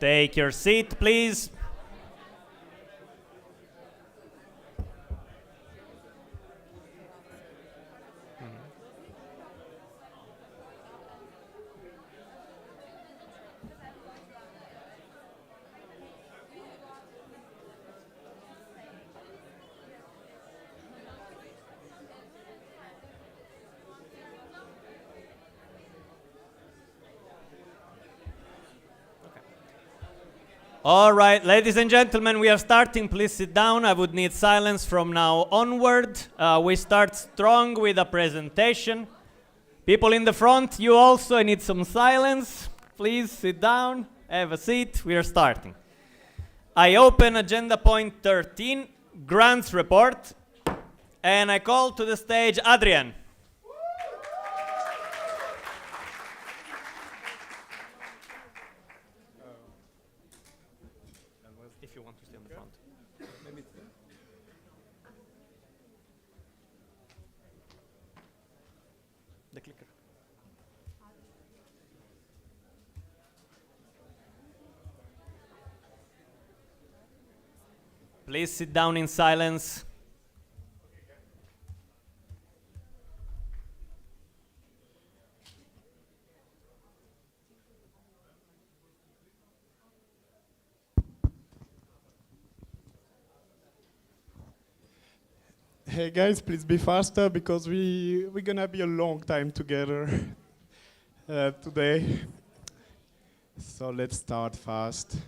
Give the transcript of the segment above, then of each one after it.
Take your seat, please. All right, ladies and gentlemen, we are starting. Please sit down. I would need silence from now onward. We start strong with a presentation. People in the front, you also, I need some silence. Please sit down, have a seat. We are starting. I open agenda point 13, grants report, and I call to the stage Adrian. If you want to stay on the front. Maybe the clicker. Please sit down in silence. Hey guys, please be faster because we're gonna be a long time together today. So let's start fast.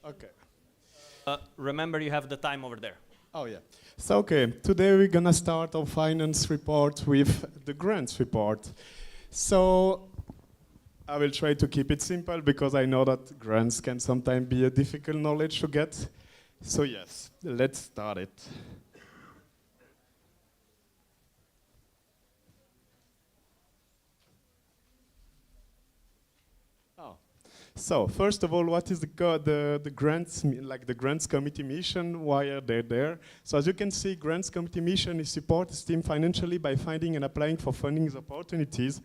Okay. Remember, you have the time over there. Oh yeah. So okay, today we're gonna start our finance report with the grants report. So I will try to keep it simple because I know that grants can sometimes be a difficult knowledge to get. So yes, let's start it. So first of all, what is the grants, like the grants committee mission? Why are they there? So as you can see, grants committee mission is support STEAM financially by finding and applying for funding opportunities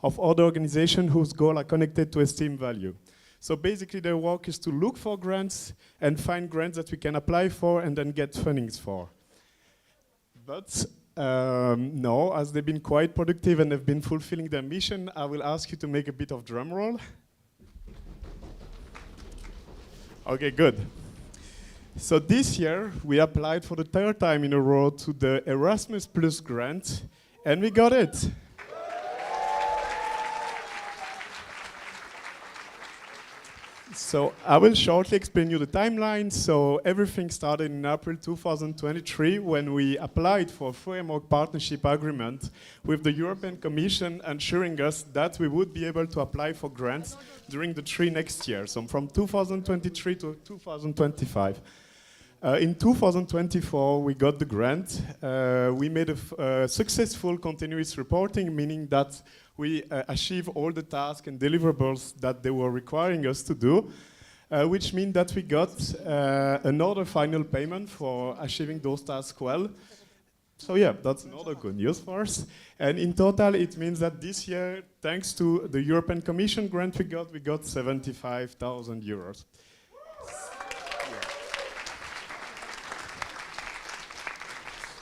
of other organizations whose goals are connected to a STEAM value. So basically their work is to look for grants and find grants that we can apply for and then get fundings for. But no, as they've been quite productive and have been fulfilling their mission, I will ask you to make a bit of drum roll. Okay, good. So this year, we applied for the third time in a row to the Erasmus Plus grant, and we got it. So I will shortly explain you the timeline. So everything started in April 2023 when we applied for a framework partnership agreement with the European Commission, ensuring us that we would be able to apply for grants during the 3 next years, so from 2023 to 2025. In 2024, we got the grant. We made a successful continuous reporting, meaning that we achieved all the tasks and deliverables that they were requiring us to do, which means that we got another final payment for achieving those tasks well. So yeah, that's another good news for us. And in total, it means that this year, thanks to the European Commission grant we got 75,000 euros.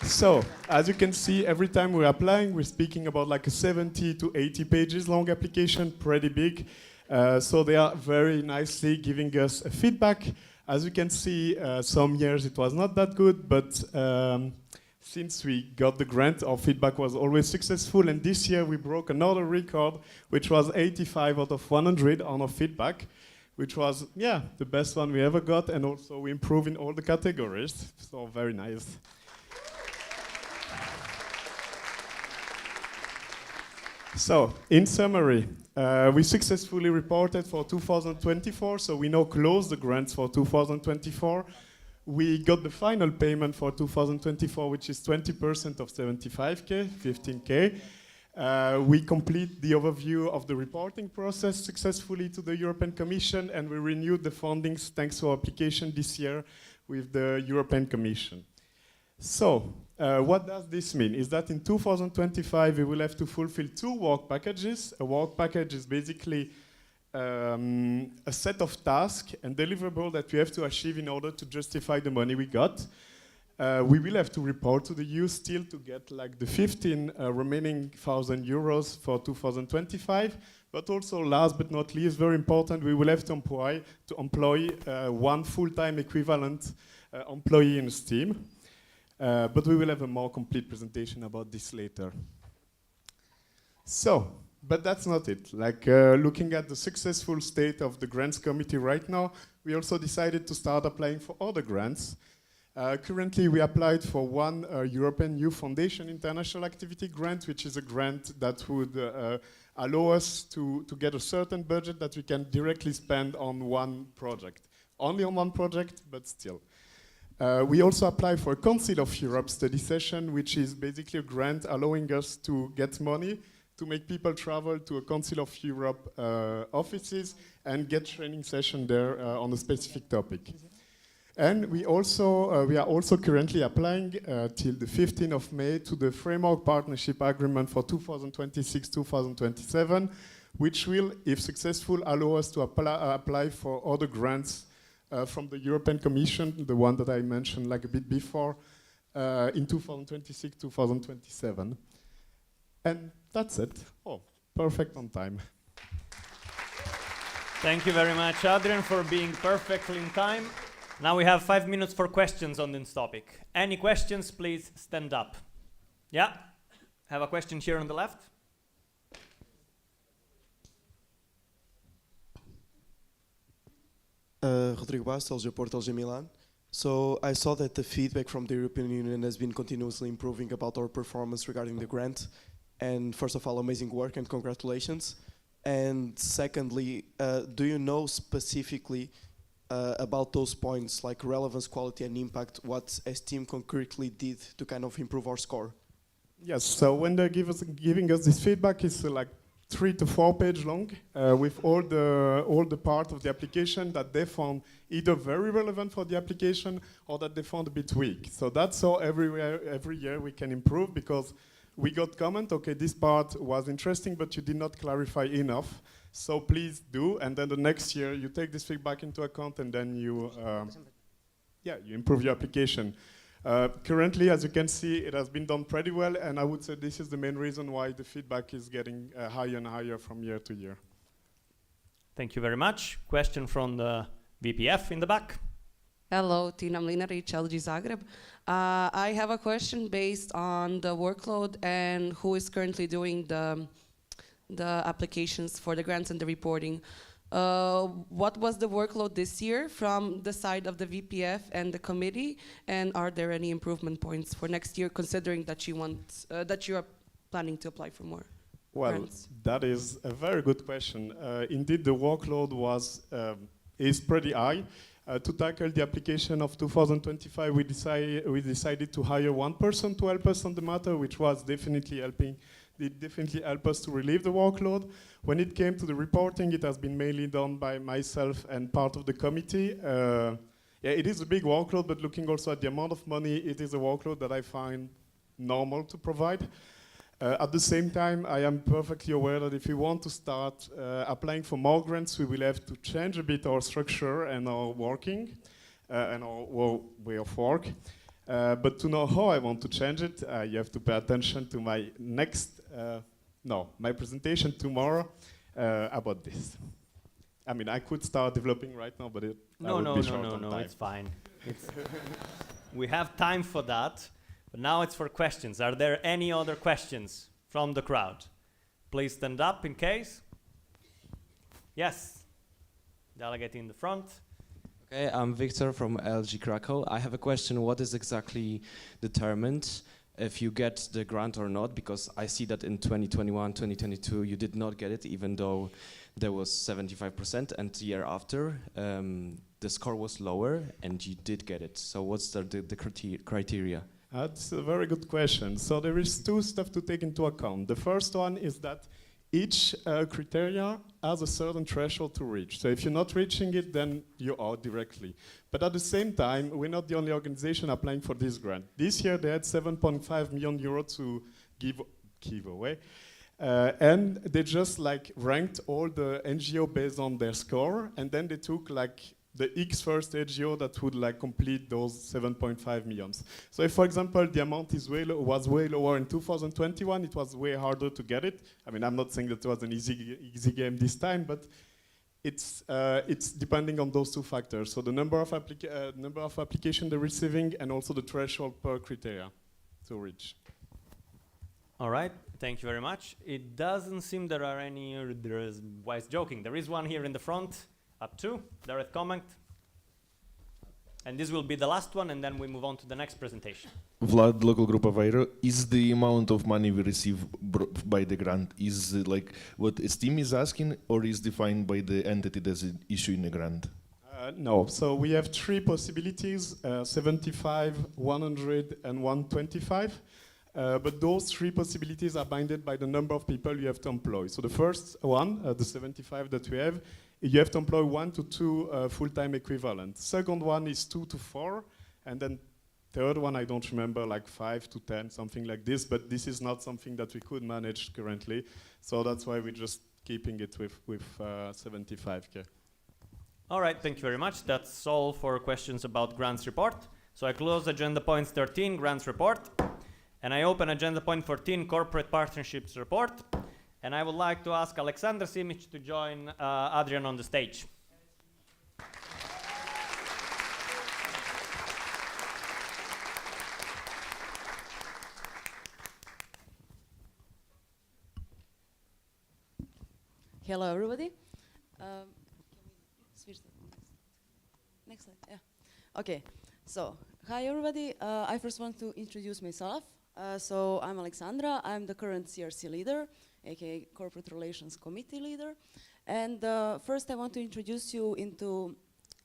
So, as you can see, every time we're applying, we're speaking about like a 70 to 80 pages long application, pretty big. So they are very nicely giving us a feedback. As you can see, some years it was not that good, but since we got the grant, our feedback was always successful. And this year we broke another record, which was 85 out of 100 on our feedback, which was, yeah, the best one we ever got. And also we improved in all the categories. So very nice. So, in summary, we successfully reported for 2024, so we now closed the grants for 2024. We got the final payment for 2024, which is 20% of 75K, 15K. We complete the overview of the reporting process successfully to the European Commission, and we renewed the fundings thanks to our application this year with the European Commission. So, what does this mean? Is that in 2025 we will have to fulfill 2 work packages. A work package is basically a set of tasks and deliverables that we have to achieve in order to justify the money we got. We will have to report to the EU still to get like the 15 remaining €1,000 for 2025, but also last but not least, very important, we will have to employ 1 full-time equivalent employee in STEAM. But we will have a more complete presentation about this later. So, but that's not it. Like looking at the successful state of the grants committee right now, we also decided to start applying for other grants. Currently, we applied for 1 European Youth Foundation International Activity Grant, which is a grant that would allow us to get a certain budget that we can directly spend on 1 project. Only on 1 project, but still. We also applied for a Council of Europe study session, which is basically a grant allowing us to get money to make people travel to a Council of Europe offices and get training session there on a specific topic. And we are also currently applying till the 15th of May to the Framework Partnership Agreement for 2026-2027, which will, if successful, allow us to apply for other grants from the European Commission, the one that I mentioned like a bit before, in 2026-2027. And that's it. Oh, perfect on time. Thank you very much, Adrian, for being perfectly in time. Now we have 5 minutes for questions on this topic. Any questions, please stand up. Yeah? Have a question here on the left? Rodrigo Bastos, Porto LG Milan. So I saw that the feedback from the European Union has been continuously improving about our performance regarding the grant. And first of all, amazing work and congratulations. And secondly, do you know specifically about those points like relevance, quality and impact, what STEAM concretely did to kind of improve our score? Yes, so when they're giving us this feedback, it's like 3 to 4 page long with all the part of the application that they found either very relevant for the application or that they found a bit weak. So that's how every year we can improve, because we got comment, okay, this part was interesting, but you did not clarify enough. So please do, and then the next year you take this feedback into account, and then you improve your application. Currently, as you can see, it has been done pretty well, and I would say this is the main reason why the feedback is getting higher and higher from year to year. Thank you very much. Question from the VPF in the back. Hello, Tina Mlinaric, LG Zagreb. I have a question based on the workload and who is currently doing the applications for the grants and the reporting. What was the workload this year from the side of the VPF and the committee, and are there any improvement points for next year, considering that you are planning to apply for more grants? That is a very good question. Indeed, the workload is pretty high. To tackle the application of 2025, we decided to hire 1 person to help us on the matter, which was definitely helping. It definitely helped us to relieve the workload. When it came to the reporting, it has been mainly done by myself and part of the committee. It is a big workload, but looking also at the amount of money, it is a workload that I find normal to provide. At the same time, I am perfectly aware that if we want to start applying for more grants, we will have to change a bit our structure and our working and our way of work. But to know how I want to change it, you have to pay attention to my my presentation tomorrow about this. I mean, I could start developing right now, but No, it's fine. We have time for that, but now it's for questions. Are there any other questions from the crowd? Please stand up in case. Yes, delegate in the front. Okay, I'm Victor from LG Krakow. I have a question. What is exactly determined if you get the grant or not? Because I see that in 2021, 2022, you did not get it, even though there was 75%, and the year after, the score was lower, and you did get it. So what's the criteria? That's a very good question. So there is two stuff to take into account. The first one is that each criteria has a certain threshold to reach. So if you're not reaching it, then you're out directly. But at the same time, we're not the only organization applying for this grant. This year they had 7.5 million euros to give away. And they just like ranked all the NGO based on their score, and then they took like the X first NGO that would like complete those 7.5 millions. So if, for example, the amount was way lower in 2021, it was way harder to get it. I mean, I'm not saying that it was an easy game this time, but it's depending on those two factors. So the number of applications they're receiving, and also the threshold per criteria to reach. All right, thank you very much. It doesn't seem there are any, there is wise joking. There is one here in the front. Up to direct comment, and this will be the last one, and then we move on to the next presentation. Vlad, local group Aveiro. Is the amount of money we receive by the grant is like what Steam is asking, or is defined by the entity that's issuing the grant? No, so we have three possibilities: 75, 100, and 125. But those three possibilities are bounded by the number of people you have to employ. So the first one, the 75 that we have, you have to employ 1 to 2 full-time equivalents. Second one is 2 to 4, and then third one, I don't remember, like 5 to 10, something like this, but this is not something that we could manage currently. So that's why we're just keeping it with 75K. All right, thank you very much. That's all for questions about grants report. So I close agenda point 13, grants report. And I open agenda point 14, corporate partnerships report. And I would like to ask Alexander Simic to join Adrian on the stage. Hello, everybody. Can we switch the next slide? Yeah. Okay. So, hi, everybody. I first want to introduce myself. So, I'm Alexandra. I'm the current CRC leader, aka Corporate Relations Committee leader. And first, I want to introduce you into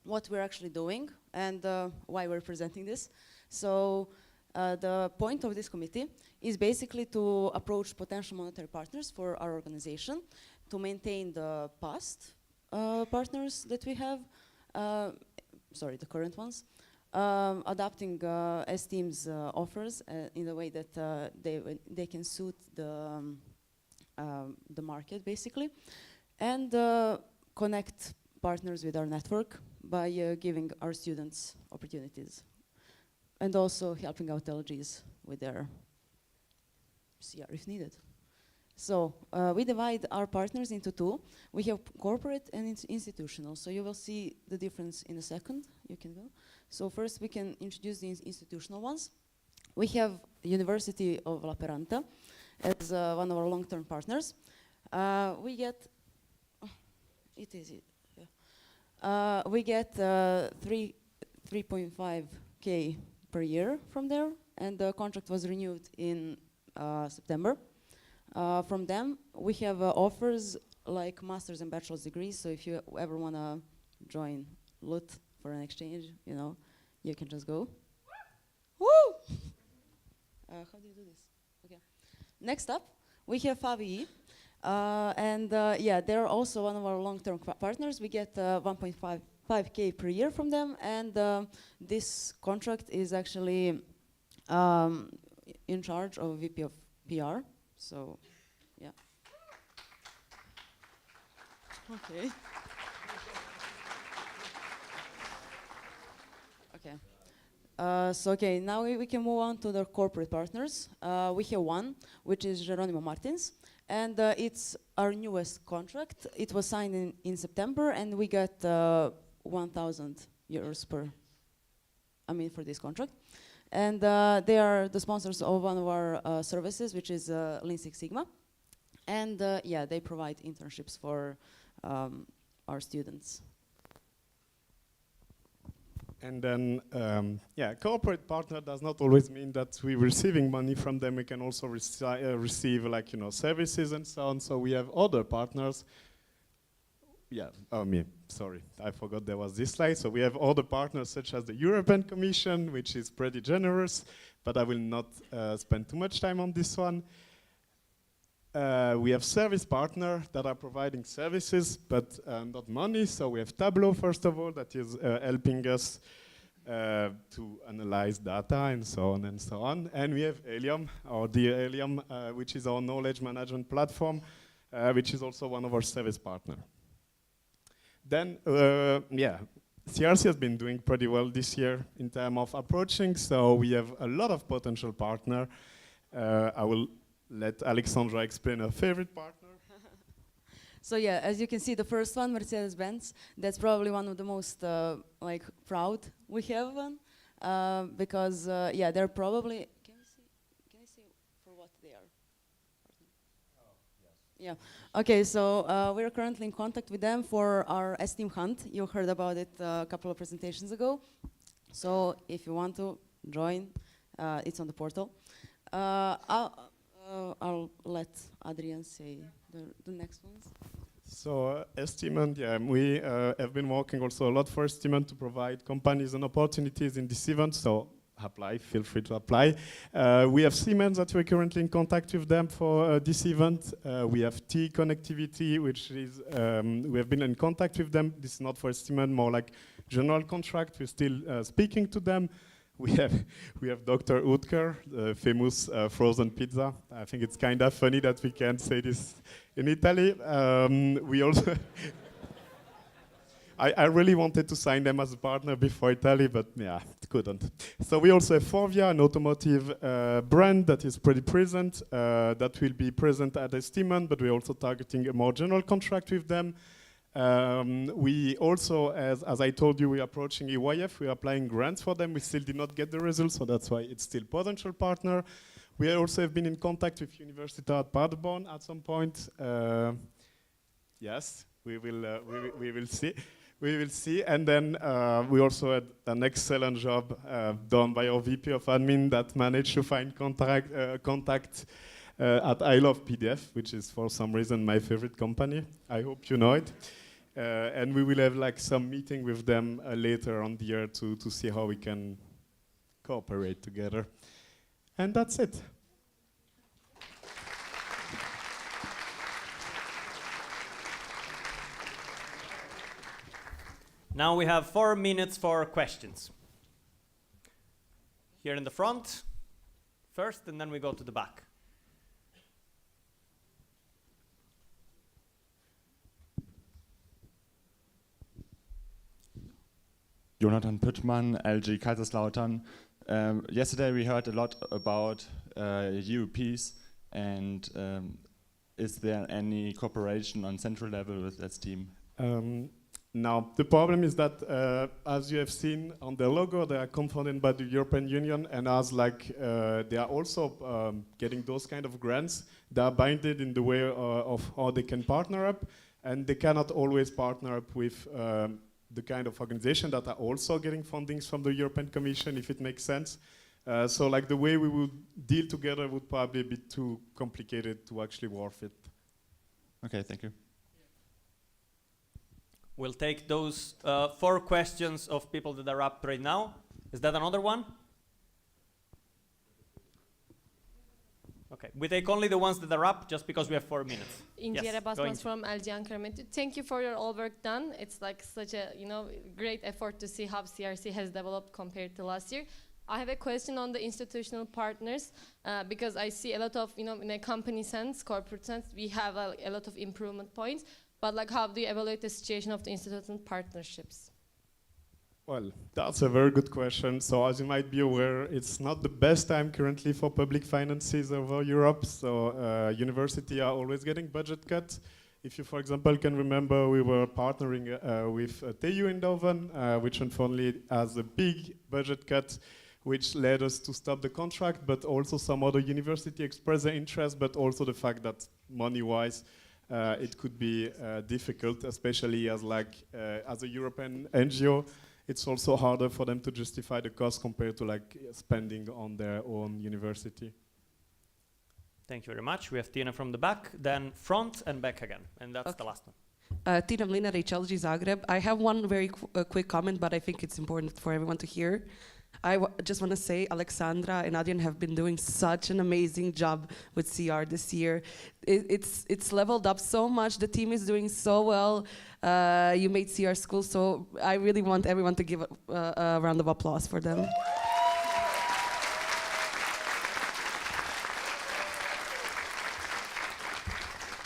what we're actually doing and why we're presenting this. So, the point of this committee is basically to approach potential monetary partners for our organization, to maintain the past partners that we have, the current ones, adapting S-Team's offers in a way that they can suit the market, basically, and connect partners with our network by giving our students opportunities, and also helping out LGs with their CR if needed. So we divide our partners into two. We have corporate and institutional. So you will see the difference in a second. You can go. So first we can introduce the institutional ones. We have University of La Peranta as one of our long-term partners. We get, we get 3.5K per year from there, and the contract was renewed in September. From them, we have offers like master's and bachelor's degrees. So if you ever want to join LUT for an exchange, you know, you can just go. Woo! How do you do this? Okay. Next up, we have FAVE. And yeah, they're also one of our long-term partners. We get 1.5K per year from them. And this contract is actually in charge of VP of PR. So, yeah. Okay. Okay. So, okay, now we can move on to the corporate partners. We have one, which is Geronimo Martins. And it's our newest contract. It was signed in September, and we got 1,000 euros for this contract. And they are the sponsors of one of our services, which is Lean Six Sigma. And yeah, they provide internships for our students. And then, yeah, corporate partner does not always mean that we're receiving money from them. We can also receive, like, you know, services and so on. So we have other partners Yeah, oh me, sorry, I forgot there was this slide. So we have other partners such as the European Commission, which is pretty generous, but I will not spend too much time on this one. We have service partners that are providing services, but not money. So we have Tableau, first of all, that is helping us to analyze data and so on and so on. And we have Helium, our dear Helium, which is our knowledge management platform, which is also one of our service partners. Then, CRC has been doing pretty well this year in terms of approaching, so we have a lot of potential partners. I will let Alexandra explain her favorite partner. So yeah, as you can see, the first one, Mercedes-Benz, that's probably one of the most proud we have one, because they're probably. Can you see for what they are? Yeah. Okay. So we're currently in contact with them for our Esteem Hunt. You heard about it a couple of presentations ago. So if you want to join, it's on the portal. I'll let Adrian say the next ones. So Estimand, we have been working also a lot for Estimand to provide companies and opportunities in this event. So apply, feel free to apply. We have Siemens that we're currently in contact with them for this event. We have T Connectivity, which is, we have been in contact with them. This is not for Estimand, more like general contract. We're still speaking to them. We have Dr. Utker, the famous frozen pizza. I think it's kind of funny that we can't say this in Italy. We also, I really wanted to sign them as a partner before Italy, but yeah, couldn't. So we also have Forvia, an automotive brand that is pretty present, that will be present at Estimand, but we're also targeting a more general contract with them. We also, as I told you, we're approaching EYF. We're applying grants for them. We still did not get the results, so that's why it's still potential partner. We also have been in contact with Universität Paderborn at some point. Yes, we will see. We will see. And then we also had an excellent job done by our VP of admin that managed to find contact at I Love PDF, which is for some reason my favorite company. I hope you know it. And we will have some meeting with them later on the year to see how we can cooperate together. And that's it. Now we have 4 minutes for questions. Here in the front first, and then we go to the back. Jonathan Püttmann, LG Kaiserslautern. Yesterday we heard a lot about UEPs, and is there any cooperation on central level with that team? Now, the problem is that, as you have seen on the logo, they are confunded by the European Union, and as they are also getting those kind of grants, they are binded in the way of how they can partner up, and they cannot always partner up with the kind of organization that are also getting fundings from the European Commission, if it makes sense. So the way we would deal together would probably be too complicated to actually worth it. Okay, thank you. We'll take those 4 questions of people that are up right now. Is that another one? Okay, we take only the ones that are up just because we have 4 minutes. Indiera Basmans from LG Ankara. Thank you for your all work done. It's such a great effort to see how CRC has developed compared to last year. I have a question on the institutional partners because I see a lot of in a company sense, corporate sense, we have a lot of improvement points. But how do you evaluate the situation of the institutional partnerships? Well, that's a very good question. So as you might be aware, it's not the best time currently for public finances over Europe. So universities are always getting budget cuts. If you, for example, can remember, we were partnering with TU Eindhoven, which unfortunately has a big budget cut, which led us to stop the contract, but also some other university expressed their interest, but also the fact that money-wise, it could be difficult, especially as a European NGO. It's also harder for them to justify the cost compared to spending on their own university. Thank you very much. We have Tina from the back, then front and back again, and that's the last one. Tina Mlinarić, LG Zagreb. I have one very quick comment, but I think it's important for everyone to hear. I just want to say Alexandra and Adrian have been doing such an amazing job with CR this year. It's leveled up so much. The team is doing so well. You made CR school, so I really want everyone to give a round of applause for them.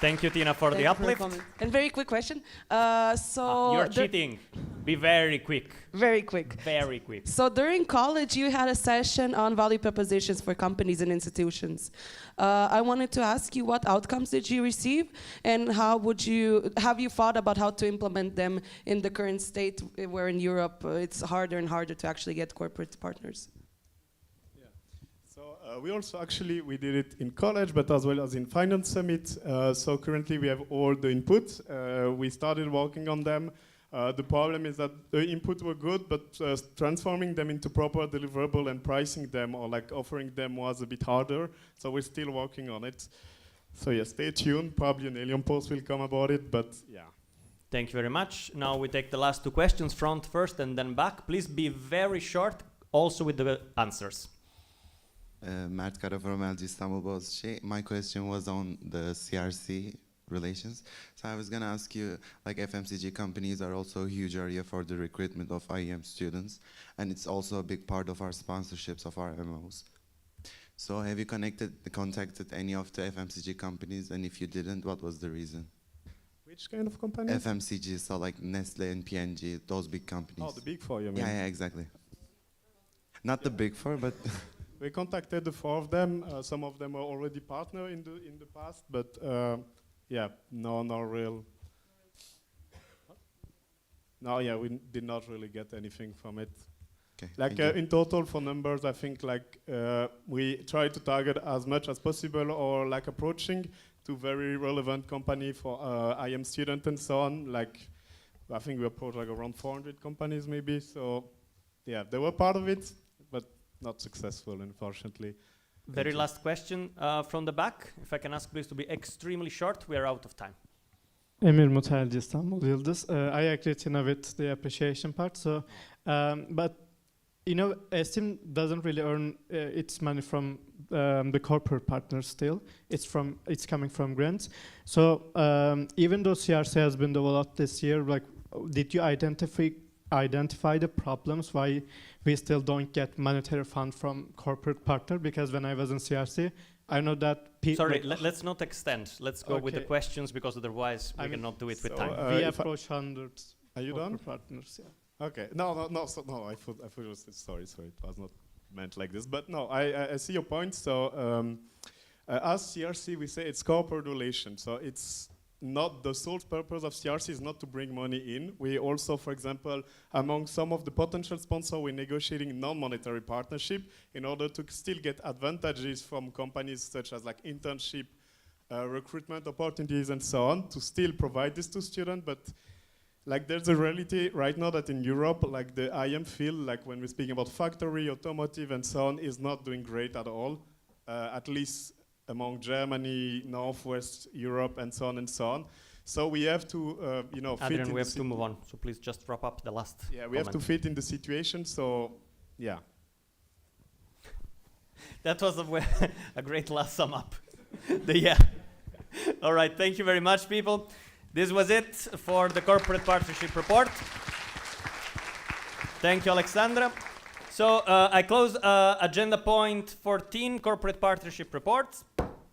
Thank you, Tina, for the uplift. And very quick question. You're cheating. Be very quick. Very quick. Very quick. So during college, you had a session on value propositions for companies and institutions. I wanted to ask you, what outcomes did you receive, and have you thought about how to implement them in the current state where in Europe it's harder and harder to actually get corporate partners? We also we did it in college, but as well as in Finance Summit. So currently we have all the input. We started working on them. The problem is that the input were good, but transforming them into proper deliverable and pricing them or like offering them was a bit harder. So we're still working on it. So yeah, stay tuned. Probably an Alien post will come about it, but yeah. Thank you very much. Now we take the last two questions, front first and then back. Please be very short, also with the answers. Mert Kara from LG Istanbul Boğaziçi. My question was on the CRC relations. So I was going to ask you, like FMCG companies are also a huge area for the recruitment of IEM students, and it's also a big part of our sponsorships of our MOs. So have you contacted any of the FMCG companies, and if you didn't, what was the reason? Which kind of companies? FMCG, so like Nestle and P&G, those big companies. Oh, the big four, you mean? Yeah, exactly. Not the big four, but... We contacted the four of them. Some of them are already partner in the past, but yeah, no real. No, yeah, we did not really get anything from it. Okay, like in total, for numbers, I think like we try to target as much as possible, or like approaching to very relevant company for IM student and so on. Like I think we approached like around 400 companies maybe. So yeah, they were part of it, but not successful, unfortunately. Very last question from the back. If I can ask please to be extremely short, we are out of time. Emir Mutelci, İstanbul Yıldız. I agree, Tina, with the appreciation part. So, but you know, STEAM doesn't really earn its money from the corporate partners still. It's coming from grants. So even though CRC has been developed this year, like, did you identify the problems why we still don't get monetary fund from corporate partner? Because when I was in CRC, I know that Sorry, let's not extend. Let's go with the questions, because otherwise we cannot do it with time. We approach hundreds. Are you done? Partners, yeah. Okay. No. I thought it was sorry. It was not meant like this. But no, I see your point. So as CRC, we say it's corporate relation. So it's not the sole purpose of CRC is not to bring money in. We also, for example, among some of the potential sponsors, we're negotiating non-monetary partnership in order to still get advantages from companies such as like internship, recruitment opportunities, and so on, to still provide this to students. But like there's a reality right now that in Europe, like the IM field, like when we're speaking about factory, automotive, and so on, is not doing great at all, at least among Germany, Northwest Europe, and so on and so on. So we have to, Adrian, we have to move on. So please just wrap up the last. Yeah, we have to fit in the situation. So, yeah. That was a great last sum up. All right, thank you very much, people. This was it for the Corporate Partnership Report. Thank you, Alexandra. So I close agenda point 14, Corporate Partnership Reports,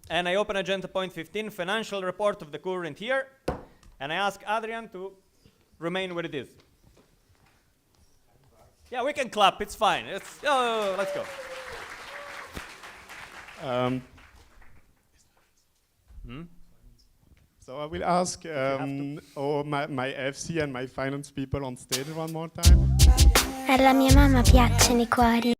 and I open agenda point 15, Financial Report of the current year, and I ask Adrian to remain where it is. Yeah, we can clap, it's fine. Let's go. So I will ask my FC and my finance people on stage one more time. Alla mia mamma piacciono I cuori.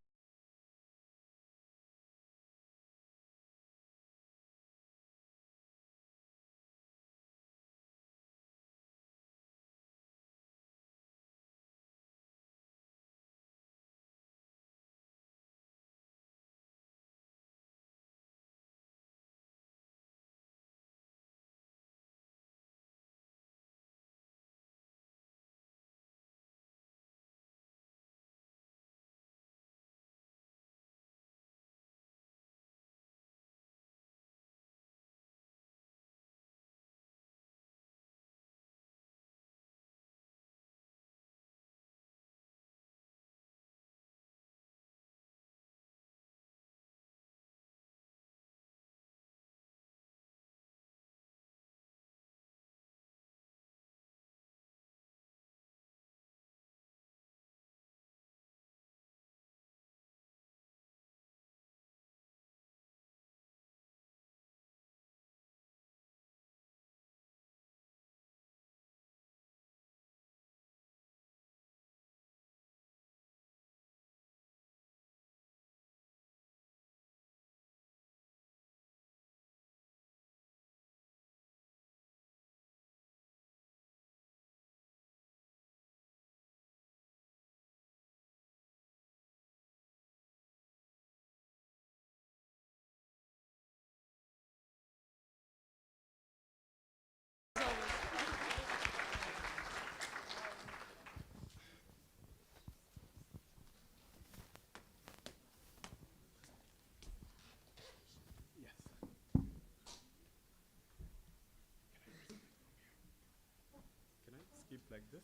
like this.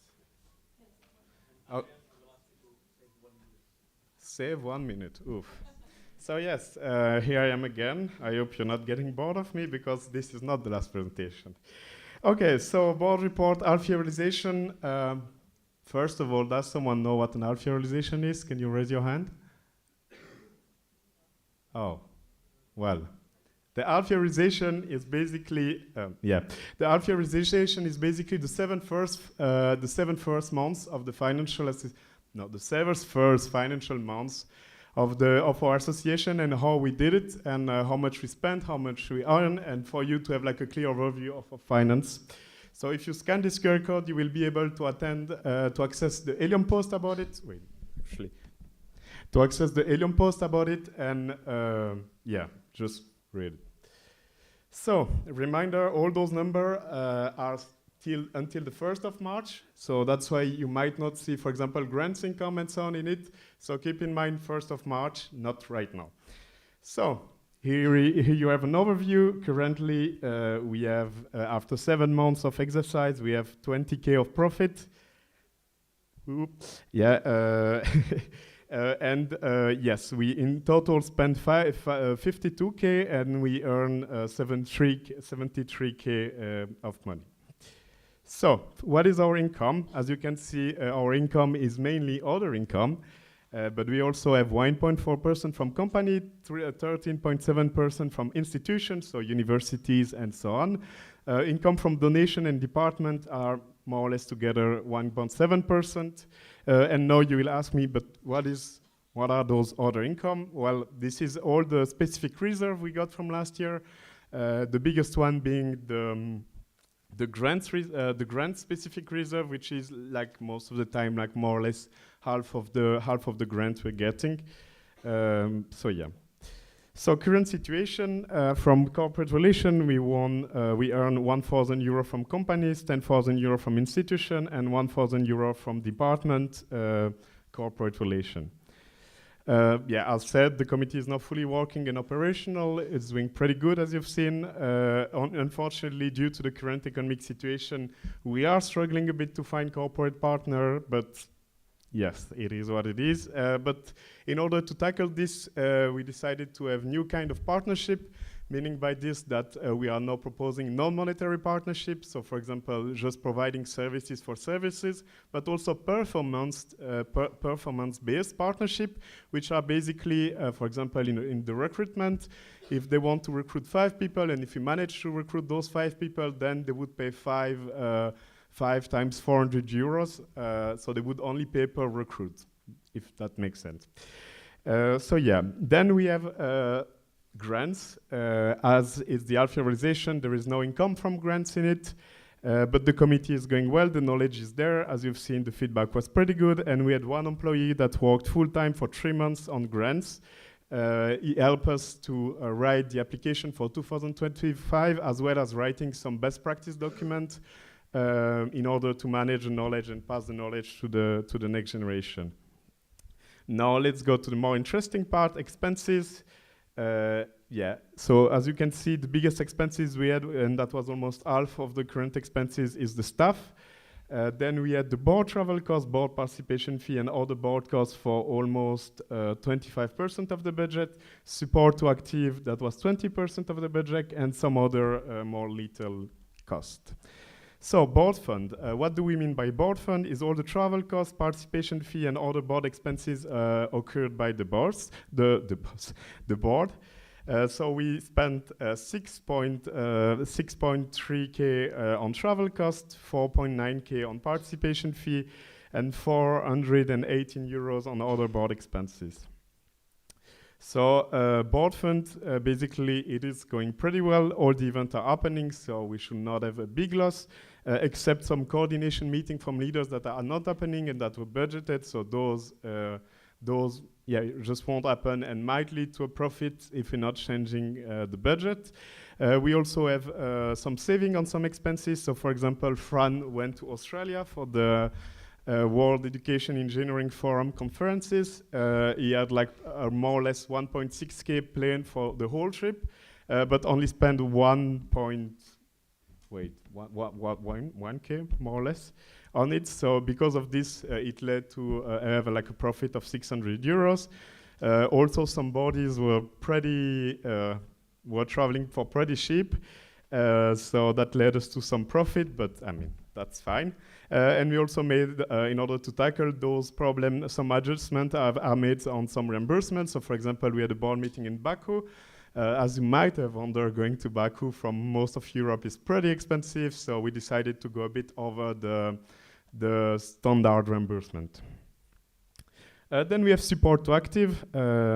Oh. Save 1 minute. Oof. So yes, here I am again. I hope you're not getting bored of me because this is not the last presentation. Okay, so board report, half-year realization. First of all, does someone know what an half-year realization is? Can you raise your hand? Oh, well. The half-year realization is basically, the half-year realization is basically the seven first months of the financial, the 7 first financial months of our association and how we did it and how much we spent, how much we earn, and for you to have like a clear overview of our finance. So if you scan this QR code, you will be able to to access the Helium post about it. Wait, actually, to access the Helium post about it, and just read it. So, a reminder, all those numbers are until the 1st of March. So that's why you might not see, for example, grants income and so on in it. So keep in mind 1st of March, not right now. So here you have an overview. Currently, we have, after 7 months of exercise, we have 20K of profit. Oops. Yeah. Yes, we in total spend 52K and we earn 73K of money. So, what is our income? As you can see, our income is mainly other income, but we also have 1.4% from company, 13.7% from institutions, so universities and so on. Income from donation and department are more or less together 1.7%. And now you will ask me, but what are those other income? Well, this is all the specific reserve we got from last year. The biggest one being the grant specific reserve, which is like most of the time, like more or less half of the grant we're getting. So yeah. So current situation from corporate relation, we earn 1,000 euro from companies, 10,000 euro from institution, and 1,000 euro from department corporate relation. As said, the committee is now fully working and operational. It's doing pretty good, as you've seen. Unfortunately, due to the current economic situation, we are struggling a bit to find corporate partner, but yes, it is what it is. But in order to tackle this, we decided to have new kind of partnership, meaning by this that we are now proposing non-monetary partnerships. So for example, just providing services for services, but also performance-based partnership, which are basically, for example, in the recruitment, if they want to recruit 5 people, and if you manage to recruit those 5 people, then they would pay 5 times 400 euros. So they would only pay per recruit, if that makes sense. So yeah, then we have grants. As is the half-year realization, there is no income from grants in it, but the committee is going well, the knowledge is there. As you've seen, the feedback was pretty good, and we had 1 employee that worked full-time for 3 months on grants. He helped us to write the application for 2025, as well as writing some best practice document in order to manage the knowledge and pass the knowledge to the next generation. Now let's go to the more interesting part, expenses. So as you can see, the biggest expenses we had, and that was almost half of the current expenses, is the staff. Then we had the board travel cost, board participation fee, and all the board costs for almost 25% of the budget. Support to Active, that was 20% of the budget, and some other more little cost. So board fund, what do we mean by board fund? Is all the travel costs, participation fee, and other board expenses occurred by the board. So we spent 6.3K on travel cost, 4.9K on participation fee, and 418 euros on other board expenses. So board fund, basically it is going pretty well. All the events are happening, so we should not have a big loss, except some coordination meeting from leaders that are not happening and that were budgeted. So those just won't happen and might lead to a profit if we're not changing the budget. We also have some saving on some expenses. So for example, Fran went to Australia for the World Education Engineering Forum conferences. He had like more or less 1.6K planned for the whole trip, but only spent 1.5 1K more or less on it. So because of this, it led to have like a profit of 600 euros. Also, some bodies were were traveling for pretty cheap. So that led us to some profit, but I mean, that's fine. And we also made, in order to tackle those problems, some adjustments are made on some reimbursements. So for example, we had a board meeting in Baku. As you might have wondered, going to Baku from most of Europe is pretty expensive, so we decided to go a bit over the standard reimbursement. Then we have support to active.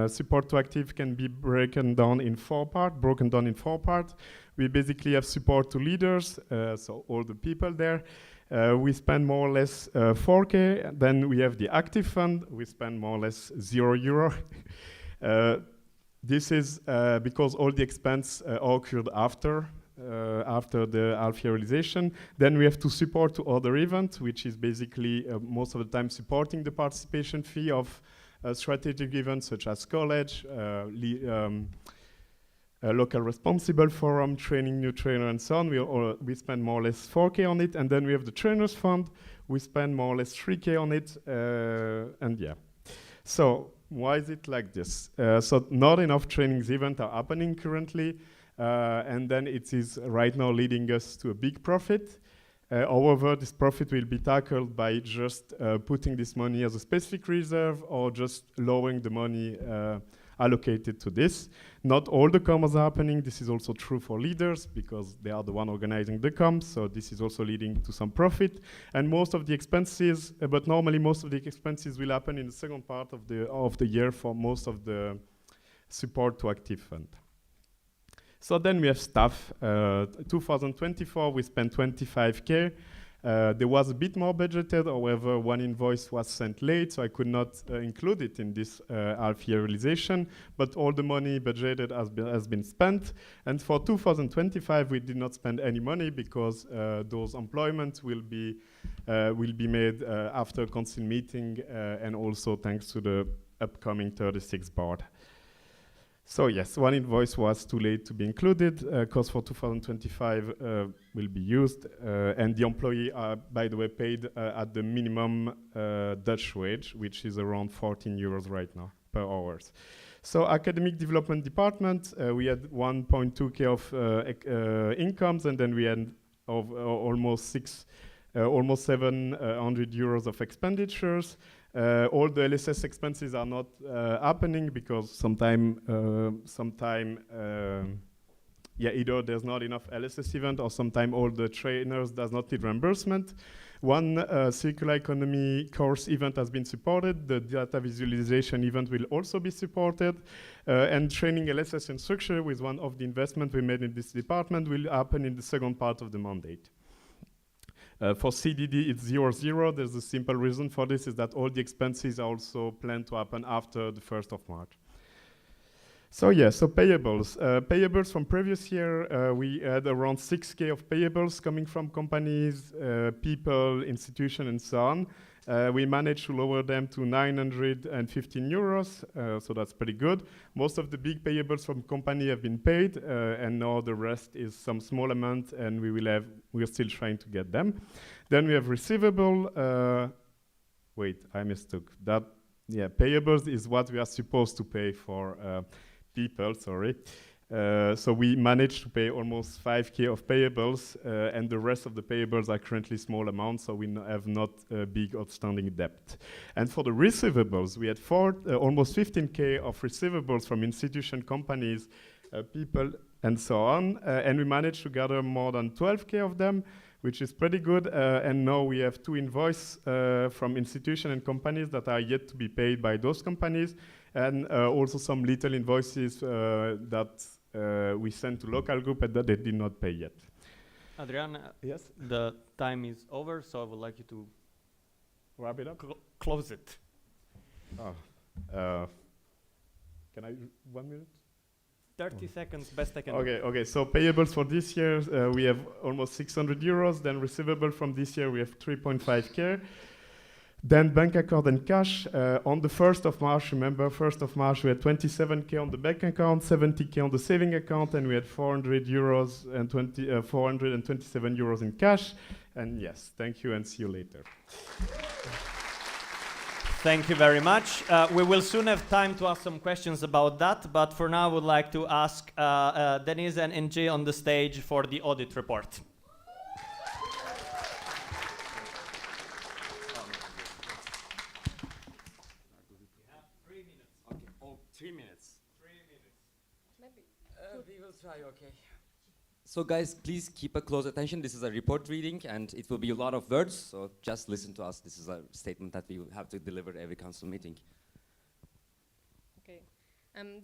Support to active can be broken down in four parts. We basically have support to leaders, so all the people there. We spend more or less 4K. Then we have the active fund. We spend more or less €0. This is because all the expense occurred after the half-year realization. Then we have to support to other events, which is basically most of the time supporting the participation fee of strategic events such as college, local responsible forum, training new trainer, and so on. We spend more or less 4K on it. And then we have the trainers fund. We spend more or less 3K on it. And yeah. So why is it like this? So not enough trainings events are happening currently. And then it is right now leading us to a big profit. However, this profit will be tackled by just putting this money as a specific reserve or just lowering the money allocated to this. Not all the comms are happening. This is also true for leaders because they are the one organizing the comms. So this is also leading to some profit. And most of the expenses, but normally most of the expenses will happen in the second part of the year for most of the support to active fund. So then we have staff. 2024, we spent 25K. There was a bit more budgeted, however, one invoice was sent late, so I could not include it in this half-year realization, but all the money budgeted has been spent. And for 2025, we did not spend any money because those employments will be made after council meeting and also thanks to the upcoming 36 board. So yes, one invoice was too late to be included. Cost for 2025 will be used. And the employee are, by the way, paid at the minimum Dutch wage, which is around 14 euros right now per hours. So academic development department, we had 1.2K of incomes, and then we had almost 700 euros of expenditures. All the LSS expenses are not happening because either there's not enough LSS event or sometimes all the trainers does not need reimbursement. One circular economy course event has been supported. The data visualization event will also be supported. And training LSS instructor with one of the investment we made in this department will happen in the second part of the mandate. For CDD, it's 0-0. There's a simple reason for this, is that all the expenses are also planned to happen after the 1st of March. So yeah, so payables. Payables from previous year, we had around 6K of payables coming from companies, people, institutions, and so on. We managed to lower them to 915 euros, so that's pretty good. Most of the big payables from company have been paid, and now the rest is some small amount, and we're still trying to get them. Then we have receivable. Wait, I mistook that. Yeah, payables is what we are supposed to pay for people. Sorry. So we managed to pay almost 5K of payables, and the rest of the payables are currently small amounts, so we have not a big outstanding debt. And for the receivables, we had almost 15K of receivables from institution companies, people, and so on. And we managed to gather more than 12K of them, which is pretty good. And now we have 2 invoices from institutions and companies that are yet to be paid by those companies, and also some little invoices that we sent to local group and that they did not pay yet. Adrian, yes, the time is over, so I would like you to wrap it up. Close it. Oh, can I 1 minute? 30 seconds, best I can. Okay. So payables for this year, we have almost 600 euros. Then receivable from this year, we have 3.5K. Then bank account and cash. On the 1st of March, remember, 1st of March, we had 27K on the bank account, 70K on the saving account, and we had 400 euros and 427 euros in cash. And yes, thank you and see you later. Thank you very much. We will soon have time to ask some questions about that, but for now I would like to ask Denise and NG on the stage for the audit report. We will try, okay. So guys, please keep a close attention. This is a report reading and it will be a lot of words, so just listen to us. This is a statement that we will have to deliver every council meeting. Okay.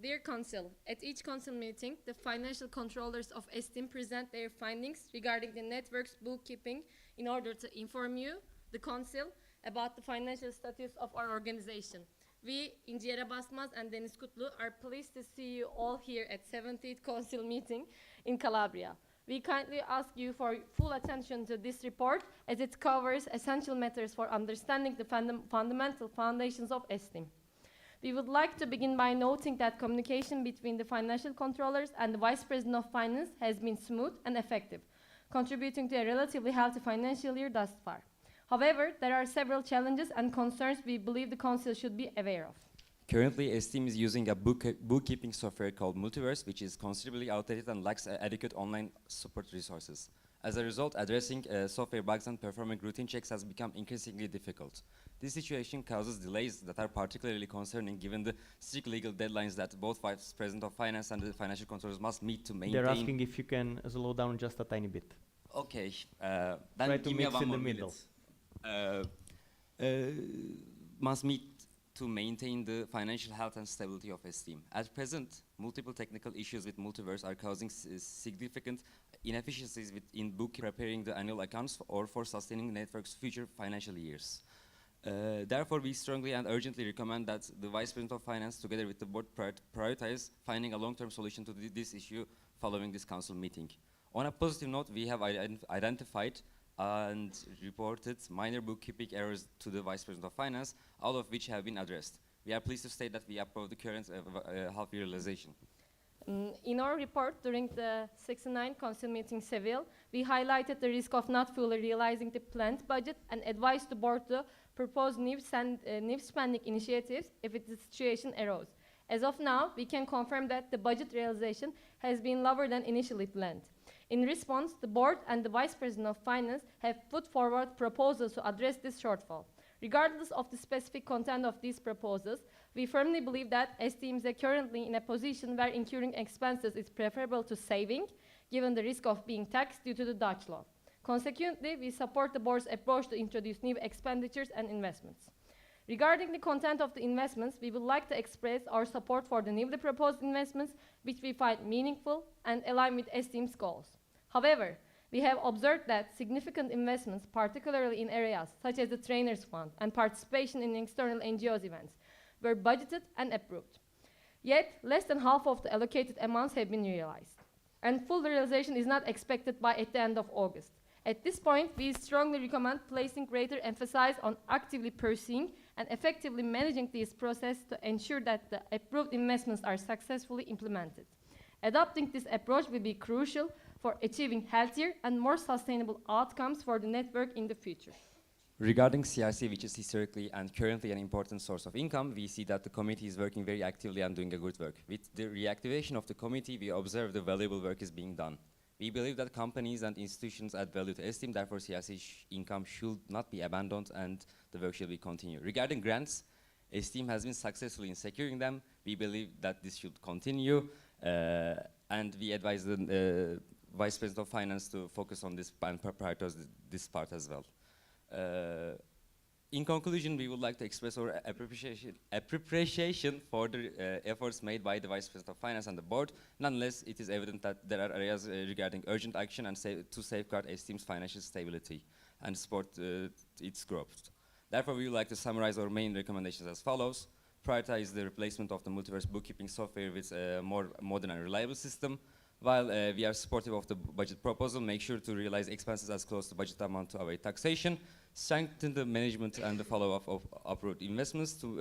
Dear Council, at each Council meeting, the financial controllers of STEAM present their findings regarding the network's bookkeeping in order to inform you, the Council, about the financial status of our organization. We, Ingiera Basmaz and Deniz Kutlu, are pleased to see you all here at 70th Council meeting in Calabria. We kindly ask you for full attention to this report as it covers essential matters for understanding the fundamental foundations of STEAM. We would like to begin by noting that communication between the financial controllers and the Vice President of Finance has been smooth and effective, contributing to a relatively healthy financial year thus far. However, there are several challenges and concerns we believe the Council should be aware of. Currently, STEAM is using a bookkeeping software called Multiverse, which is considerably outdated and lacks adequate online support resources. As a result, addressing software bugs and performing routine checks has become increasingly difficult. This situation causes delays that are particularly concerning given the strict legal deadlines that both Vice President of Finance and the financial controllers must meet to maintain. They're asking if you can slow down just a tiny bit. Okay, Try then to give me mix one in more the middle. Must meet to maintain the financial health and stability of STEAM. At present, multiple technical issues with Multiverse are causing significant inefficiencies in preparing the annual accounts or for sustaining the network's future financial years. Therefore, we strongly and urgently recommend that the Vice President of Finance, together with the board, prioritize finding a long-term solution to this issue following this council meeting. On a positive note, we have identified and reported minor bookkeeping errors to the Vice President of Finance, all of which have been addressed. We are pleased to state that we approve the current half-year realization. In our report during the 69th Council meeting Seville, we highlighted the risk of not fully realizing the planned budget and advised the board to propose new spending initiatives if the situation arose. As of now, we can confirm that the budget realization has been lower than initially planned. In response, the board and the Vice President of Finance have put forward proposals to address this shortfall. Regardless of the specific content of these proposals, we firmly believe that STEAM is currently in a position where incurring expenses is preferable to saving, given the risk of being taxed due to the Dutch law. Consequently, we support the board's approach to introduce new expenditures and investments. Regarding the content of the investments, we would like to express our support for the newly proposed investments, which we find meaningful and align with STEAM's goals. However, we have observed that significant investments, particularly in areas such as the Trainers Fund and participation in external NGOs events, were budgeted and approved. Yet, less than half of the allocated amounts have been realized, and full realization is not expected by at the end of August. At this point, we strongly recommend placing greater emphasis on actively pursuing and effectively managing this process to ensure that the approved investments are successfully implemented. Adopting this approach will be crucial for achieving healthier and more sustainable outcomes for the network in the future. Regarding CRC, which is historically and currently an important source of income, we see that the committee is working very actively and doing a good work. With the reactivation of the committee, we observe the valuable work is being done. We believe that companies and institutions add value to STEAM, therefore CRC income should not be abandoned and the work should be continued. Regarding grants, STEAM has been successful in securing them. We believe that this should continue and we advise the Vice President of Finance to focus on this and prioritize this part as well. In conclusion, we would like to express our appreciation for the efforts made by the Vice President of Finance and the board. Nonetheless, it is evident that there are areas regarding urgent action and to safeguard STEAM's financial stability and support its growth. Therefore, we would like to summarize our main recommendations as follows. Prioritize the replacement of the Multiverse bookkeeping software with a more modern and reliable system. While we are supportive of the budget proposal, make sure to realize expenses as close to budget amount to avoid taxation. Strengthen the management and the follow-up of approved investments to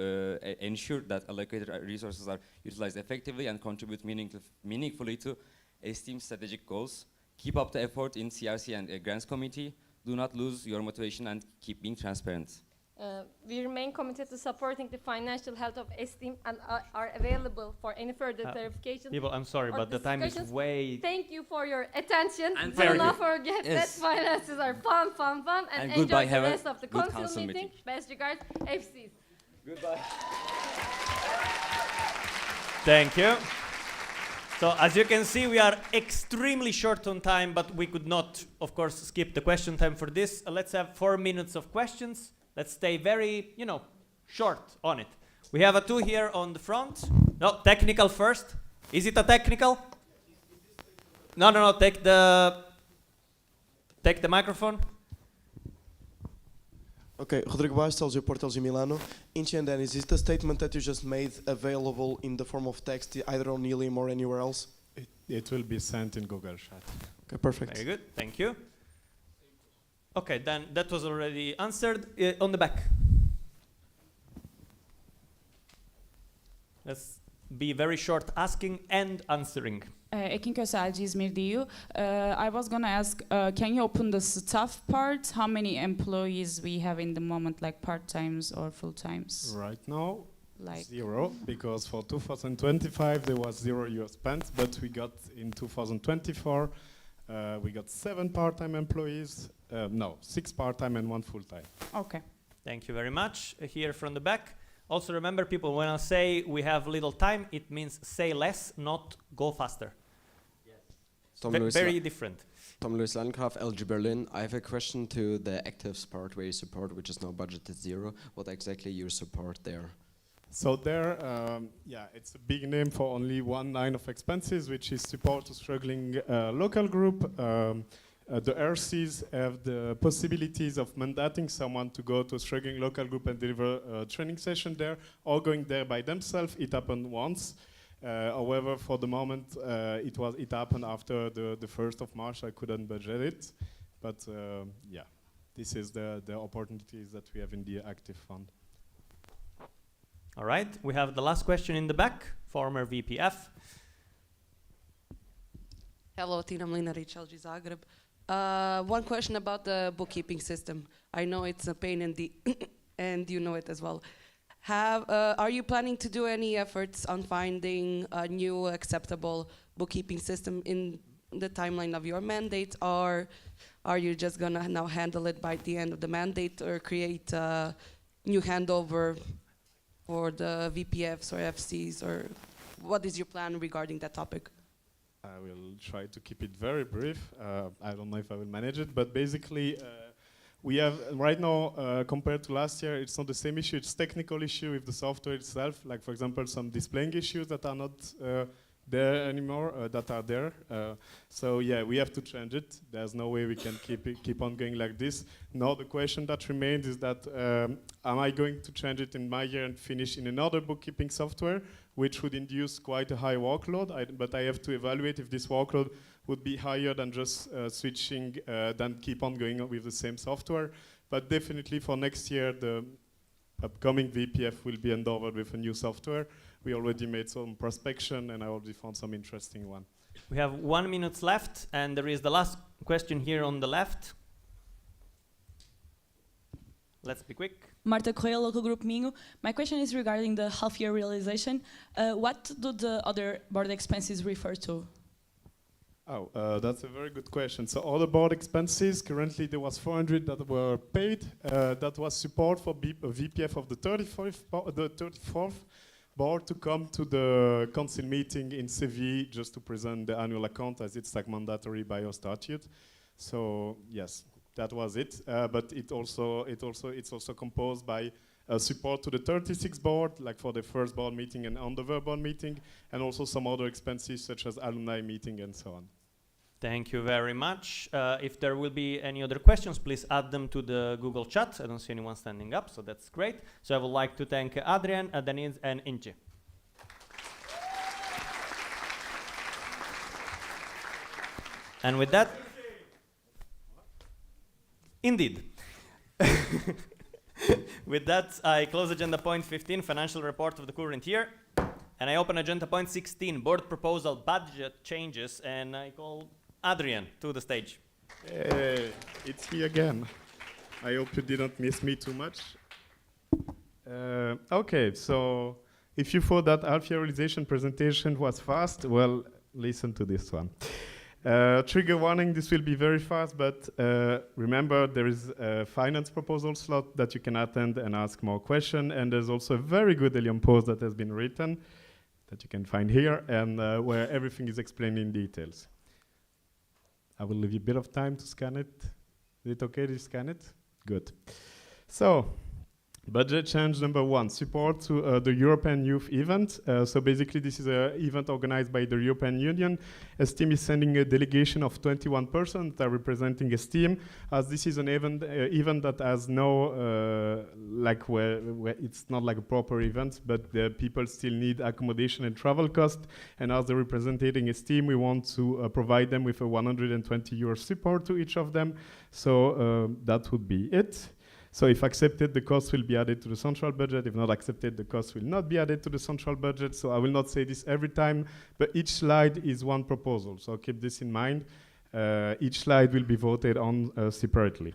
ensure that allocated resources are utilized effectively and contribute meaningfully to esteemed strategic goals. Keep up the effort in CRC and grants committee. Do not lose your motivation and keep being transparent. We remain committed to supporting the financial health of STEAM and are available for any further clarification. People, I'm sorry, or but the time is discussions. way... Thank you for your attention. And Do not forget that finances are fun, and enjoy goodbye, the have a rest of the good council council meeting. meeting. Best regards, FCs. Goodbye. Thank you. So as you can see, we are extremely short on time, but we could not, of course, skip the question time for this. Let's have 4 minutes of questions. Let's stay very, short on it. We have a 2 here on the front. No, technical first. Is it a technical? No, take the microphone. Okay, Rodrigo Bastos, LG Porto, LG Milano. In Shenzhen, is this the statement that you just made available in the form of text, either on Helium or anywhere else? It will be sent in Google Chat. Okay, perfect. Very good, thank you. Okay, then that was already answered. On the back. Let's be very short asking and answering. Ekin Köselci, İzmir DU. I was going to ask, can you open the staff part? How many employees we have in the moment, like part-times or full-times? Right now, Like 0, because for 2025 there was 0 US pence, but we got in 2024, we got 7 part-time employees, 6 part-time and 1 full-time. Okay. Thank you very much. Here from the back. Also remember, people, when I say we have little time, it means say less, not go faster. Yes. Very different. Tom Louis Landgraf, LG Berlin. I have a question to the actives part where you support, which is now budgeted 0. What exactly you support there? So there, it's a big name for only one line of expenses, which is support to struggling local group. The RCs have the possibilities of mandating someone to go to a struggling local group and deliver a training session there, or going there by themselves. It happened once. However, for the moment, it happened after the 1st of March. I couldn't budget it, but this is the opportunities that we have in the active fund. All right, we have the last question in the back, former VPF. Hello, Tina Mlinaric, LG Zagreb. One question about the bookkeeping system. I know it's a pain in the and you know it as well. Are you planning to do any efforts on finding a new acceptable bookkeeping system in the timeline of your mandate, or are you just gonna now handle it by the end of the mandate, or create a new handover for the VPFs or FCs, or what is your plan regarding that topic? I will try to keep it very brief. I don't know if I will manage it, but basically we have right now, compared to last year, it's not the same issue. It's technical issue with the software itself. Like for example, some displaying issues that are not there anymore, that are there. So yeah, we have to change it. There's no way we can keep on going like this. Now the question that remains is that am I going to change it in my year and finish in another bookkeeping software, which would induce quite a high workload, but I have to evaluate if this workload would be higher than just switching, than keep on going with the same software. But definitely for next year, the upcoming VPF will be endorsed with a new software. We already made some prospection, and I already found some interesting one. We have 1 minute left, and there is the last question here on the left. Let's be quick. Marta Correa, local group Minho. My question is regarding the half-year realization. What do the other board expenses refer to? That's a very good question. So all the board expenses, currently there was 400 that were paid. That was support for VPF of the 34th board to come to the council meeting in Seville just to present the annual account, as it's like mandatory by our statute. So yes, that was it. But it's also composed by support to the 36th board, like for the first board meeting and underwear board meeting, and also some other expenses such as alumni meeting and so on. Thank you very much. If there will be any other questions, please add them to the Google chat. I don't see anyone standing up, so that's great. So I would like to thank Adrian, Deniz, and Inci. And with that, indeed. With that, I close agenda point 15, financial report of the current year. And I open agenda point 16, board proposal budget changes. And I call Adrian to the stage. Hey, it's me again. I hope you didn't miss me too much. Okay, so if you thought that half-year realization presentation was fast, well, listen to this one. Trigger warning, this will be very fast, but remember there is a finance proposal slot that you can attend and ask more questions, and there's also a very good Helium post that has been written that you can find here, and where everything is explained in details. I will leave you a bit of time to scan it. Is it okay to scan it? Good. So, budget change number 1, support to the European Youth event. So basically this is an event organized by the European Union. STEAM is sending a delegation of 21 persons that are representing STEAM, as this is an event that has no, like where it's not like a proper event, but the people still need accommodation and travel cost. And as they're representing STEAM, we want to provide them with a 120 euro support to each of them. So that would be it. So if accepted, the cost will be added to the central budget. If not accepted, the cost will not be added to the central budget. So I will not say this every time, but each slide is one proposal. So keep this in mind. Each slide will be voted on separately.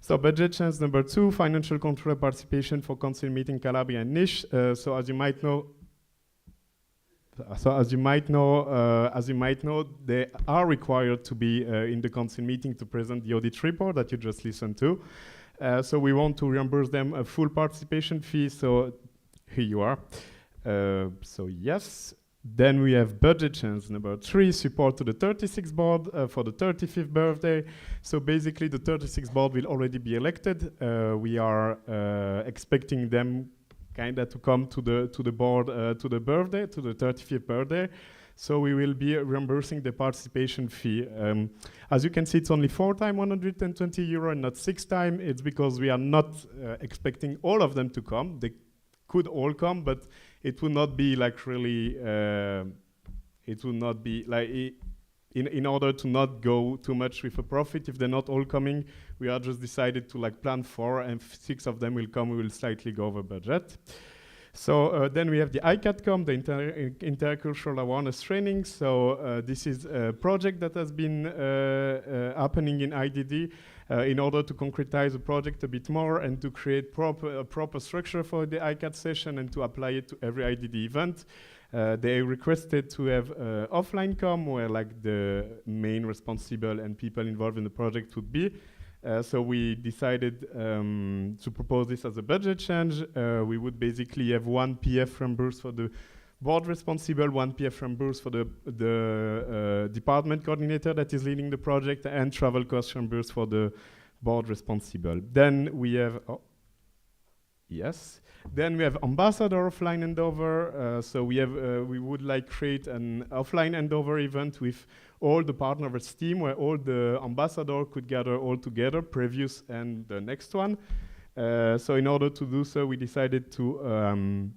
So budget change number 2, financial control participation for council meeting Calabria and Niche. So as you might know, they are required to be in the council meeting to present the audit report that you just listened to. So we want to reimburse them a full participation fee, so here you are. So yes. Then we have budget change number 3, support to the 36th board for the 35th birthday. So basically the 36th board will already be elected. We are expecting them kinda to come to the board to the birthday, to the 35th birthday. So we will be reimbursing the participation fee. As you can see, it's only 4 times 120 euro and not 6 times. It's because we are not expecting all of them to come. They could all come, but it would not be like really, it would not be like, in order to not go too much with a profit, if they're not all coming, we are just decided to like plan 4, and 6 of them will come, we will slightly go over budget. So then we have the ICATCOM, the Intercultural Awareness Training. So this is a project that has been happening in IDD in order to concretize the project a bit more and to create a proper structure for the ICAT session and to apply it to every IDD event. They requested to have offline com where like the main responsible and people involved in the project would be. So we decided to propose this as a budget change. We would basically have 1 PF reimbursed for the board responsible, 1 PF reimbursed for the department coordinator that is leading the project, and travel costs reimbursed for the board responsible. Then we have, Then we have ambassador offline handover. So we have, we would like create an offline handover event with all the partner of STEAM where all the ambassador could gather all together, previous and the next one. So in order to do so, we decided to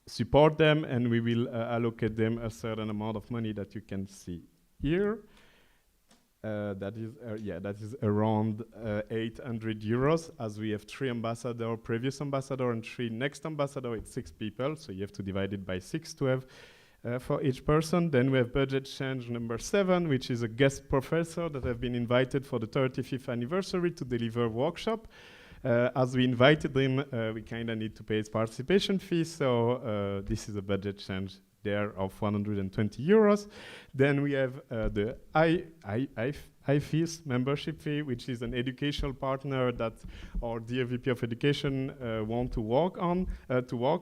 support them, and we will allocate them a certain amount of money that you can see here. That is around 800 euros, as we have 3 ambassador, previous ambassador, and 3 next ambassador. It's 6 people, so you have to divide it by 6 to have for each person. Then we have budget change number 7, which is a guest professor that have been invited for the 35th anniversary to deliver a workshop. As we invited him, we kind of need to pay his participation fee, so this is a budget change there of 120 euros. Then we have the IFES membership fee, which is an educational partner that our dear VP of Education want to work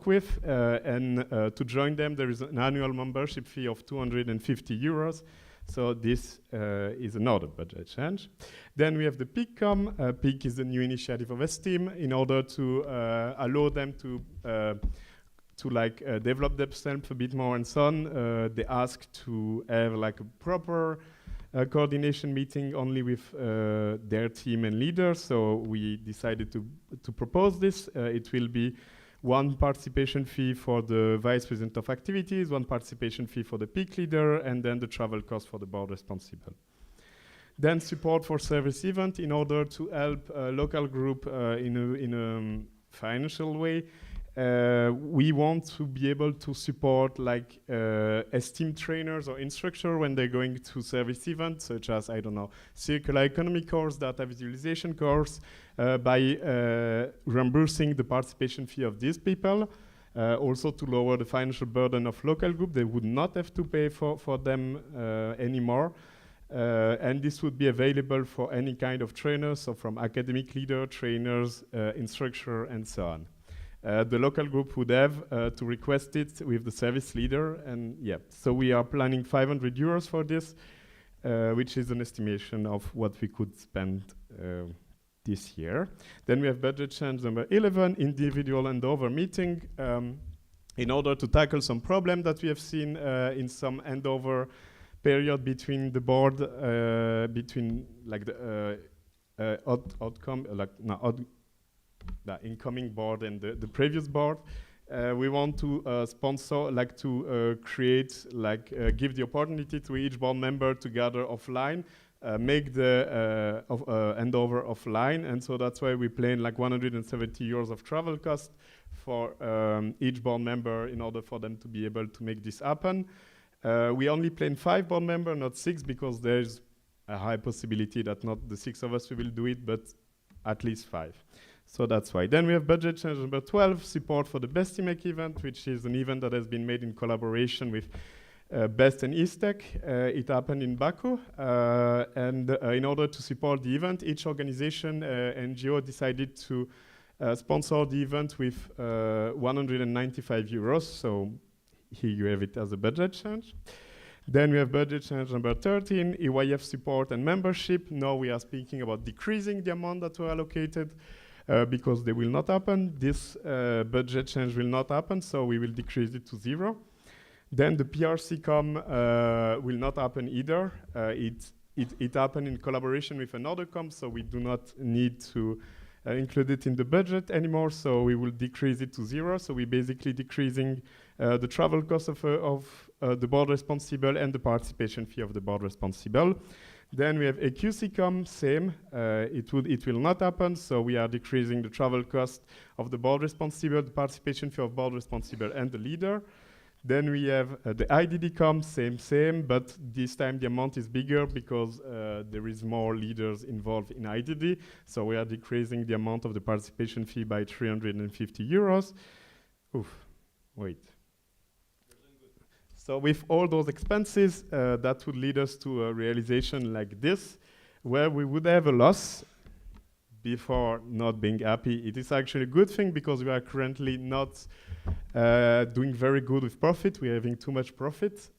with. And to join them, there is an annual membership fee of 250 euros. So this is another budget change. Then we have the PICCOM. PIC is the new initiative of STEAM in order to allow them to develop themselves a bit more and so on. They asked to have like a proper coordination meeting only with their team and leaders. So we decided to propose this. It will be 1 participation fee for the vice president of activities, 1 participation fee for the peak leader, and then the travel cost for the board responsible. Then support for service event in order to help a local group in a financial way. We want to be able to support like esteemed trainers or instructors when they're going to service events, such as, I don't know, circular economy course, data visualization course, by reimbursing the participation fee of these people. Also to lower the financial burden of local group. They would not have to pay for them anymore. And this would be available for any kind of trainers, so from academic leader, trainers, instructor, and so on. The local group would have to request it with the service leader, and yeah. So we are planning 500 euros for this, which is an estimation of what we could spend this year. Then we have budget change number 11, individual handover meeting, in order to tackle some problem that we have seen in some handover period between the board, between like the incoming board and the previous board. We want to sponsor, like to create, like give the opportunity to each board member to gather offline, make the handover offline, and so that's why we plan like 170 euros of travel cost for each board member in order for them to be able to make this happen. We only plan 5 board members, not 6, because there's a high possibility that not the 6 of us will do it, but at least 5. So that's why. Then we have budget change number 12, support for the Bestimec event, which is an event that has been made in collaboration with Best and ISTEC. It happened in Baku. And in order to support the event, each organization, NGO, decided to sponsor the event with 195 euros. So here you have it as a budget change. Then we have budget change number 13, EYF support and membership. Now we are speaking about decreasing the amount that were allocated because they will not happen. This budget change will not happen, so we will decrease it to 0. Then the PRC will not happen either. It happened in collaboration with another com, so we do not need to include it in the budget anymore, so we will decrease it to 0. So we're basically decreasing the travel cost of the board responsible and the participation fee of the board responsible. Then we have EQCCOM, same. It will not happen, so we are decreasing the travel cost of the board responsible, the participation fee of board responsible, and the leader. Then we have the IDDCOM, same, but this time the amount is bigger because there is more leaders involved in IDD, so we are decreasing the amount of the participation fee by 350 euros. Oof, wait. So with all those expenses, that would lead us to a realization like this, where we would have a loss before not being happy. It is actually a good thing because we are currently not doing very good with profit. We are having too much profit,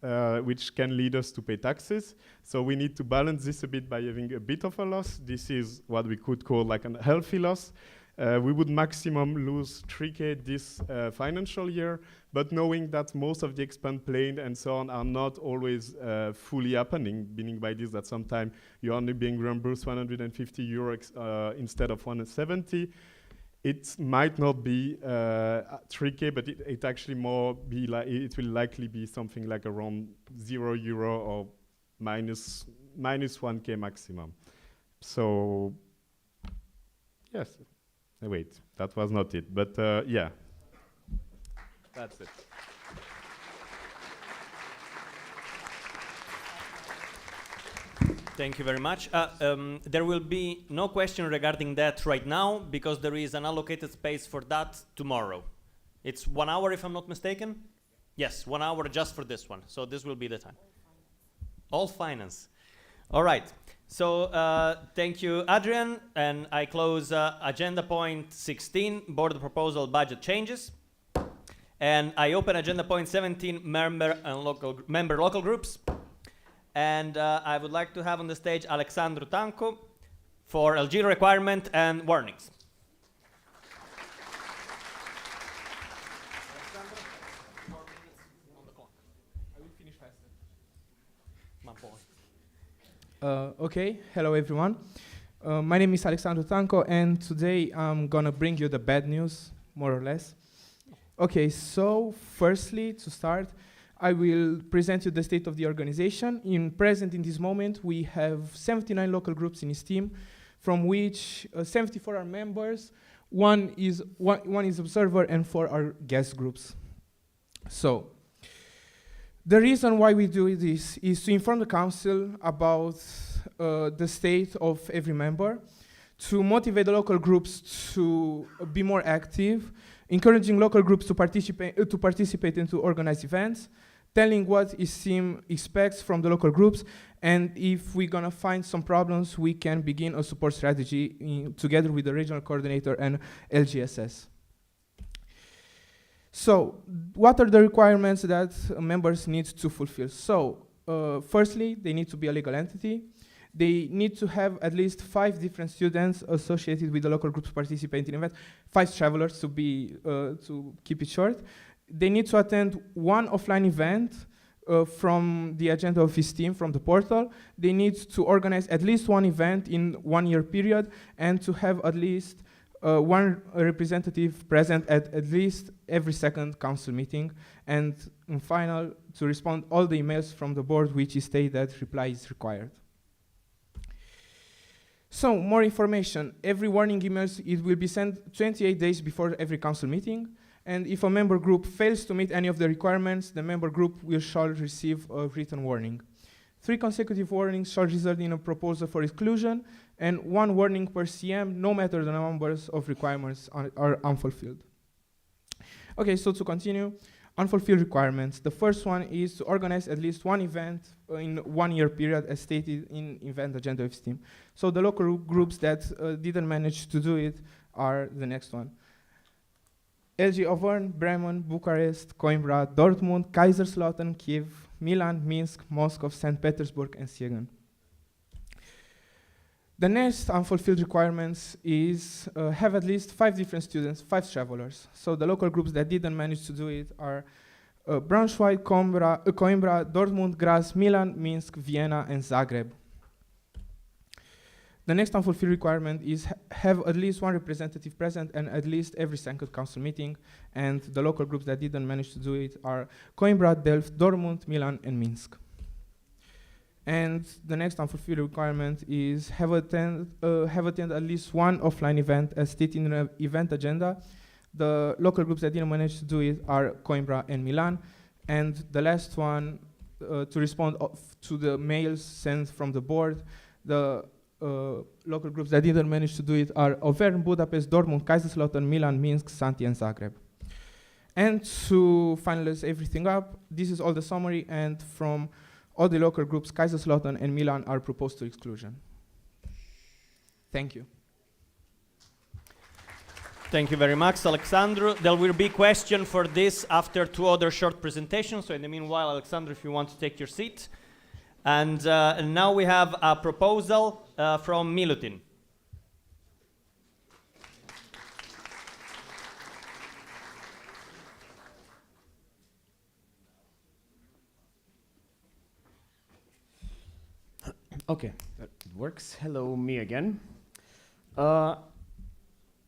which can lead us to pay taxes. So we need to balance this a bit by having a bit of a loss. This is what we could call like a healthy loss. We would maximum lose 3K this financial year, but knowing that most of the expense planned and so on are not always fully happening, meaning by this that sometimes you're only being reimbursed 150 euros instead of 170, it might not be 3K, but it actually more be like, it will likely be something like around €0 or minus 1K maximum. So, yes. Wait, that was not it, but yeah, that's it. Thank you very much. There will be no question regarding that right now because there is an allocated space for that tomorrow. It's 1 hour if I'm not mistaken? Yes, 1 hour just for this one. So this will be the time. All finance. All right. So thank you, Adrian. And I close agenda point 16, board proposal budget changes. And I open agenda point 17, member local groups. And I would like to have on the stage Alexandru Tanco for LG requirement and warnings. Okay, hello everyone. My name is Alexandru Tanco, and today I'm gonna bring you the bad news, more or less. Okay, so firstly, to start, I will present you the state of the organization. In this moment, we have 79 local groups in Steam, from which 74 are members, one is observer, and 4 are guest groups. So, the reason why we do this is to inform the council about the state of every member, to motivate the local groups to be more active, encouraging local groups to participate and to organize events, telling what STEAM expects from the local groups, and if we're gonna find some problems, we can begin a support strategy together with the regional coordinator and LGSS. So, what are the requirements that members need to fulfill? So, firstly, they need to be a legal entity. They need to have at least 5 different students associated with the local groups participating in events, 5 travelers to keep it short. They need to attend 1 offline event from the agenda of his team, from the portal. They need to organize at least 1 event in 1 year period, and to have at least 1 representative present at least every second council meeting. And in final, to respond all the emails from the board which state that reply is required. So, more information. Every warning emails, it will be sent 28 days before every council meeting. And if a member group fails to meet any of the requirements, the member group shall receive a written warning. 3 consecutive warnings shall result in a proposal for exclusion, and 1 warning per CM, no matter the numbers of requirements are unfulfilled. Okay, so to continue, unfulfilled requirements. The first one is to organize at least 1 event in 1 year period as stated in event agenda of STEAM. So the local groups that didn't manage to do it are the next one. LG Auvergne, Bremen, Bucharest, Coimbra, Dortmund, Kaiserslautern, Kiev, Milan, Minsk, Moscow, St. Petersburg, and Siegen. The next unfulfilled requirements is have at least 5 different students, 5 travelers. So the local groups that didn't manage to do it are Braunschweig, Coimbra, Dortmund, Graz, Milan, Minsk, Vienna, and Zagreb. The next unfulfilled requirement is have at least 1 representative present and at least every second council meeting. And the local groups that didn't manage to do it are Coimbra, Delft, Dortmund, Milan, and Minsk. And the next unfulfilled requirement is have attend at least 1 offline event as stated in the event agenda. The local groups that didn't manage to do it are Coimbra and Milan. And the last one, to respond to the mails sent from the board, the local groups that didn't manage to do it are Auvergne, Budapest, Dortmund, Kaiserslautern, Milan, Minsk, Santi, and Zagreb. And to finalize everything up, this is all the summary, and from all the local groups, Kaiserslautern and Milan are proposed to exclusion. Thank you. Thank you very much, Alexandru. There will be question for this after 2 other short presentations. So in the meanwhile, Alexandru, if you want to take your seat. And now we have a proposal from Milutin. Okay, that works. Hello, me again.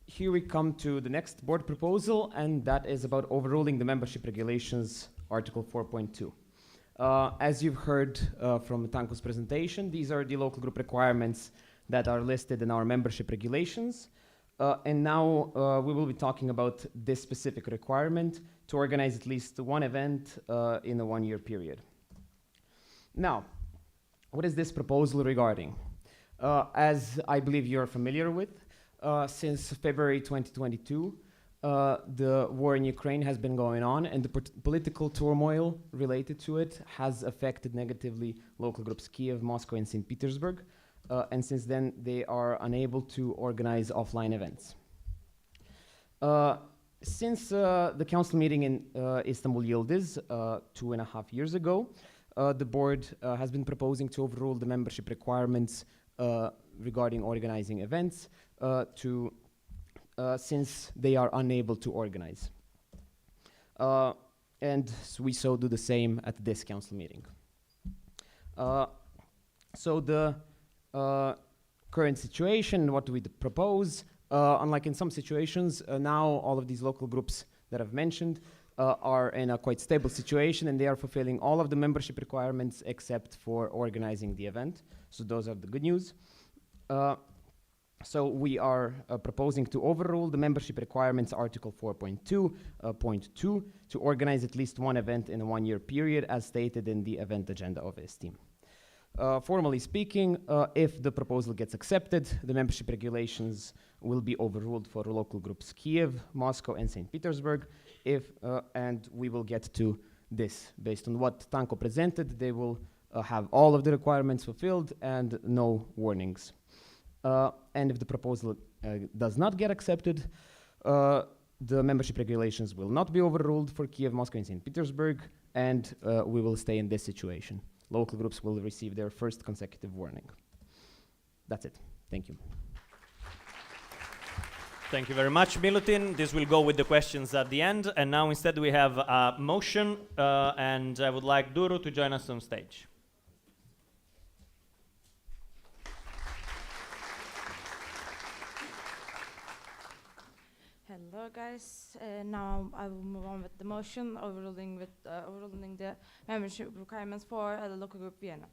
Here we come to the next board proposal, and that is about overruling the membership regulations, Article 4.2. As you've heard from Tanko's presentation, these are the local group requirements that are listed in our membership regulations. And now we will be talking about this specific requirement to organize at least 1 event in a 1 year period. Now, what is this proposal regarding? As I believe you're familiar with, since February 2022, the war in Ukraine has been going on, and the political turmoil related to it has affected negatively local groups Kiev, Moscow, and St. Petersburg. And since then, they are unable to organize offline events. Since the council meeting in Istanbul Yildiz 2.5 years ago, the board has been proposing to overrule the membership requirements regarding organizing events since they are unable to organize. And we so do the same at this council meeting. So the current situation, what do we propose? Unlike in some situations, now all of these local groups that I've mentioned are in a quite stable situation, and they are fulfilling all of the membership requirements except for organizing the event. So those are the good news. So we are proposing to overrule the membership requirements Article 4.2.2 to organize at least one event in a 1-year period as stated in the event agenda of STEAM. Formally speaking, if the proposal gets accepted, the membership regulations will be overruled for local groups Kiev, Moscow, and St. Petersburg. And we will get to this. Based on what Tanko presented, they will have all of the requirements fulfilled and no warnings. And if the proposal does not get accepted, the membership regulations will not be overruled for Kiev, Moscow, and St. Petersburg, and we will stay in this situation. Local groups will receive their first consecutive warning. That's it. Thank you. Thank you very much, Milutin. This will go with the questions at the end. And now instead we have a motion, and I would like Duru to join us on stage. Hello, guys. Now I will move on with the motion overruling the membership requirements for the local group Vienna.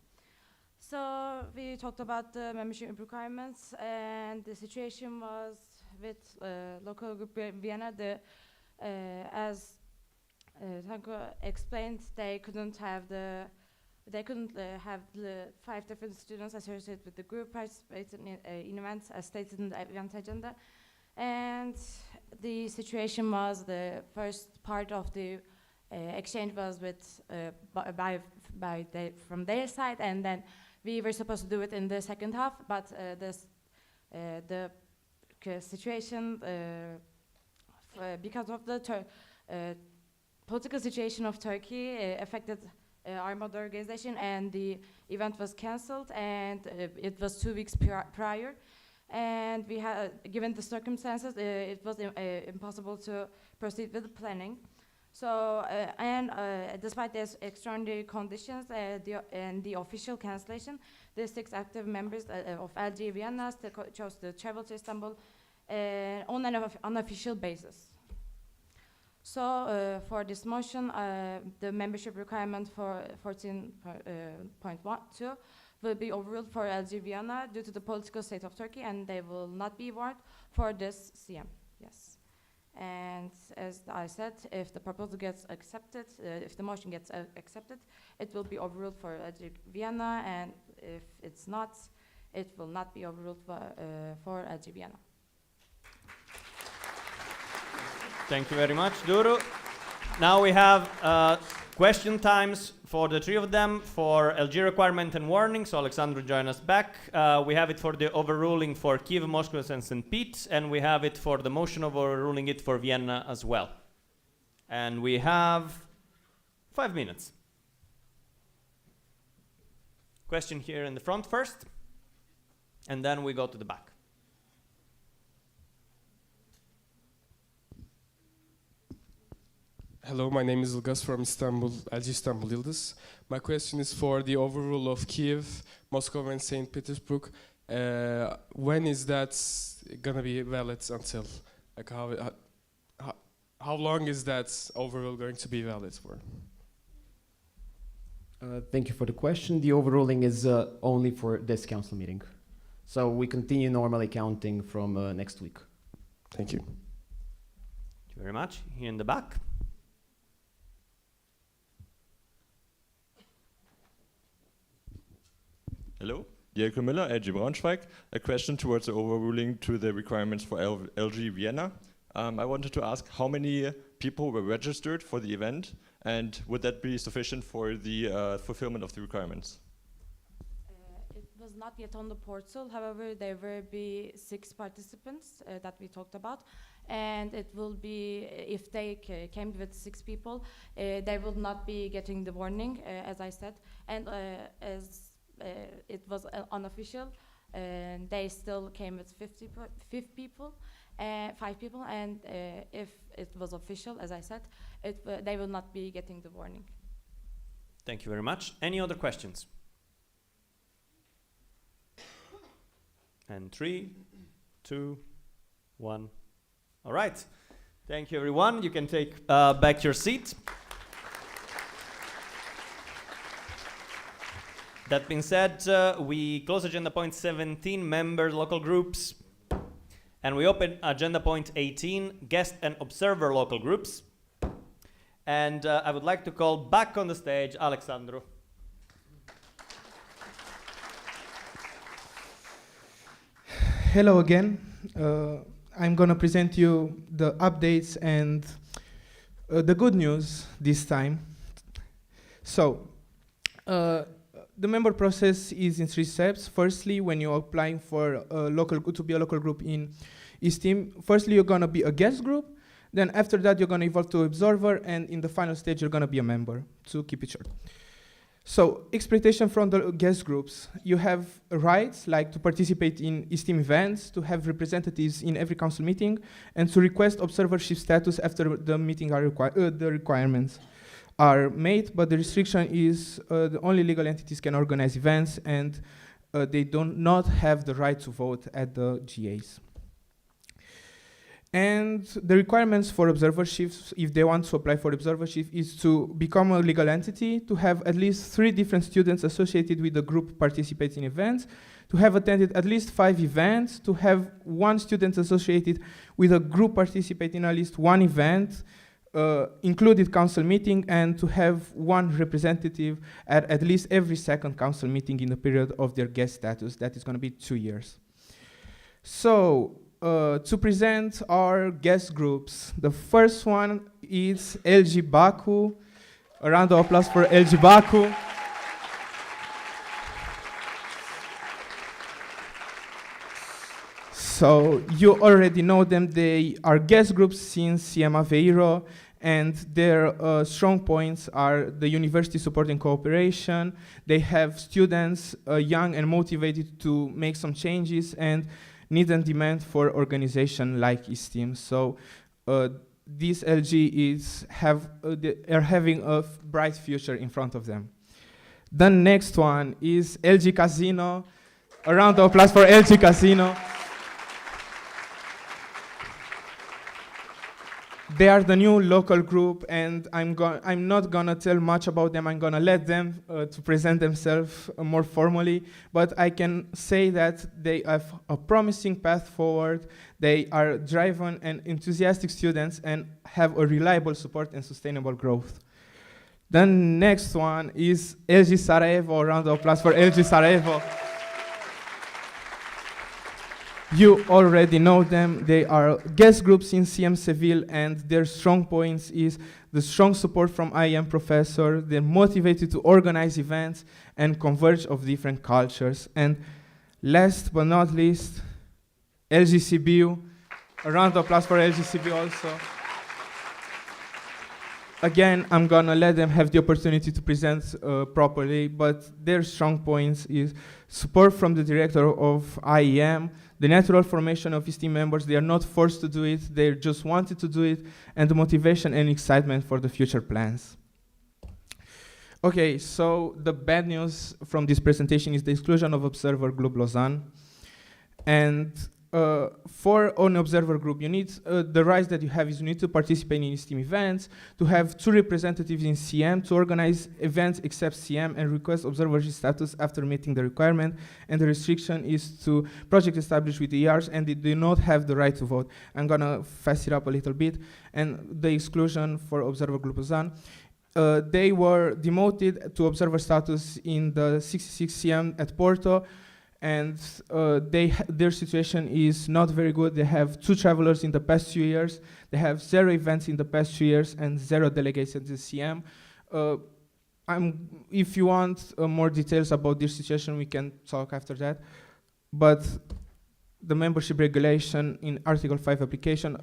So we talked about the membership requirements, and the situation was with local group Vienna. As Tanko explained, they couldn't have the 5 different students associated with the group participating in events as stated in the event agenda. And the situation was the first part of the exchange was with from their side, and then we were supposed to do it in the second half, but the situation because of the political situation of Turkey affected our model organization, and the event was cancelled, and it was 2 weeks prior. And we had, given the circumstances, it was impossible to proceed with the planning. So, despite these extraordinary conditions and the official cancellation, the 6 active members of LG Vienna chose to travel to Istanbul on an unofficial basis. So, for this motion, the membership requirement for 14.12 will be overruled for LG Vienna due to the political state of Turkey, and they will not be warned for this CM. Yes. And as I said, if the proposal gets accepted, if the motion gets accepted, it will be overruled for LG Vienna, and if it's not, it will not be overruled for LG Vienna. Thank you very much, Duru. Now we have question times for the 3 of them for LG requirement and warning. So Alexandru, join us back. We have it for the overruling for Kiev, Moscow, and St. Pete, and we have it for the motion of overruling it for Vienna as well. And we have 5 minutes. Question here in the front first, and then we go to the back. Hello, my name is Ilgaz from Istanbul, LG Istanbul Yıldız. My question is for the overrule of Kiev, Moscow, and St. Petersburg. When is that gonna be valid until? Like how long is that overrule going to be valid for? Thank you for the question. The overruling is only for this council meeting. So we continue normally counting from next week. Thank you. Thank you very much. Here in the back. Hello, Jelko Müller, LG Braunschweig. A question towards the overruling to the requirements for LG Vienna. I wanted to ask how many people were registered for the event, and would that be sufficient for the fulfillment of the requirements? It was not yet on the portal. However, there will be 6 participants that we talked about, and it will be, if they came with 6 people, they will not be getting the warning, as I said, and as it was unofficial, and they still came with 5 people, and if it was official, as I said, they will not be getting the warning. Thank you very much. Any other questions? And 3, 2, 1. All right. Thank you, everyone. You can take back your seat. That being said, we close agenda point 17, member local groups, and we open agenda point 18, guest and observer local groups. And I would like to call back on the stage Alexandru. Hello again. I'm going to present you the updates and the good news this time. So, the member process is in 3 steps. Firstly, when you're applying for to be a local group in Esteem, firstly you're going to be a guest group. Then after that you're going to evolve to observer, and in the final stage you're going to be a member, to keep it short. So, expectation from the guest groups. You have rights like to participate in Esteem events, to have representatives in every council meeting, and to request observership status after the meeting are the requirements are made, but the restriction is the only legal entities can organize events, and they do not have the right to vote at the GAs. And the requirements for observerships, if they want to apply for observership, is to become a legal entity, to have at least 3 different students associated with the group participating in events, to have attended at least 5 events, to have 1 student associated with a group participating in at least 1 event, included council meeting, and to have 1 representative at least every second council meeting in the period of their guest status. That is going to be 2 years. So, to present our guest groups, the first one is LG Baku. A round of applause for LG Baku. So you already know them. They are guest groups since CM Aveiro, and their strong points are the university supporting cooperation. They have students young and motivated to make some changes, and need and demand for organization like Esteem. So this LG are having a bright future in front of them. The next one is LG Casino. A round of applause for LG Casino. They are the new local group, and I'm not gonna tell much about them. I'm gonna let them to present themselves more formally, but I can say that they have a promising path forward. They are driven and enthusiastic students and have a reliable support and sustainable growth. The next one is LG Sarajevo. A round of applause for LG Sarajevo. You already know them. They are guest groups in CM Seville, and their strong points is the strong support from IEM professor. They're motivated to organize events and converge of different cultures. And last but not least, LGCBU. A round of applause for LGCBU also. Again, I'm gonna let them have the opportunity to present properly, but their strong points is support from the director of IEM, the natural formation of his team members. They are not forced to do it, they just wanted to do it, and the motivation and excitement for the future plans. Okay, so the bad news from this presentation is the exclusion of Observer Group Lausanne. And for an observer group, you need the rights that you have is you need to participate in STEAM events, to have 2 representatives in CM, to organize events except CM, and request observership status after meeting the requirement. And the restriction is to project established with ERs, and they do not have the right to vote. I'm gonna fast it up a little bit. And the exclusion for Observer Group Lausanne. They were demoted to observer status in the 66 CM at Porto, and their situation is not very good. They have 2 travelers in the past 2 years. They have 0 events in the past 2 years and 0 delegates at the CM. If you want more details about this situation, we can talk after that. But the membership regulation in Article 5 application,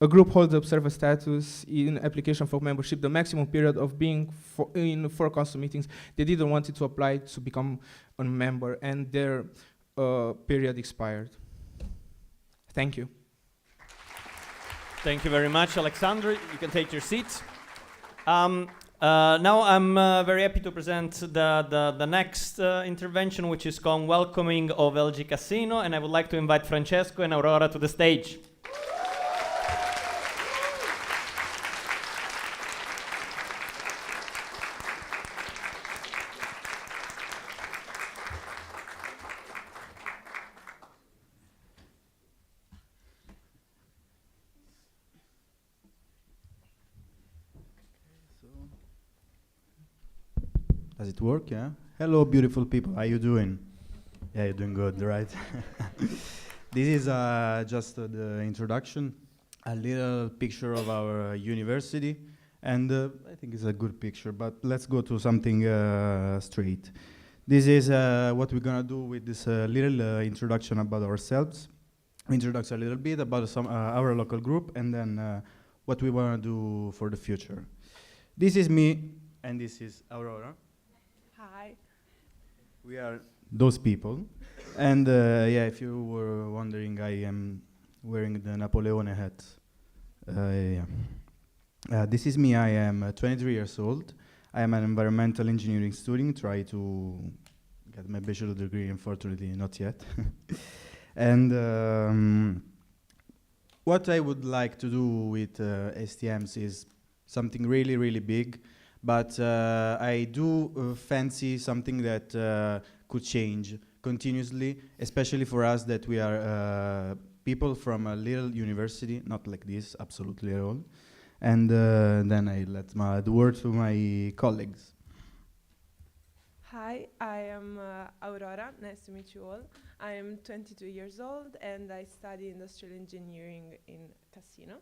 a group holds observer status in application for membership, the maximum period of being in 4 council meetings. They didn't want it to apply to become a member, and their period expired. Thank you. Thank you very much, Alexander. You can take your seats. Now I'm very happy to present the next intervention, which is called Welcoming of LG Casino, and I would like to invite Francesco and Aurora to the stage. Does it work? Yeah. Hello, beautiful people. How you doing? Yeah, you're doing good, right? This is just the introduction, a little picture of our university, and I think it's a good picture. But let's go to something straight. This is what we're gonna do with this little introduction about ourselves. Introduce a little bit about our local group, and then what we wanna do for the future. This is me, and this is Aurora. Hi. We are those people. And yeah, if you were wondering, I am wearing the Napoleone hat. Yeah. This is me. I am 23 years old. I am an environmental engineering student, try to get my bachelor degree, unfortunately not yet. And what I would like to do with STMs is something really, really big, but I do fancy something that could change continuously, especially for us that we are people from a little university, not like this, absolutely at all. And then I let the word to my colleagues. Hi, I am Aurora. Nice to meet you all. I am 22 years old and I study industrial engineering in Cassino.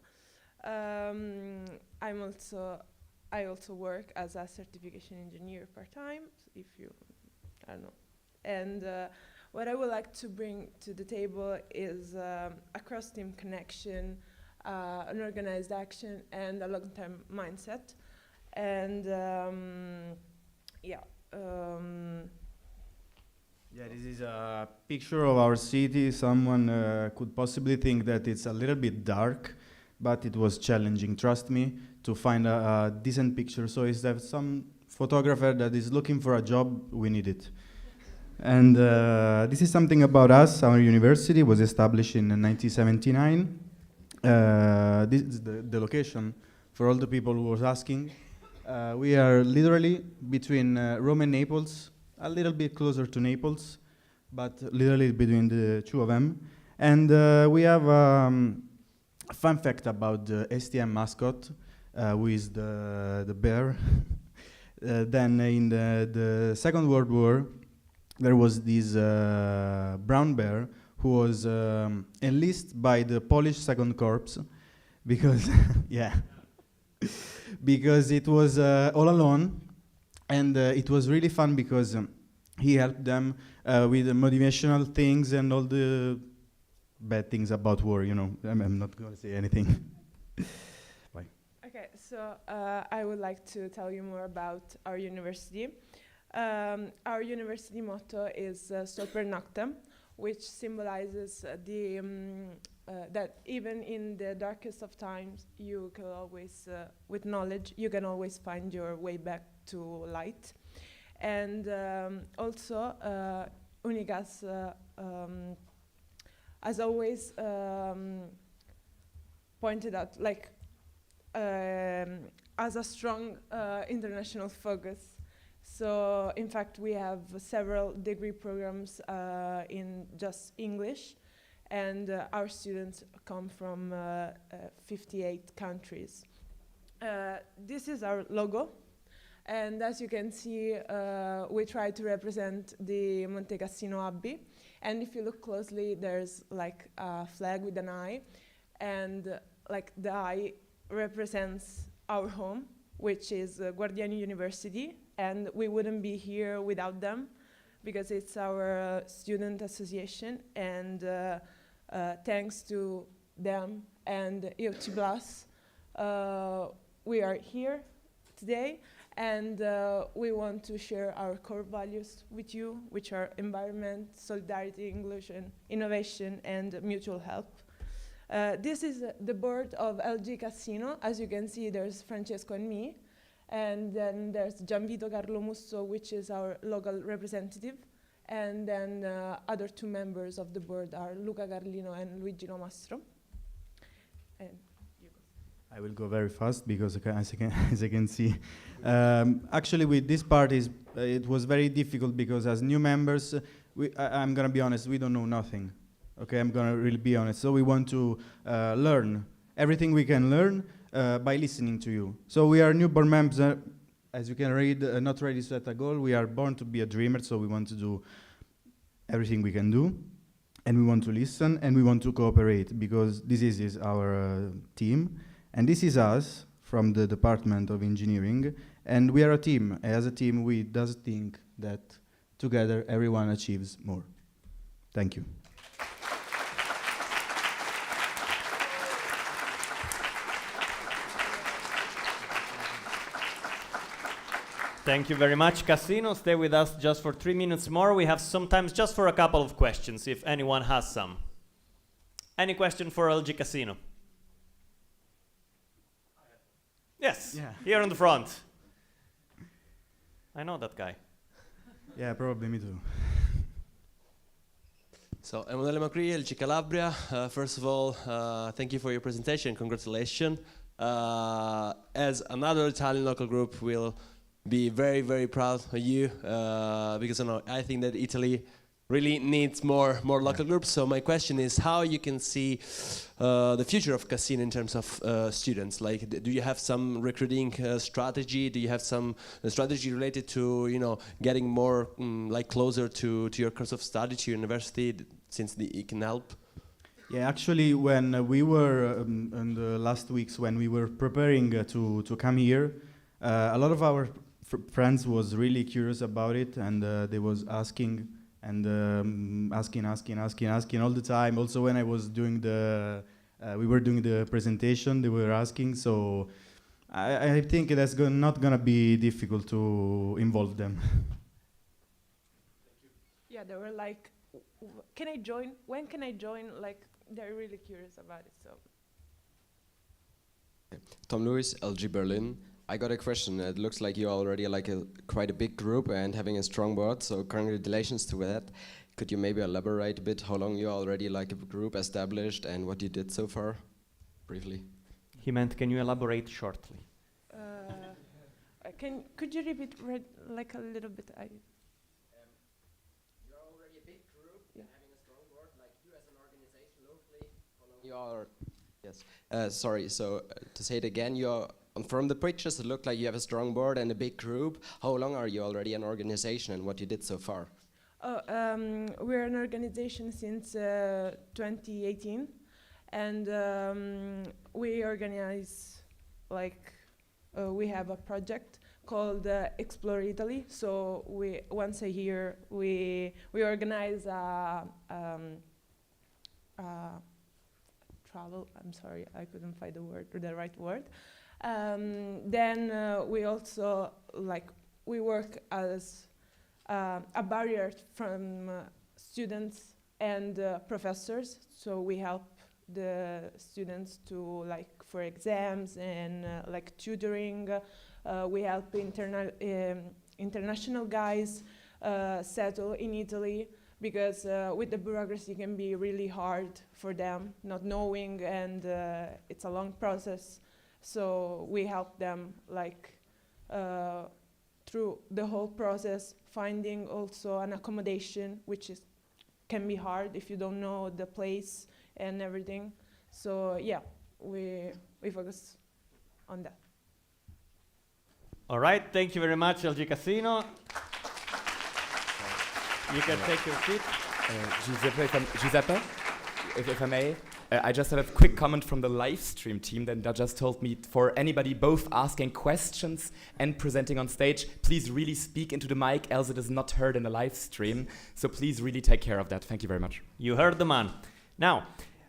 I also work as a certification engineer part-time, if you, I don't know. And what I would like to bring to the table is a cross-team connection, an organized action, and a long-term mindset. And yeah. Yeah, this is a picture of our city. Someone could possibly think that it's a little bit dark, but it was challenging, trust me, to find a decent picture. So if there's some photographer that is looking for a job, we need it. And this is something about us. Our university was established in 1979. This is the location for all the people who was asking. We are literally between Rome and Naples, a little bit closer to Naples, but literally between the two of them. And we have a fun fact about the STM mascot, who is the bear. Then in the Second World War, there was this brown bear who was enlisted by the Polish Second Corps because, yeah, because it was all alone, and it was really fun because he helped them with the motivational things and all the bad things about war, you know. I'm not going to say anything. Bye. Okay, so I would like to tell you more about our university. Our university motto is Sol per Noctem, which symbolizes that even in the darkest of times, you can always, with knowledge, you can always find your way back to light. And also, Unigas, as always, pointed out, like, as a strong international focus. So, in fact, we have several degree programs in just English, and our students come from 58 countries. This is our logo, and as you can see, we try to represent the Monte Cassino Abbey. And if you look closely, there's like a flag with an eye, and like the eye represents our home, which is Guardiani University, and we wouldn't be here without them because it's our student association, and thanks to them and IOC Plus, we are here today, and we want to share our core values with you, which are environment, solidarity, inclusion, innovation, and mutual help. This is the board of LG Cassino. As you can see, there's Francesco and me. And then there's Gianvito Carlo Musso, which is our local representative. And then other two members of the board are Luca Carlino and Luigi Lomastro. And you go. I will go very fast because as I can see. Actually, with this part, it was very difficult because as new members, I'm going to be honest, we don't know nothing. Okay, I'm going to really be honest. So we want to learn everything we can learn by listening to you. So we are new board members. as you can read, not ready to set a goal. We are born to be a dreamer, so we want to do everything we can do, and we want to listen, and we want to cooperate, because this is our team, and this is us from the Department of Engineering, and we are a team. As a team, we does think that together everyone achieves more. Thank you. Thank you very much, Casino. Stay with us just for 3 minutes more. We have some time just for a couple of questions, if anyone has some. Any question for LG Casino? Yes, Yeah. here in the front. I know that guy. Yeah, probably me too. So, Emanuele Macri, LG Calabria. First of all, thank you for your presentation. Congratulations. As another Italian local group, we'll be very, very proud of you because I think that Italy really needs more local groups. So my question is how you can see the future of Casino in terms of students. Like, do you have some recruiting strategy? Do you have some strategy related to getting more like closer to your course of study, to university, since it can help? Yeah, actually, when we were in the last weeks when we were preparing to come here, a lot of our friends was really curious about it, and they was asking and asking all the time. Also, when I was doing we were doing the presentation, they were asking. So I think that's not gonna be difficult to involve them. Yeah, they were like, can I join? When can I join? Like, they're really curious about it. So. Tom Lewis, LG Berlin. I got a question. It looks like you're already like quite a big group and having a strong board, so congratulations to that. Could you maybe elaborate a bit how long you're already like a group established and what you did so far, briefly? He meant, can you elaborate shortly? Could you repeat like a little bit? You're already a big group and having a strong board, like you as an organization locally, how long you are? Yes. Sorry, so to say it again, from the pictures, it looked like you have a strong board and a big group. How long are you already an organization and what you did so far? We're an organization since 2018, and we organize, like, we have a project called Explore Italy. So once a year we organize a travel. I'm sorry, I couldn't find the right word. Then we also we work as a barrier from students and professors. So we help the students to for exams and tutoring. We help international guys settle in Italy, because with the bureaucracy it can be really hard for them, not knowing, and it's a long process. So we help them through the whole process, finding also an accommodation, which can be hard if you don't know the place and everything. So yeah, we focus on that. All right, thank you very much, LG Casino. You can take your seat. Giuseppe, if I may, I just have a quick comment from the live stream team that just told me, for anybody both asking questions and presenting on stage, please really speak into the mic, else it is not heard in the live stream. So please really take care of that. Thank you very much. You heard the man. Now,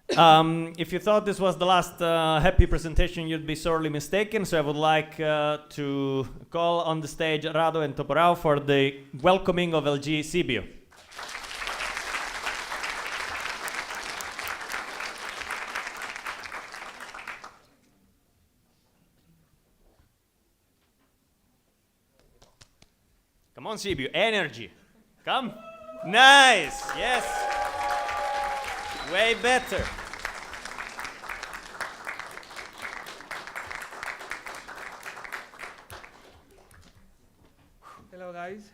if you thought this was the last happy presentation, you'd be sorely mistaken. So I would like to call on the stage Rado and Toporao for the welcoming of LG Sibiu. Come on, Sibiu, energy. Come. Nice, yes. Way better. Hello, guys.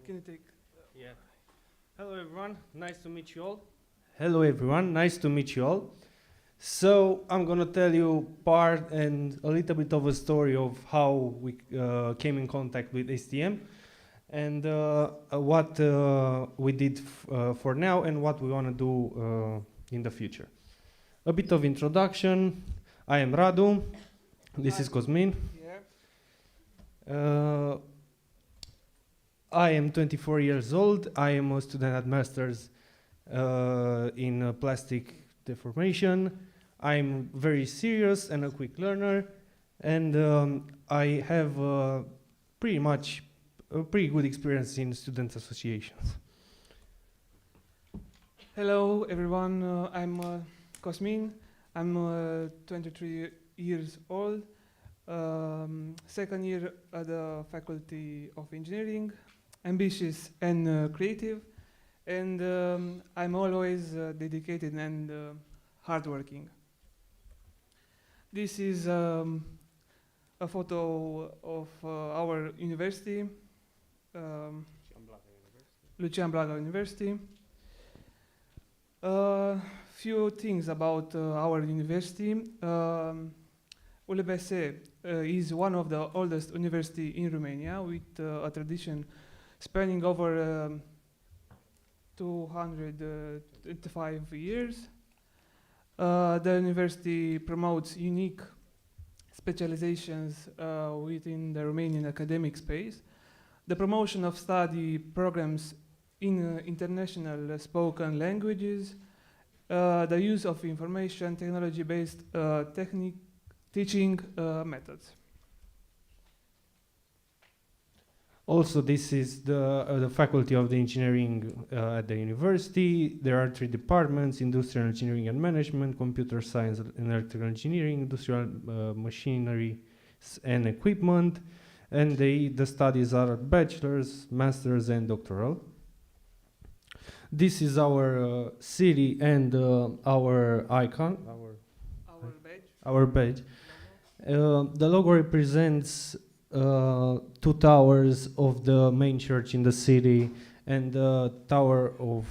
Can you take? Yeah. Hello, everyone. Nice to meet you all. Hello, everyone. Nice to meet you all. So I'm gonna tell you part and a little bit of a story of how we came in contact with STM and what we did for now and what we want to do in the future. A bit of introduction. I am Radu. This is Cosmin. I am 24 years old. I am a student at Masters in plastic deformation. I'm very serious and a quick learner, and I have pretty much a pretty good experience in student associations. Hello everyone, I'm Cosmin. I'm 23 years old, second year at the Faculty of Engineering, ambitious and creative, and I'm always dedicated and hardworking. This is a photo of our university, Lucian Blaga University. Few things about our university. ULBS is one of the oldest university in Romania with a tradition spanning over 225 years. The university promotes unique specializations within the Romanian academic space, the promotion of study programs in international spoken languages, the use of information technology-based teaching methods. Also, this is the faculty of the engineering at the university. There are 3 departments: industrial engineering and management, computer science and electrical engineering, industrial machinery and equipment. And the studies are bachelor's, master's and doctoral. This is our city and our icon, our badge. The logo represents 2 towers of the main church in the city and the tower of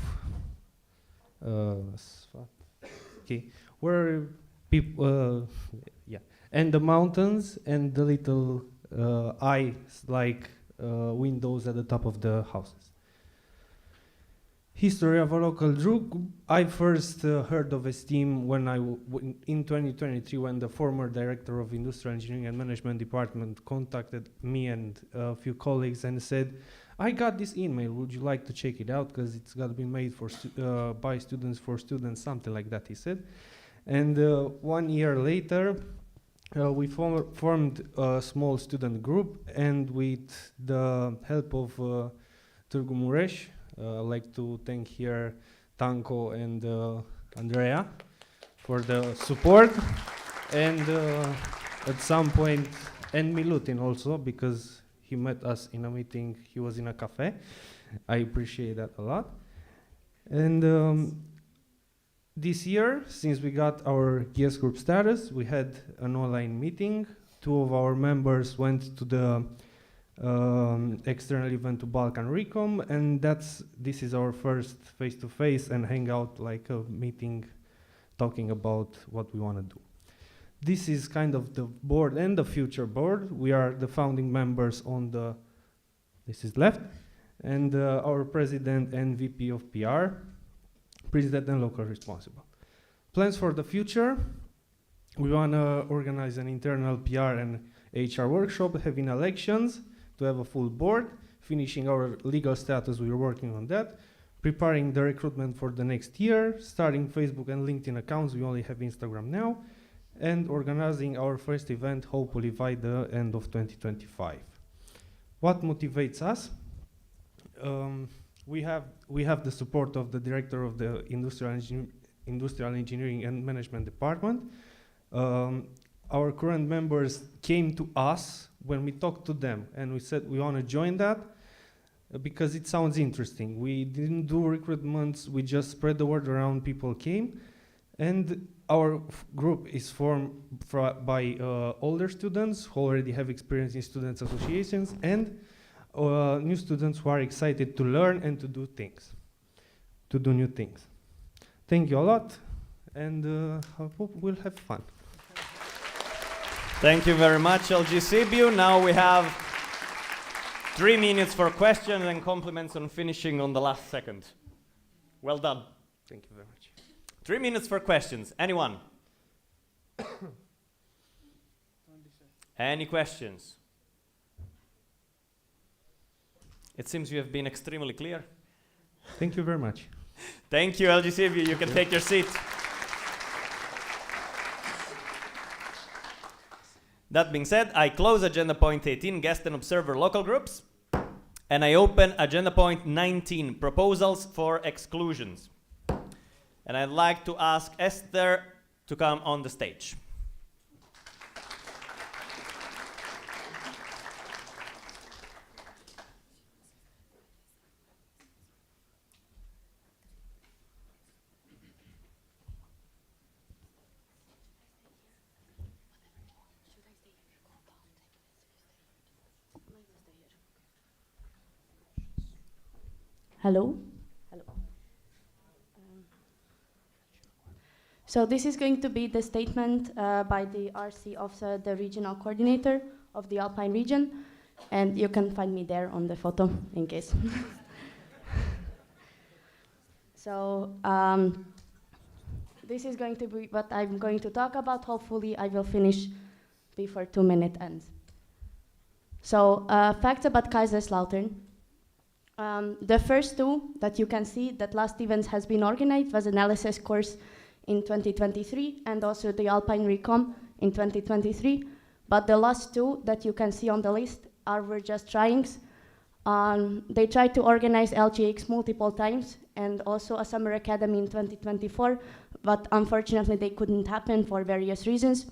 where people and the mountains and the little eyes like windows at the top of the houses. History of a local group. I first heard of STEAM when in 2023 when the former director of Industrial Engineering and Management Department contacted me and a few colleagues and said, I got this email, would you like to check it out because it's got to be made for by students for students, something like that, he said. And 1 year later, we formed a small student group, and with the help of Târgu Mureș, I'd like to thank here Tanko and Andrea for the support, and at some point, and Milutin also, because he met us in a meeting, he was in a cafe. I appreciate that a lot. And this year, since we got our guest group status, we had an online meeting. 2 of our members went to the external event to Balkan Recom, and this is our first face-to-face and hangout, like a meeting talking about what we want to do. This is kind of the board and the future board. We are the founding members on this is left, and our president and VP of PR, president and local responsible. Plans for the future: we want to organize an internal PR and HR workshop, having elections to have a full board, finishing our legal status, we're working on that, preparing the recruitment for the next year, starting Facebook and LinkedIn accounts, we only have Instagram now, and organizing our first event, hopefully by the end of 2025. What motivates us? We have the support of the director of the Industrial Engineering and Management Department. Our current members came to us when we talked to them, and we said we want to join that because it sounds interesting. We didn't do recruitments, we just spread the word around, people came, and our group is formed by older students who already have experience in students associations and new students who are excited to learn and to do things, to do new things. Thank you a lot, and I hope we'll have fun. Thank you very much, LG Sibiu. Now we have 3 minutes for questions and compliments on finishing on the last second. Well done. Thank you very much. 3 minutes for questions. Anyone? Any questions? It seems you have been extremely clear. Thank you very much. Thank you, LG Sibiu. You can take your seat. That being said, I close agenda point 18, guest and observer local groups, and I open agenda point 19, proposals for exclusions. And I'd like to ask Esther to come on the stage. Hello? Hello. So this is going to be the statement by the RC of the regional coordinator of the Alpine region, and you can find me there on the photo in case. So this is going to be what I'm going to talk about. Hopefully I will finish before 2 minutes ends. So facts about Kaiserslautern. The first two that you can see that last event has been organized was an LSS course in 2023 and also the Alpine Recom in 2023. But the last two that you can see on the list were just tryings. They tried to organize LXX multiple times and also a summer academy in 2024, but unfortunately they couldn't happen for various reasons.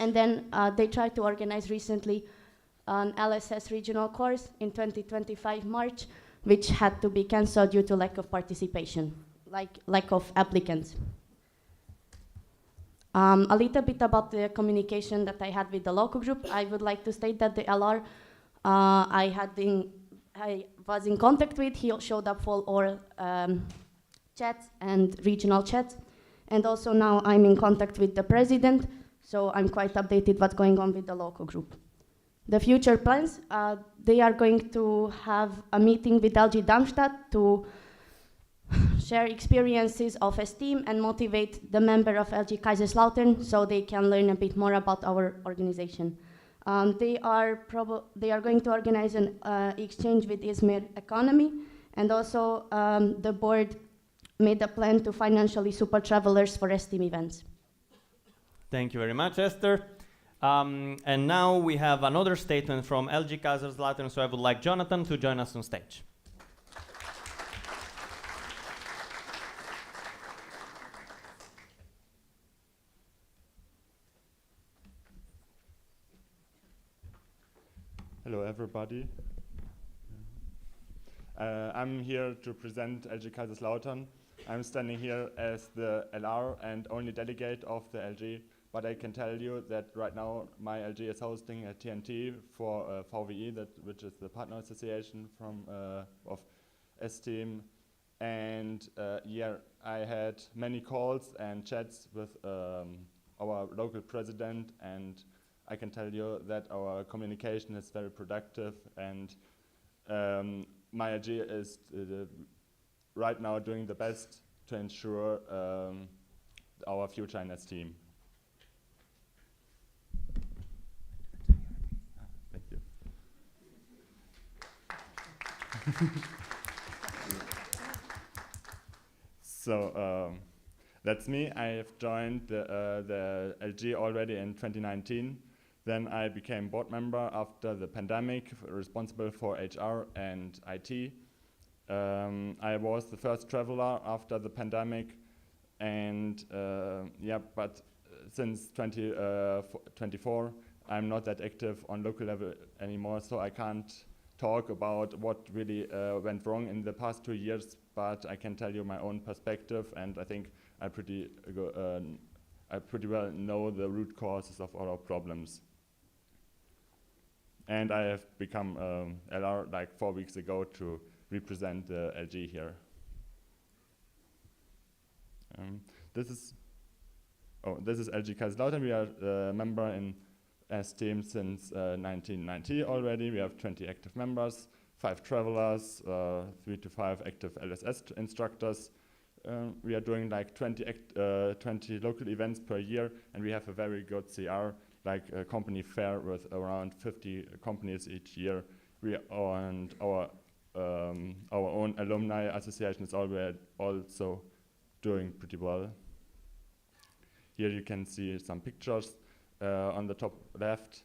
And then they tried to organize recently an LSS regional course in 2025 March, which had to be cancelled due to lack of participation, lack of applicants. A little bit about the communication that I had with the local group. I would like to state that the LR I was in contact with, he showed up for all chats and regional chats. And also now I'm in contact with the president, so I'm quite updated what's going on with the local group. The future plans, they are going to have a meeting with LG Darmstadt to share experiences of esteem and motivate the member of LG Kaiserslautern so they can learn a bit more about our organization. They are going to organize an exchange with Izmir Economy, and also the board made a plan to financially support travelers for esteem events. Thank you very much, Esther. And now we have another statement from LG Kaiserslautern, so I would like Jonathan to join us on stage. Hello, everybody. I'm here to present LG Kaiserslautern. I'm standing here as the LR and only delegate of the LG. But I can tell you that right now my LG is hosting a TNT for VWE, which is the partner association of S-Team. And yeah, I had many calls and chats with our local president, and I can tell you that our communication is very productive, and my LG is right now doing the best to ensure our future in S-Team. So that's me. I have joined the LG already in 2019. Then I became board member after the pandemic, responsible for HR and IT. I was the first traveler after the pandemic, and yeah, but since 2024, I'm not that active on local level anymore, so I can't talk about what really went wrong in the past 2 years, but I can tell you my own perspective, and I think I pretty well know the root causes of all our problems. And I have become LR like 4 weeks ago to represent the LG here. This is this is LG Kaiserslautern. We are a member in as team since 1990 already. We have 20 active members, 5 travelers, 3 to 5 active LSS instructors. We are doing like 20 local events per year, and we have a very good CR, like a company fair with around 50 companies each year. And our own alumni association is already also doing pretty well. Here you can see some pictures. On the top left,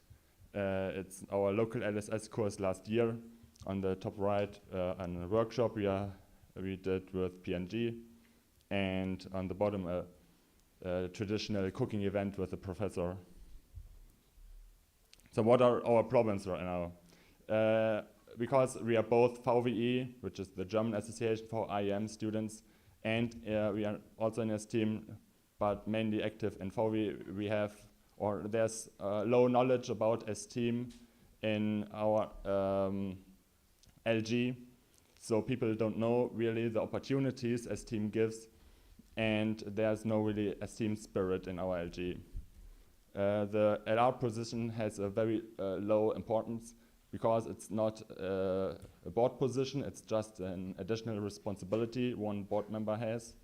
it's our local LSS course last year. On the top right, a workshop we did with PNG. And on the bottom, a traditional cooking event with a professor. So what are our problems right now? Because we are both VWE, which is the German Association for IEM students, and we are also in a team, but mainly active in VW. There's low knowledge about esteem in our LG, so people don't know really the opportunities esteem gives, and there's no really esteem spirit in our LG. The LR position has a very low importance because it's not a board position, it's just an additional responsibility one board member has.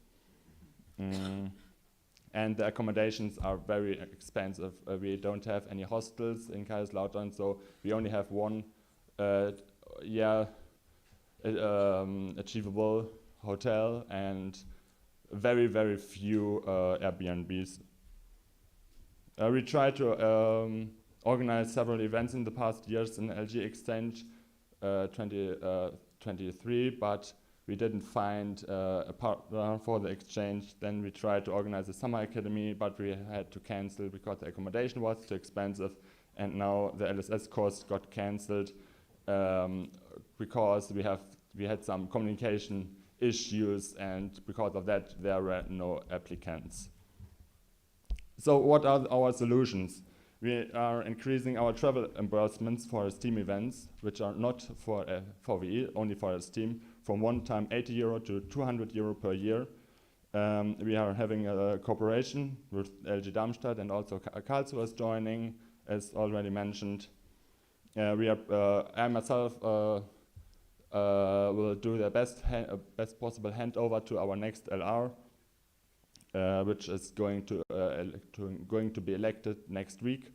And the accommodations are very expensive. We don't have any hostels in Kaiserslautern, so we only have one achievable hotel and very, very few Airbnbs. We tried to organize several events in the past years in LG Exchange 2023, but we didn't find a partner for the exchange. Then we tried to organize a summer academy, but we had to cancel because the accommodation was too expensive. And now the LSS course got cancelled because we had some communication issues, and because of that there were no applicants. So what are our solutions? We are increasing our travel reimbursements for STEAM events, which are not for VWE, only for STEAM, from one time 80 euro to 200 euro per year. We are having a cooperation with LG Darmstadt, and also Karlsruhe is joining, as already mentioned. I myself will do the best possible handover to our next LR, which is going to be elected next week.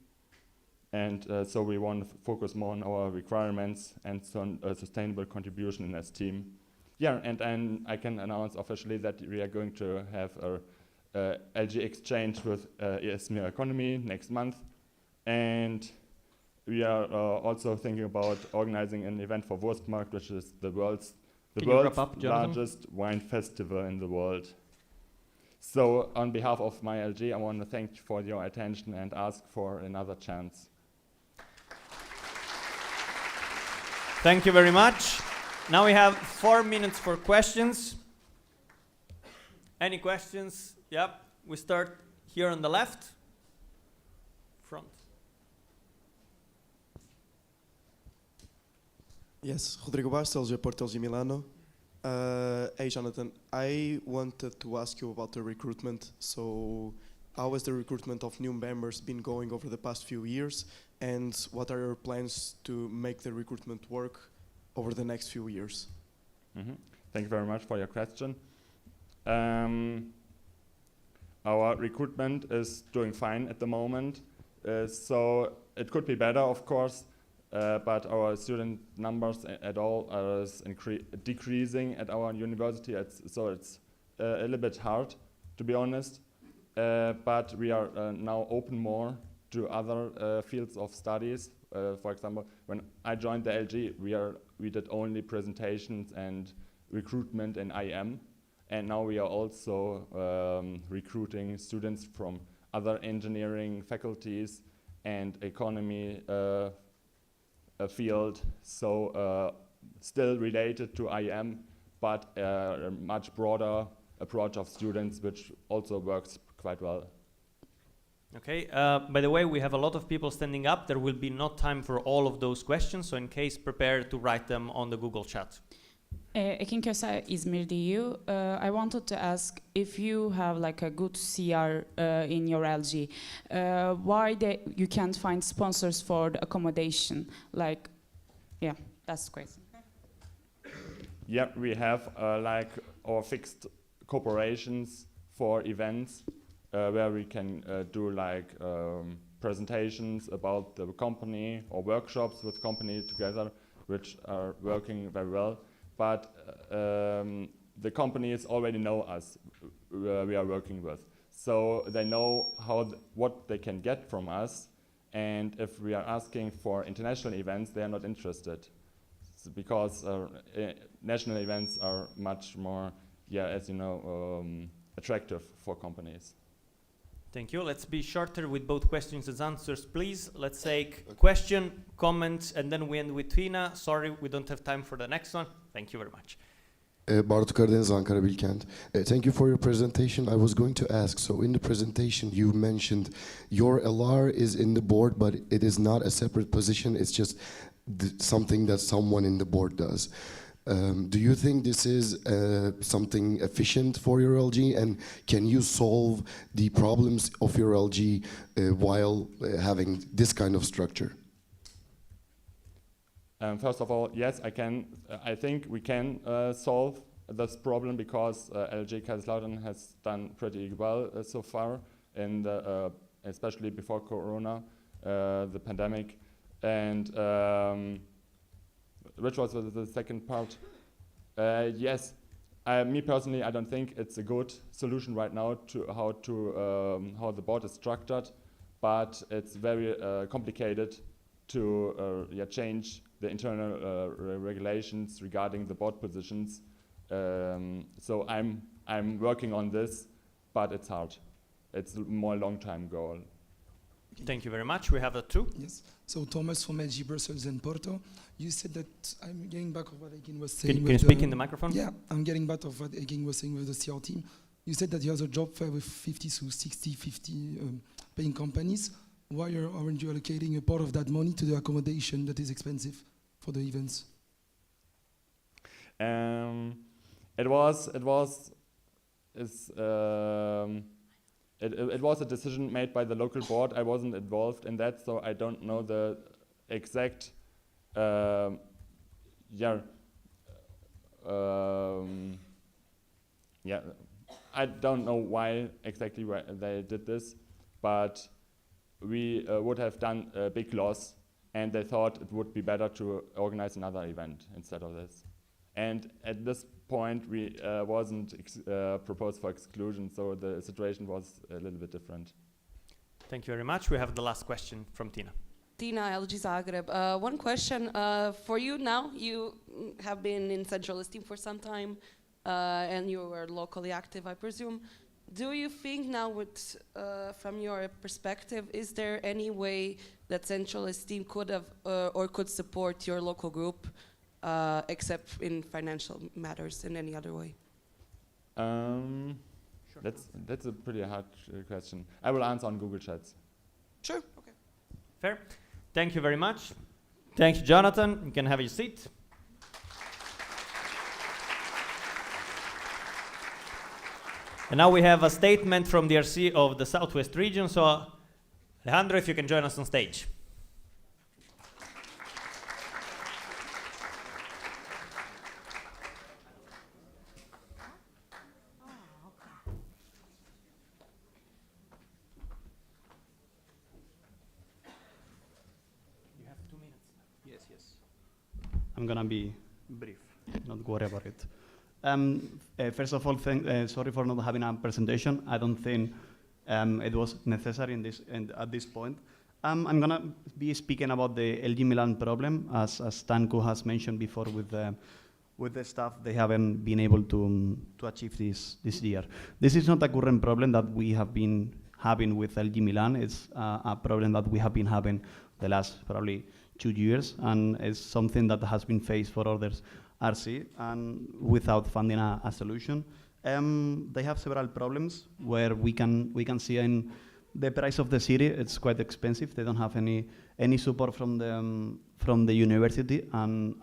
And so we want to focus more on our requirements and sustainable contribution in this team. Yeah, and I can announce officially that we are going to have a LG exchange with ESMIR Economy next month. And we are also thinking about organizing an event for Wurstmarkt, which is the world's largest wine festival in the world. So on behalf of my LG, I want to thank you for your attention and ask for another chance. Thank you very much. Now we have 4 minutes for questions. Any questions? Yep, we start here on the left. Front. Yes, Rodrigo Bastos, Porto LG Milano. Hey Jonathan, I wanted to ask you about the recruitment. So how has the recruitment of new members been going over the past few years, and what are your plans to make the recruitment work over the next few years? Thank you very much for your question. Our recruitment is doing fine at the moment, so it could be better, of course. But our student numbers at all are decreasing at our university, so it's a little bit hard, to be honest. But we are now open more to other fields of studies. For example, when I joined the LG, we did only presentations and recruitment in IM, and now we are also recruiting students from other engineering faculties and economy field, so still related to IM, but a much broader approach of students, which also works quite well. Okay, by the way, we have a lot of people standing up. There will be no time for all of those questions, so in case, prepare to write them on the Google chat. Ekin Köse, İzmir DU. I wanted to ask if you have like a good CR in your LG, why you can't find sponsors for the accommodation? Like, yeah, that's the question. Yeah, we have like our fixed corporations for events where we can do like presentations about the company or workshops with company together, which are working very well. But the companies already know us, we are working with. So they know what they can get from us, and if we are asking for international events, they are not interested. Because national events are much more, as you know, attractive for companies. Thank you. Let's be shorter with both questions and answers, please. Let's take question, comments, and then we end with Tina. Sorry, we don't have time for the next one. Thank you very much. Bartu Karadeniz, Ankara Bilkent. Thank you for your presentation. I was going to ask, so in the presentation you mentioned your LR is in the board, but it is not a separate position, it's just something that someone in the board does. Do you think this is something efficient for your LG, and can you solve the problems of your LG while having this kind of structure? First of all, yes, I can. I think we can solve this problem because LG Kaiserslautern has done pretty well so far, in the, especially before Corona, the pandemic. And which was the second part? Yes, me personally, I don't think it's a good solution right now to how the board is structured, but it's very complicated to change the internal regulations regarding the board positions. So I'm working on this, but it's hard. It's a more long-term goal. Thank you very much. We have a two. Yes. So Thomas from LG Brussels and Porto. You said that I'm getting back of what Ekin was saying. Can you speak in the microphone? Yeah, I'm getting back of what Ekin was saying with the CR team. You said that you have a job fair with 50 to 60, 50 paying companies. Why aren't you allocating a part of that money to the accommodation that is expensive for the events? It was a decision made by the local board. I wasn't involved in that, so I don't know the exact I don't know why exactly they did this, but we would have done a big loss, and they thought it would be better to organize another event instead of this. And at this point, we wasn't proposed for exclusion, so the situation was a little bit different. Thank you very much. We have the last question from Tina. Tina, LG Zagreb. One question for you now. You have been in Central Esteem for some time, and you were locally active, I presume. Do you think now, with, from your perspective, is there any way that Central Esteem could have or could support your local group, except in financial matters, in any other way? That's a pretty hard question. I will answer on Google Chats. Sure. Okay. Fair. Thank you very much. Thank you, Jonathan. You can have your seat. And now we have a statement from the RC of the Southwest region. So, Alejandro, if you can join us on stage. You have 2 minutes. Yes. I'm gonna be brief. Not worry about it. First of all, sorry for not having a presentation. I don't think it was necessary at this point. I'm gonna be speaking about the LG Milan problem, as Stanko has mentioned before with the staff. They haven't been able to achieve this year. This is not a current problem that we have been having with LG Milan. It's a problem that we have been having the last probably 2 years, and it's something that has been faced for others RC, and without finding a solution. They have several problems where we can see in the price of the city, it's quite expensive. They don't have any support from the university, and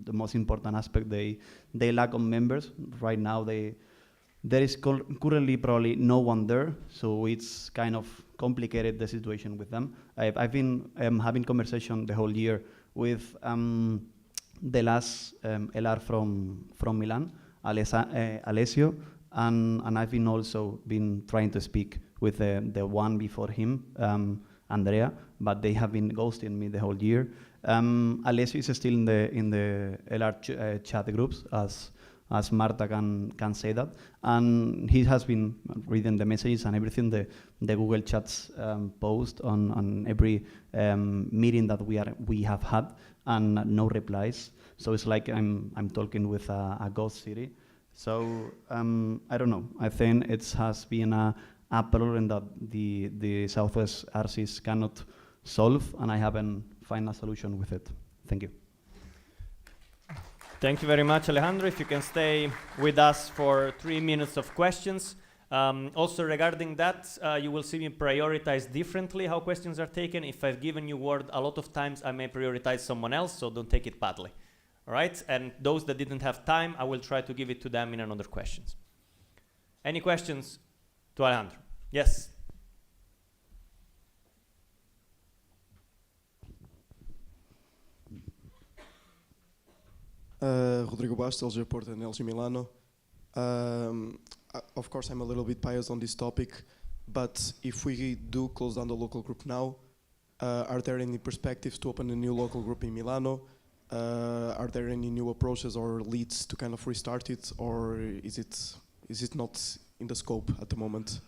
the most important aspect, they lack of members. Right now, there is currently probably no one there, so it's kind of complicated, the situation with them. I've been having conversation the whole year with the last LR from Milan, Alessio, and I've been also been trying to speak with the one before him, Andrea, but they have been ghosting me the whole year. Alessio is still in the LR chat groups, as Marta can say that, and he has been reading the messages and everything, the Google Chats post on every meeting that we have had, and no replies. So it's like I'm talking with a ghost city. So I don't know. I think it has been a problem that the Southwest RCs cannot solve, and I haven't found a solution with it. Thank you. Thank you very much, Alejandro. If you can stay with us for 3 minutes of questions. Also regarding that, you will see me prioritize differently how questions are taken. If I've given you word a lot of times, I may prioritize someone else, so don't take it badly. All right? And those that didn't have time, I will try to give it to them in another questions. Any questions to Alejandro? Yes. Rodrigo Bastos, LG Porto and LG Milano. Of course, I'm a little bit biased on this topic, but if we do close down the local group now, are there any perspectives to open a new local group in Milano? Are there any new approaches or leads to kind of restart it, or is it not in the scope at the moment?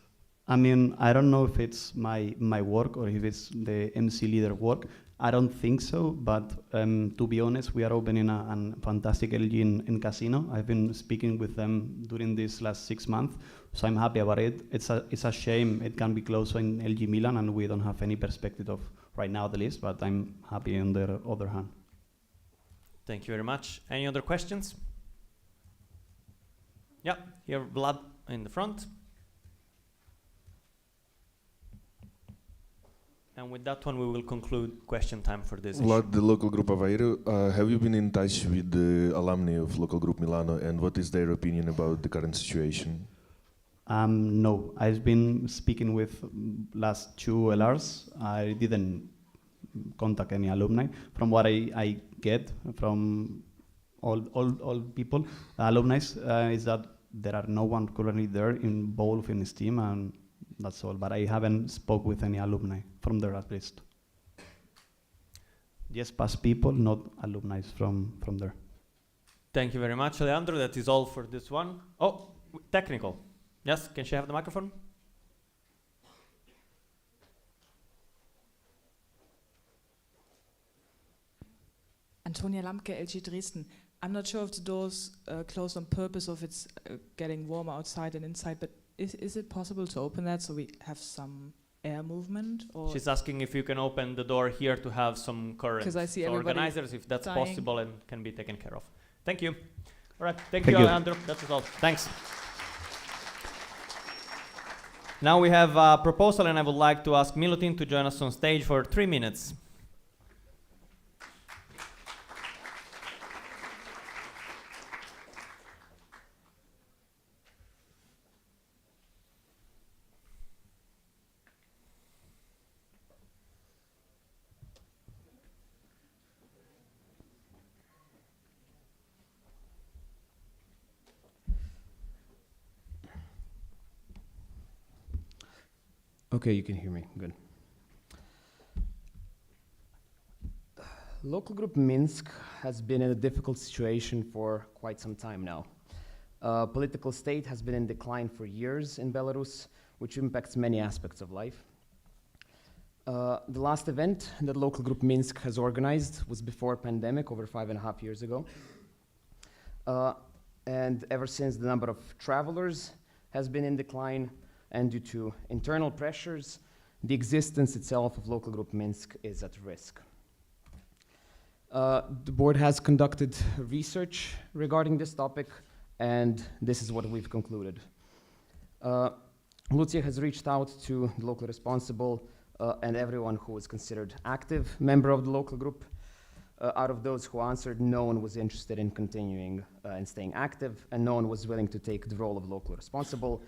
I mean, I don't know if it's my work or if it's the MC leader work. I don't think so, but to be honest, we are opening a fantastic LG in Casino. I've been speaking with them during these last 6 months, so I'm happy about it. It's a shame it can be closed in LG Milan, and we don't have any perspective of right now the list, but I'm happy on the other hand. Thank you very much. Any other questions? Yeah, here, Vlad in the front. And with that one, we will conclude question time for this issue. Vlad, the local group Aveiro, have you been in touch with the alumni of local group Milano, and what is their opinion about the current situation? No, I've been speaking with last 2 LRs. I didn't contact any alumni. From what I get from all people, alumni, is that there are no one currently there involved in STEAM, and that's all. But I haven't spoke with any alumni from there at least. Just past people, not alumni from there. Thank you very much, Alejandro. That is all for this one. Oh, technical. Yes, can she have the microphone? Antonia Lamke, LG Dresden. I'm not sure if the door's closed on purpose or if it's getting warmer outside and inside, but is it possible to open that so we have some air movement? Or She's asking if you can open the door here to have some current. 'Cause I see so everybody organizers, if that's dying. possible and can be taken care of. Thank you. All right, thank Thank you, you. Alejandro. That's all. Thanks. Now we have a proposal, and I would like to ask Milutin to join us on stage for 3 minutes. Okay, you can hear me. Good. Local group Minsk has been in a difficult situation for quite some time now. Political state has been in decline for years in Belarus, which impacts many aspects of life. The last event that local group Minsk has organized was before pandemic, over 5.5 years ago. And ever since, the number of travelers has been in decline, and due to internal pressures, the existence itself of local group Minsk is at risk. The board has conducted research regarding this topic, and this is what we've concluded. Lucia has reached out to the local responsible and everyone who was considered active member of the local group. Out of those who answered, no one was interested in continuing and staying active, and no one was willing to take the role of local responsible.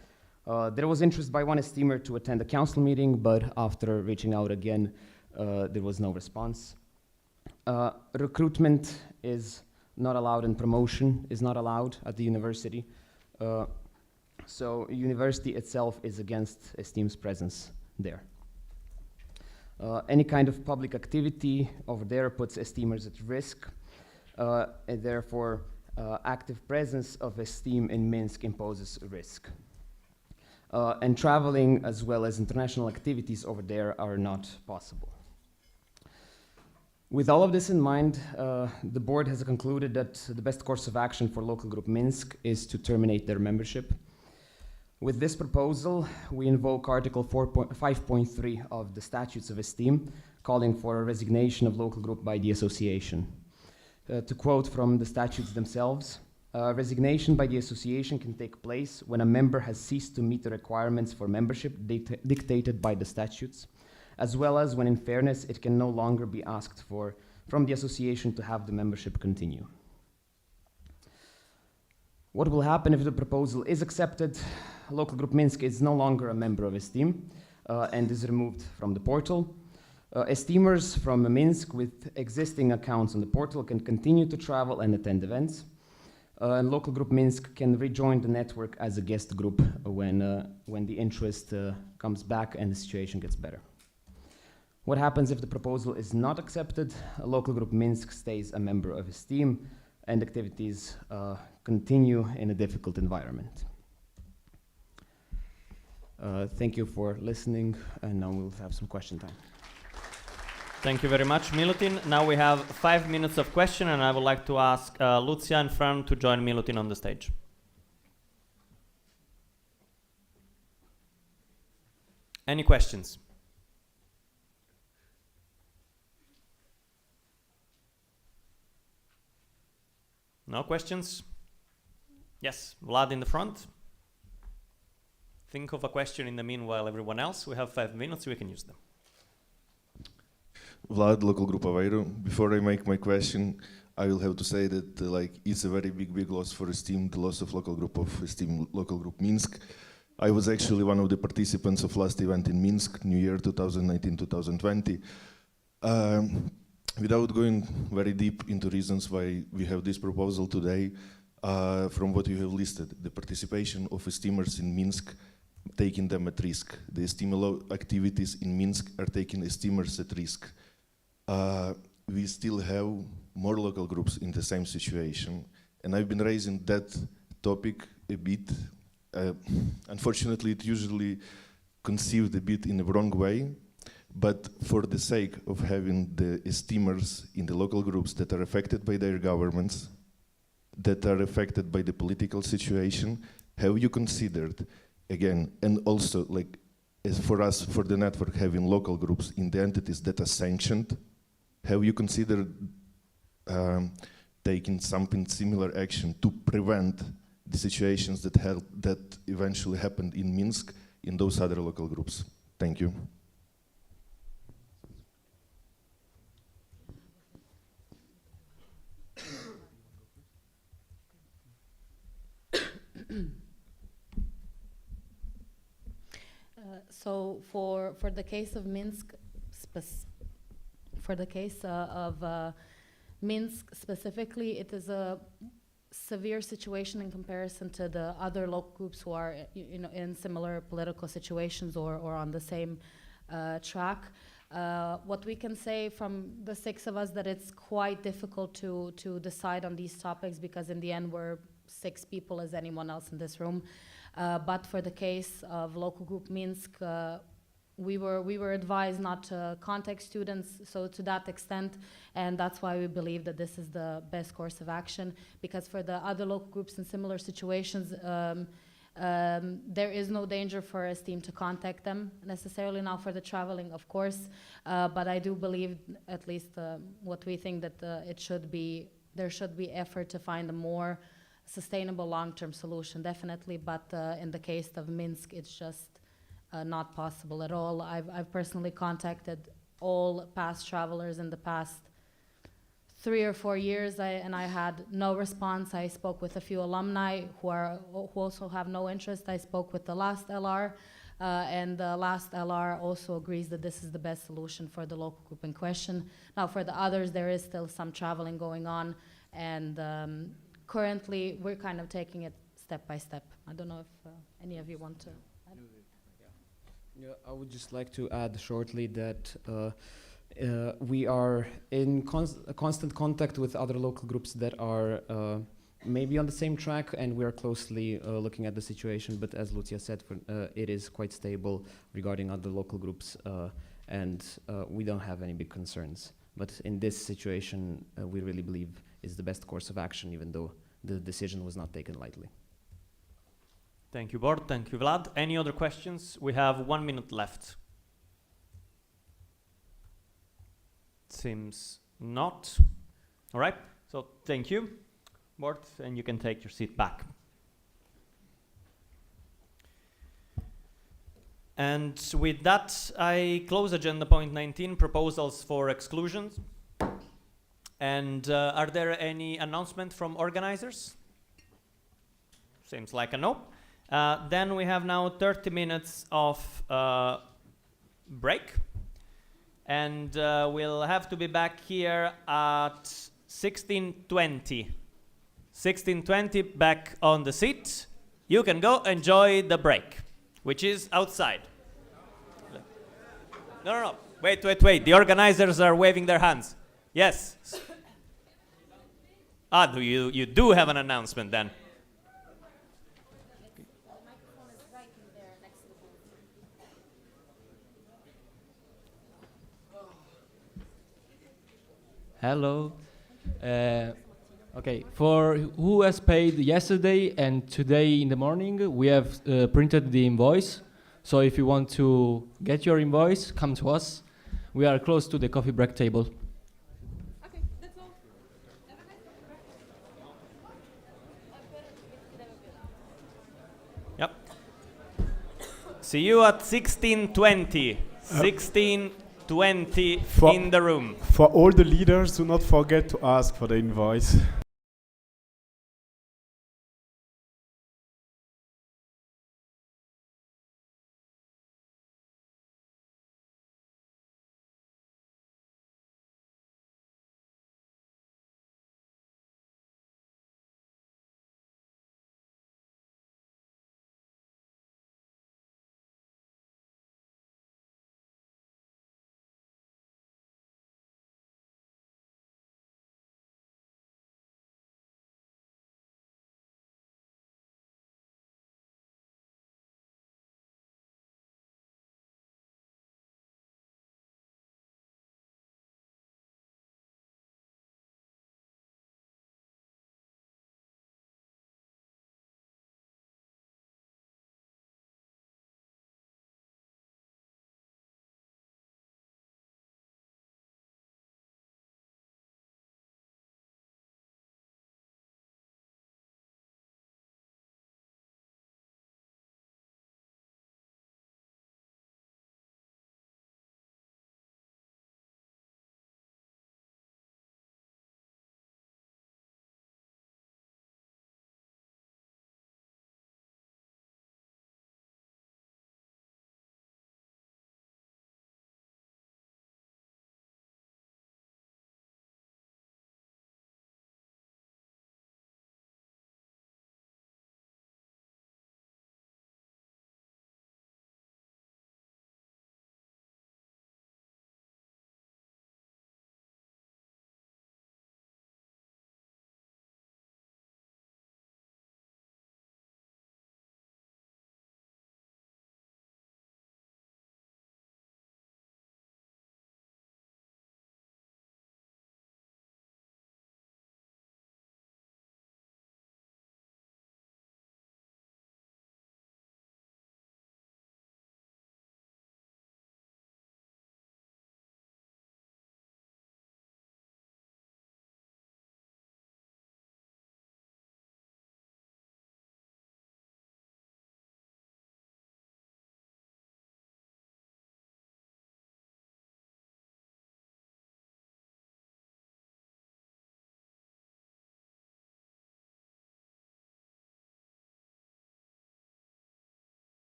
There was interest by one esteemer to attend a council meeting, but after reaching out again, there was no response. Recruitment is not allowed and promotion is not allowed at the university. So university itself is against esteem's presence there. Any kind of public activity over there puts esteemers at risk, and therefore active presence of esteem in Minsk imposes risk. And traveling as well as international activities over there are not possible. With all of this in mind, the board has concluded that the best course of action for local group Minsk is to terminate their membership. With this proposal, we invoke Article 5.3 of the Statutes of Esteem, calling for a resignation of local group by the association. To quote from the statutes themselves, resignation by the association can take place when a member has ceased to meet the requirements for membership dictated by the statutes, as well as when in fairness it can no longer be asked for from the association to have the membership continue. What will happen if the proposal is accepted? Local group Minsk is no longer a member of Esteem and is removed from the portal. Esteemers from Minsk with existing accounts on the portal can continue to travel and attend events. And local group Minsk can rejoin the network as a guest group when the interest comes back and the situation gets better. What happens if the proposal is not accepted? Local group Minsk stays a member of Esteem and activities continue in a difficult environment. Thank you for listening, and now we'll have some question time. Thank you very much, Milutin. Now we have 5 minutes of question, and I would like to ask Lucia and Fran to join Milutin on the stage. Any questions? No questions? Yes, Vlad in the front. Think of a question in the meanwhile, everyone else. We have 5 minutes, we can use them. Vlad, local group Aveiro. Before I make my question, I will have to say that it's a very big loss for Esteem, the loss of local group of Esteem, local group Minsk. I was actually one of the participants of last event in Minsk, New Year 2019-2020. Without going very deep into reasons why we have this proposal today, from what you have listed, the participation of Esteemers in Minsk, taking them at risk. The Esteem activities in Minsk are taking Esteemers at risk. We still have more local groups in the same situation. And I've been raising that topic a bit. Unfortunately, it usually conceived a bit in the wrong way. But for the sake of having the Esteemers in the local groups that are affected by their governments, that are affected by the political situation, have you considered, again, and also as for us, for the network, having local groups in the entities that are sanctioned, have you considered taking something similar action to prevent the situations that eventually happened in Minsk in those other local groups? Thank you. So for the case of Minsk, Minsk specifically, it is a severe situation in comparison to the other local groups who are in similar political situations or on the same track. What we can say from the 6 of us that it's quite difficult to decide on these topics because in the end we're 6 people as anyone else in this room. But for the case of local group Minsk, we were advised not to contact students, so to that extent, and that's why we believe that this is the best course of action, because for the other local groups in similar situations, there is no danger for Esteem to contact them necessarily. Now for the traveling, of course, but I do believe, at least what we think, that there should be effort to find a more sustainable long-term solution, definitely, but in the case of Minsk, it's just not possible at all. I've personally contacted all past travelers in the past 3 or 4 years, and I had no response. I spoke with a few alumni who also have no interest. I spoke with the last LR, and the last LR also agrees that this is the best solution for the local group in question. Now, for the others, there is still some traveling going on, and currently we're kind of taking it step by step. I don't know if any of you want to add. Yeah, I would just like to add shortly that we are in constant contact with other local groups that are maybe on the same track, and we are closely looking at the situation. But as Lucia said, it is quite stable regarding other local groups, and we don't have any big concerns. But in this situation, we really believe is the best course of action, even though the decision was not taken lightly. Thank you, Bort. Thank you, Vlad. Any other questions? We have 1 minute left. Seems not. All right. So thank you, Bort, and you can take your seat back. And with that, I close agenda point 19, proposals for exclusions. And are there any announcements from organizers? Seems like a no. Then we have now 30 minutes of break. And we'll have to be back here at 16:20. 16:20, back on the seat. You can go enjoy the break, which is outside. No. Wait. The organizers are waving their hands. Yes. You do have an announcement then. Hello. Okay, for who has paid yesterday and today in the morning, we have printed the invoice. So if you want to get your invoice, come to us. We are close to the coffee break table. Okay, that's all. Yep. See you at 16:20. 16:20 in the room. For all the leaders, do not forget to ask for the invoice.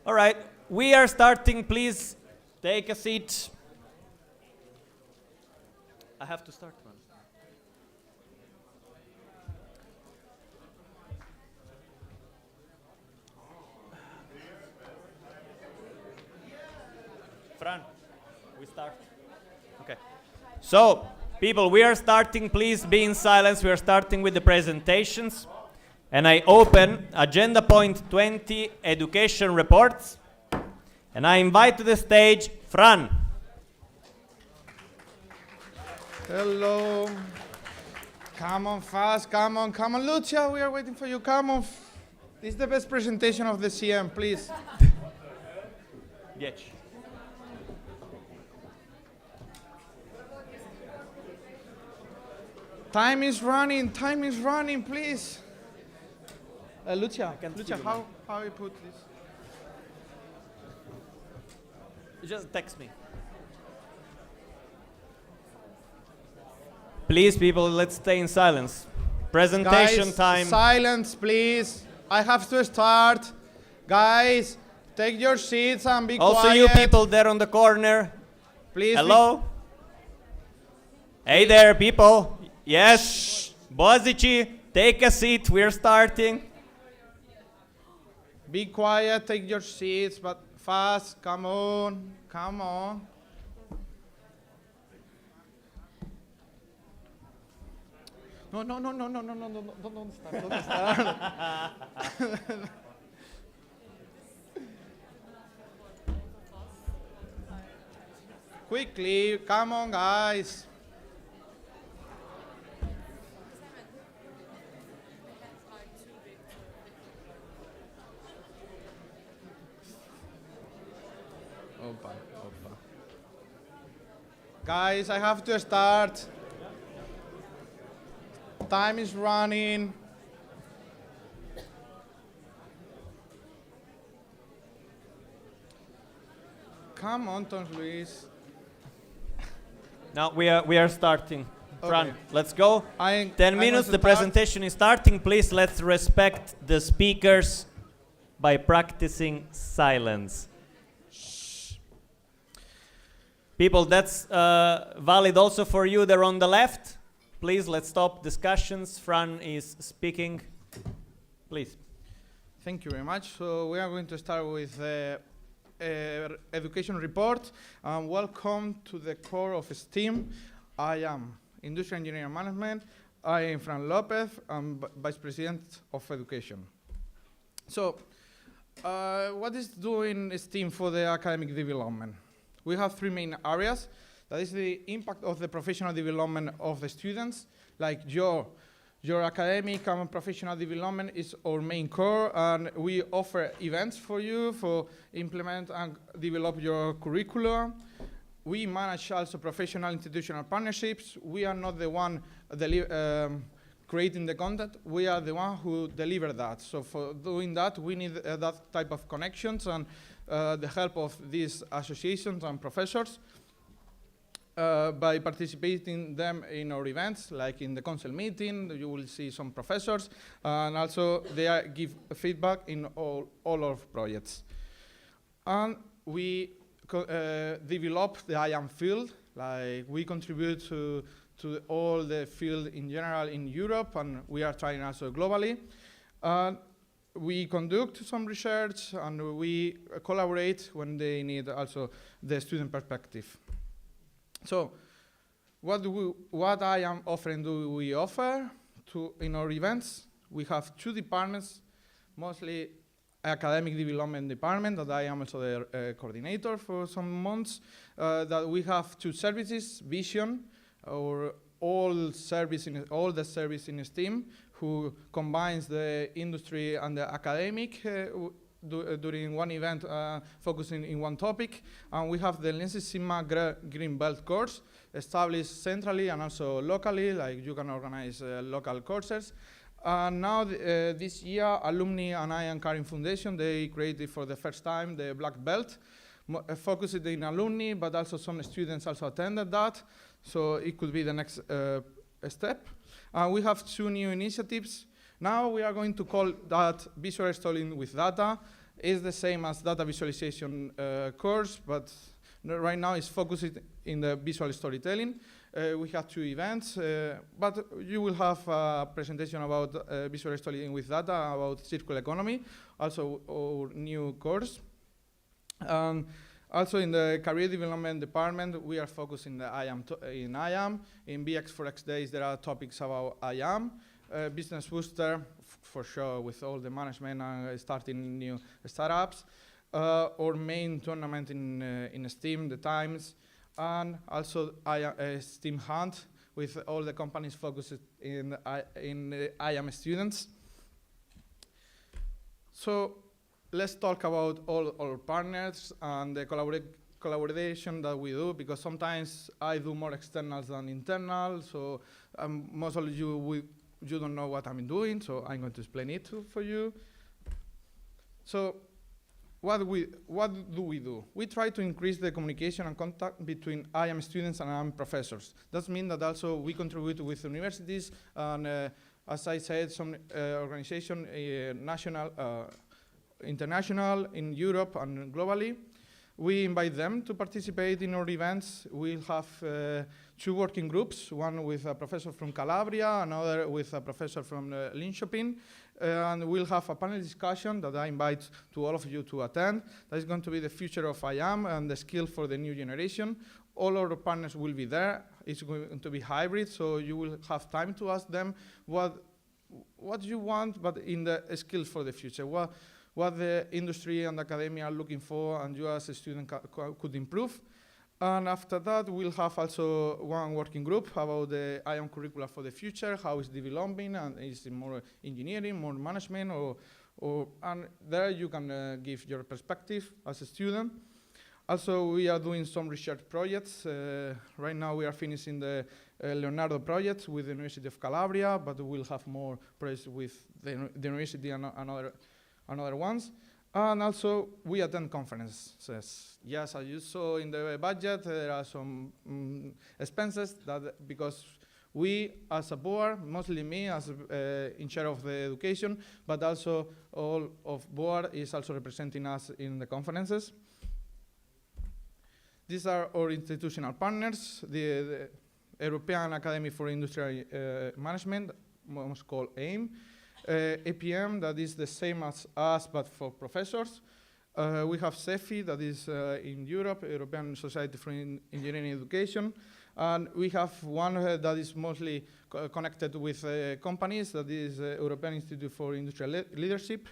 All right, we are starting. Please take a seat. I have to start one. Fran, we start. Okay. So, people, we are starting. Please be in silence. We are starting with the presentations. And I open agenda point 20, education reports. And I invite to the stage Fran. Hello. Come on, fast. Come on, Lucia. We are waiting for you. Come on. This is the best presentation of the CM, please. Yes. Time is running, please. Lucia, how you put this? Just text me. Please, people, let's stay in silence. Presentation Guys, time. Silence, please. I have to start. Guys, take your seats and be quiet. Also, you people there on the corner. Please. Hello? Hey there, people. Yes. Bozici, take a seat. We're starting. Be quiet, take your seats, but fast. Come on. No, don't start. Quickly, come on, guys. Opa. Guys, I have to start. Time is running. Come on, Tom Luis. Now we are starting. Fran, Okay. let's go. 10 I'm minutes, going the to presentation is starting. Please, let's respect the speakers by practicing silence. People, that's valid also for you there on the left. Please, let's stop discussions. Fran is speaking. Please. Thank you very much. So we are going to start with the education report. Welcome to the core of STEAM. I am Industrial Engineering Management. I am Fran Lopez. I'm Vice President of Education. So what is doing STEAM for the academic development? We have three main areas. That is the impact of the professional development of the students. Like your academic and professional development is our main core, and we offer events for you for implement and develop your curriculum. We manage also professional institutional partnerships. We are not the one creating the content. We are the one who deliver that. So for doing that, we need that type of connections and the help of these associations and professors. By participating them in our events, like in the council meeting, you will see some professors, and also they give feedback in all our projects. And we develop the IAM field, like we contribute to all the field in general in Europe, and we are trying also globally. We conduct some research, and we collaborate when they need also the student perspective. So, what I am offering do we offer in our events? We have two departments, mostly academic development department, that I am also the coordinator for some months. That we have two services, Vision, or all the service in STEAM, who combines the industry and the academic during one event, focusing in one topic. And we have the Lenses Sigma Green Belt course, established centrally and also locally, like you can organize local courses. Now, this year, alumni and IAM Caring Foundation, they created for the first time the Black Belt, focused in alumni, but also some students also attended that. So it could be the next step. We have two new initiatives. Now we are going to call that visual storytelling with data. It's the same as data visualization course, but right now it's focused in the visual storytelling. We have 2 events, but you will have a presentation about visual storytelling with data, about circular economy, also our new course. Also in the career development department, we are focused in the in IAM. In BX4X days, there are topics about IAM, business booster, for sure, with all the management starting new startups. Our main tournament in Steam, the Times, and also Steam Hunt, with all the companies focused in IAM students. So let's talk about all our partners and the collaboration that we do, because sometimes I do more externals than internal, so most of you don't know what I'm doing, so I'm going to explain it for you. So what do we do? We try to increase the communication and contact between IAM students and IAM professors. That means that also we contribute with universities and, as I said, some organization, national, international, in Europe and globally. We invite them to participate in our events. We'll have 2 working groups, one with a professor from Calabria, another with a professor from Linköping. And we'll have a panel discussion that I invite to all of you to attend. That is going to be the future of IAM and the skill for the new generation. All our partners will be there. It's going to be hybrid, so you will have time to ask them what you want, but in the skills for the future. What the industry and academia are looking for, and you as a student could improve. And after that, we'll have also one working group about the IAM curricula for the future, how it's developing, and is it more engineering, more management, and there you can give your perspective as a student. Also, we are doing some research projects. Right now, we are finishing the Leonardo project with the University of Calabria, but we'll have more projects with the university and another ones. And also, we attend conferences. Yes, as you saw in the budget, there are some expenses that because we, as a board, mostly me as in charge of the education, but also all of board is also representing us in the conferences. These are our institutional partners, the European Academy for Industrial Management, most called AIM. APM, that is the same as us, but for professors. We have CEFI, that is in Europe, European Society for Engineering Education. And we have one that is mostly connected with companies, that is European Institute for Industrial Leadership.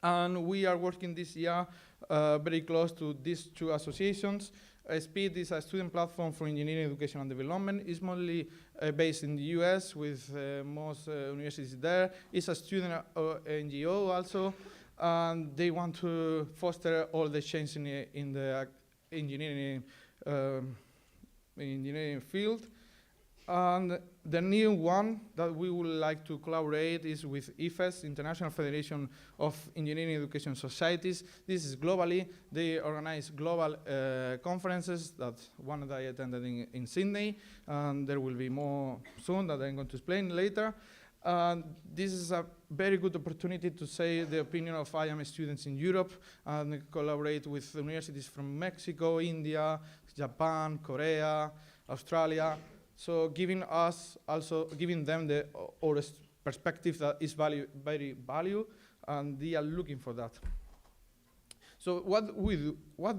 And we are working this year very close to these 2 associations. SPEED is a student platform for engineering education and development. It's mostly based in the US with most universities there. It's a student NGO also, and they want to foster all the change in the engineering field. And the new one that we would like to collaborate is with IFES, International Federation of Engineering Education Societies. This is globally. They organize global conferences, that one that I attended in Sydney, and there will be more soon that I'm going to explain later. This is a very good opportunity to say the opinion of IAM students in Europe and collaborate with universities from Mexico, India, Japan, Korea, Australia. So giving them the honest perspective that is very value, and they are looking for that. So what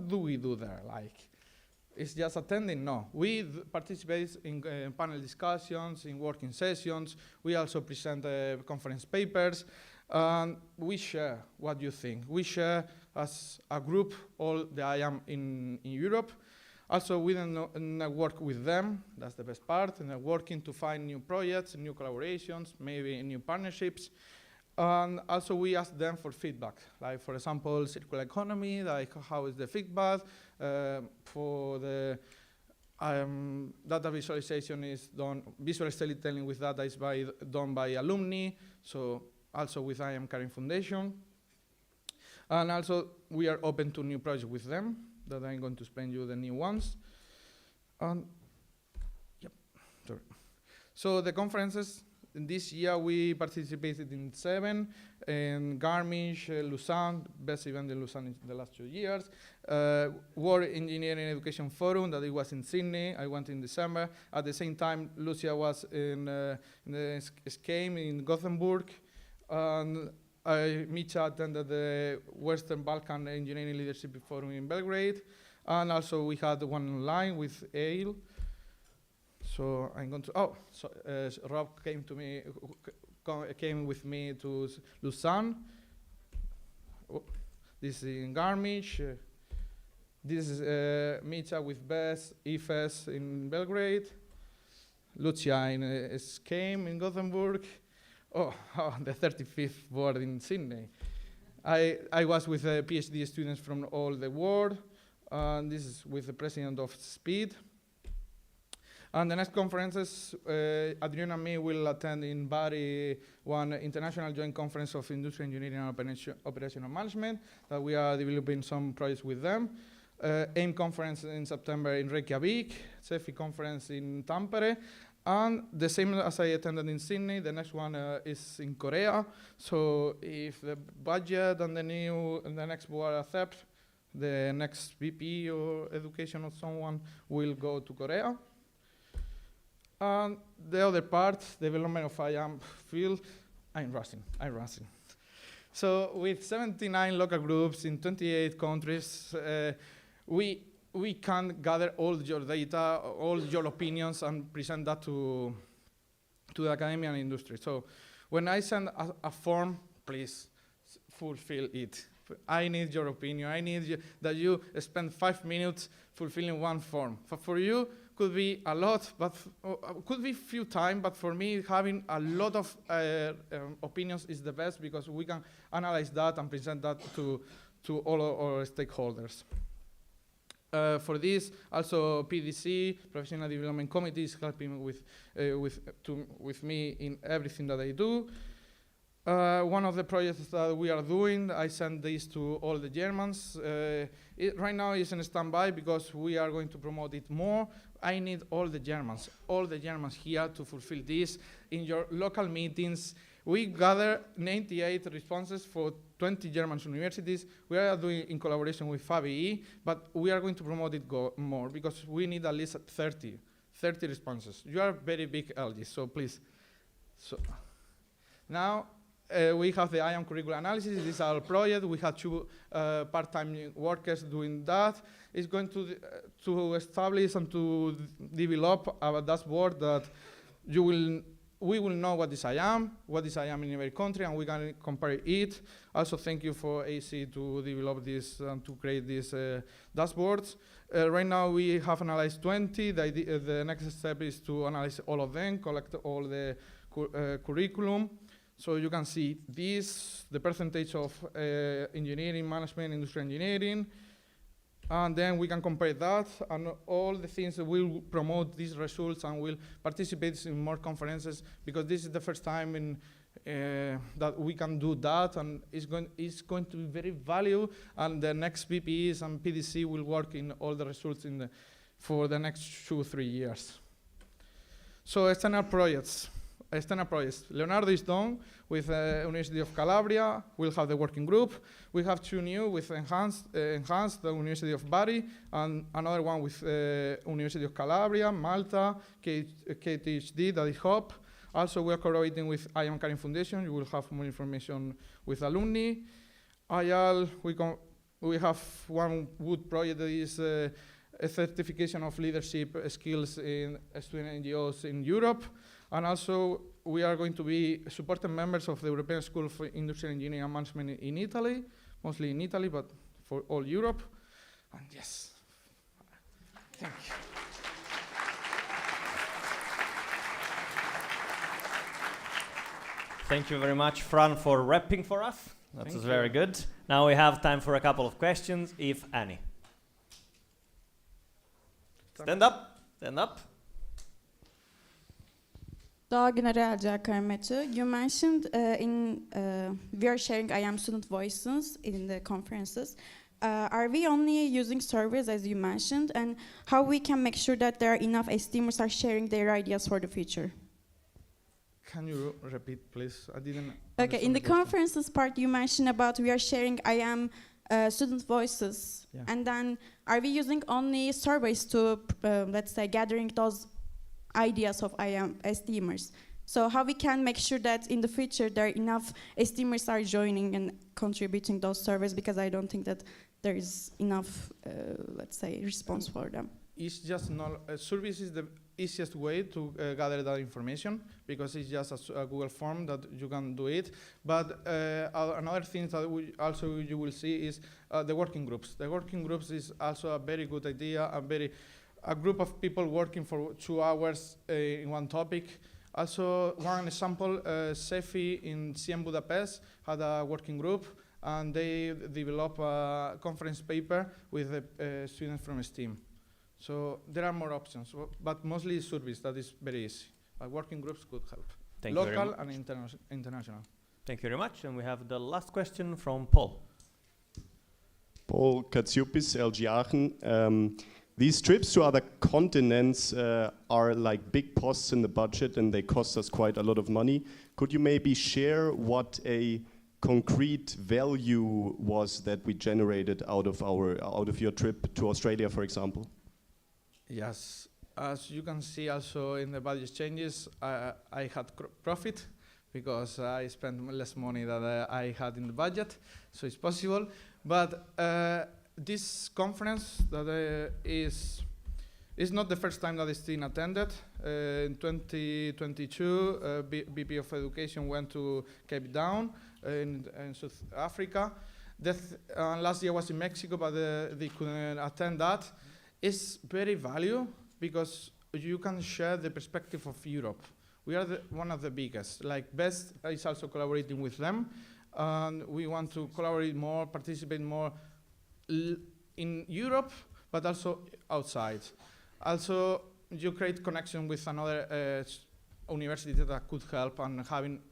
do we do there? Like, it's just attending? No, we participate in panel discussions, in working sessions. We also present conference papers, and we share what you think. We share as a group all the IAM in Europe. Also, we network with them. That's the best part. And working to find new projects, new collaborations, maybe new partnerships. And also, we ask them for feedback. Like, for example, circular economy, like how is the feedback? For the data visualization is done, visual storytelling with data is done by alumni. So also with IAM Caring Foundation. And also, we are open to new projects with them, that I'm going to explain you the new ones. Yep, sorry. So the conferences, And this year we participated in 7, in Garmisch, Lausanne, best event in Lausanne in the last 2 years. World Engineering Education Forum, that it was in Sydney. I went in December. At the same time, Lucia was in the SCAME in Gothenburg. And Micha attended the Western Balkan Engineering Leadership Forum in Belgrade. And also we had one online with Ale. So I'm going to, Rob came to me, came with me to Lausanne. Oh, this is in Garmisch. This is Micha with Bess, IFES in Belgrade. Lucia in SCAME in Gothenburg. The 35th board in Sydney. I was with PhD students from all the world. And this is with the president of SPEED. And the next conferences, Adrian and me will attend in Bari one international joint conference of industry engineering and operational management that we are developing some projects with them. AIM conference in September in Reykjavik, CEFI conference in Tampere, and the same as I attended in Sydney, the next one is in Korea. So if the budget and the next board accept, the next VP or education or someone will go to Korea. And the other part, development of IAM field, I'm rushing. So with 79 local groups in 28 countries, we can gather all your data, all your opinions, and present that to the academia and industry. So when I send a form, please fulfill it. I need your opinion. I need that you spend 5 minutes fulfilling one form. For you, could be a lot, but could be few time. But for me, having a lot of opinions is the best because we can analyze that and present that to all our stakeholders. For this, also PDC, Professional Development Committee, is helping with me in everything that I do. One of the projects that we are doing, I sent this to all the Germans. Right now it's in standby because we are going to promote it more. I need all the Germans here to fulfill this. In your local meetings, we gather 98 responses for 20 German universities. We are doing in collaboration with FABI, but we are going to promote it more because we need at least 30 responses. You are very big LG, so please. So now, we have the IAM curricular analysis. This is our project. We have 2 part-time workers doing that. It's going to establish and to develop a dashboard that we will know what is IAM in every country, and we can compare it. Also, thank you for AC to develop this and to create these dashboards. Right now, we have analyzed 20. The next step is to analyze all of them, collect all the curriculum. So you can see this, the percentage of engineering, management, industrial engineering, and then we can compare that and all the things that will promote these results and will participate in more conferences because this is the first time that we can do that, and it's going to be very valuable, and the next VPs and PDC will work in all the results for the next 2-3 years. So external projects. Leonardo is done with University of Calabria. We'll have the working group. We have 2 new with Enhanced, the University of Bari, and another one with University of Calabria, Malta, KTHD, that is HOP. Also, we are collaborating with IAM Caring Foundation. You will have more information with alumni. IAL, we have one good project that is a certification of leadership skills in student NGOs in Europe. And also, we are going to be supporting members of the European School for Industrial Engineering and Management in Italy, mostly in Italy, but for all Europe. And yes, thank you. Thank you very much, Fran, for rapping for us. That was very good. Now we have time for a couple of questions, if any. Stand up. Dag General Karametu, you mentioned we are sharing IAM student voices in the conferences. Are we only using surveys as you mentioned, and how we can make sure that there are enough STEAMers are sharing their ideas for the future? Can you repeat, please? I didn't. Okay, in understand the question. conferences part, you mentioned about we are sharing IAM student voices, Yeah. and then are we using only surveys to, let's say, gathering those ideas of IAM esteemers? So how we can make sure that in the future there are enough esteemers are joining and contributing those surveys, because I don't think that there is enough, let's say, response for them. It's just not service is the easiest way to gather that information, because it's just a Google form that you can do it. But another thing that also you will see is the working groups. The working groups is also a very good idea. A group of people working for 2 hours in one topic. Also, one example, CEFI in CM Budapest had a working group, and they developed a conference paper with students from STEAM. So there are more options, but mostly service, that is very easy. Working groups could help. Thank you very Local much. and international. Thank you very much. And we have the last question from Paul. Paul Katsiupis, LG Aachen. These trips to other continents are like big posts in the budget, and they cost us quite a lot of money. Could you maybe share what a concrete value was that we generated out of your trip to Australia, for example? Yes, as you can see also in the budget changes, I had profit because I spent less money than I had in the budget, so it's possible. But this conference that is not the first time that STEAM attended. In 2022, VP of Education went to Cape Town in South Africa. Last year was in Mexico, but they couldn't attend that. It's very valuable because you can share the perspective of Europe. We are one of the biggest. Like BEST is also collaborating with them, and we want to collaborate more, participate more in Europe, but also outside. Also, you create connection with another university that could help and having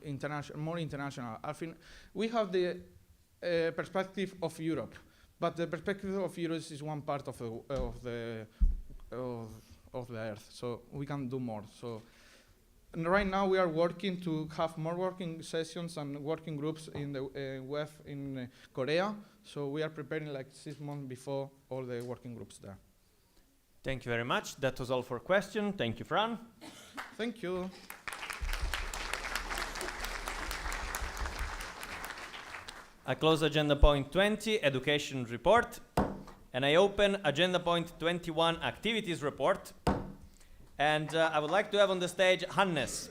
more international. I think we have the perspective of Europe, but the perspective of Europe is one part of the earth. So we can do more. So and right now we are working to have more working sessions and working groups in the web in Korea. So we are preparing like 6 months before all the working groups there. Thank you very much. That was all for questions. Thank you, Fran. Thank you. I close agenda point 20, education report, and I open agenda point 21, activities report. And I would like to have on the stage Hannes.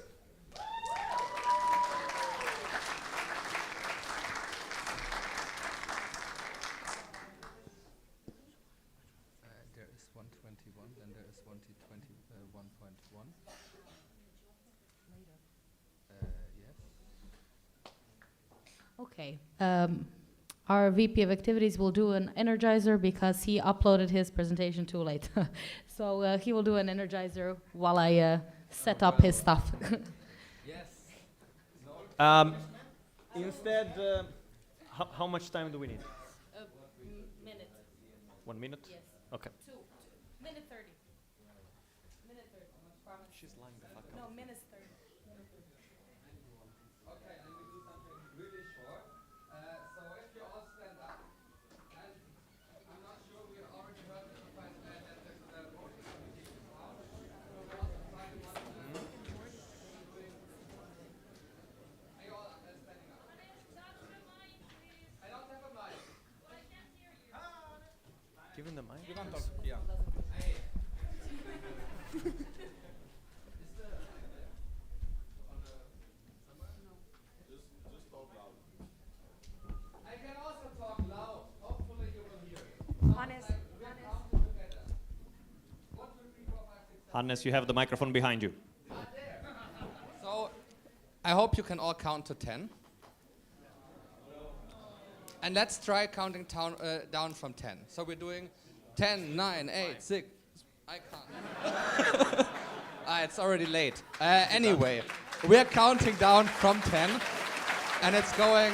There is 121, then there is 121.1. Yes. Okay. Our VP of Activities will do an energizer because he uploaded his presentation too late. So he will do an energizer while I set up his stuff. Yes. Instead, how much time do we need? Minute. 1 minute? Yes. Okay. Minute 30. Minute 30. Promise. She's lying the fuck No, up. minute 30. Okay, and we do something really short. So if you all stand up, and I'm not sure we already heard that the voting application is out. Are you all standing up? I don't have a mic. Give him the mic. You can talk, yeah. I can also talk loud. Hopefully you will hear it. Hannes. Hannes, you have the microphone behind you. So, I hope you can all count to 10. And let's try counting down from 10. So we're doing 10, 9, 8, 6. I can't. It's already late. Anyway, we're counting down from 10. And it's going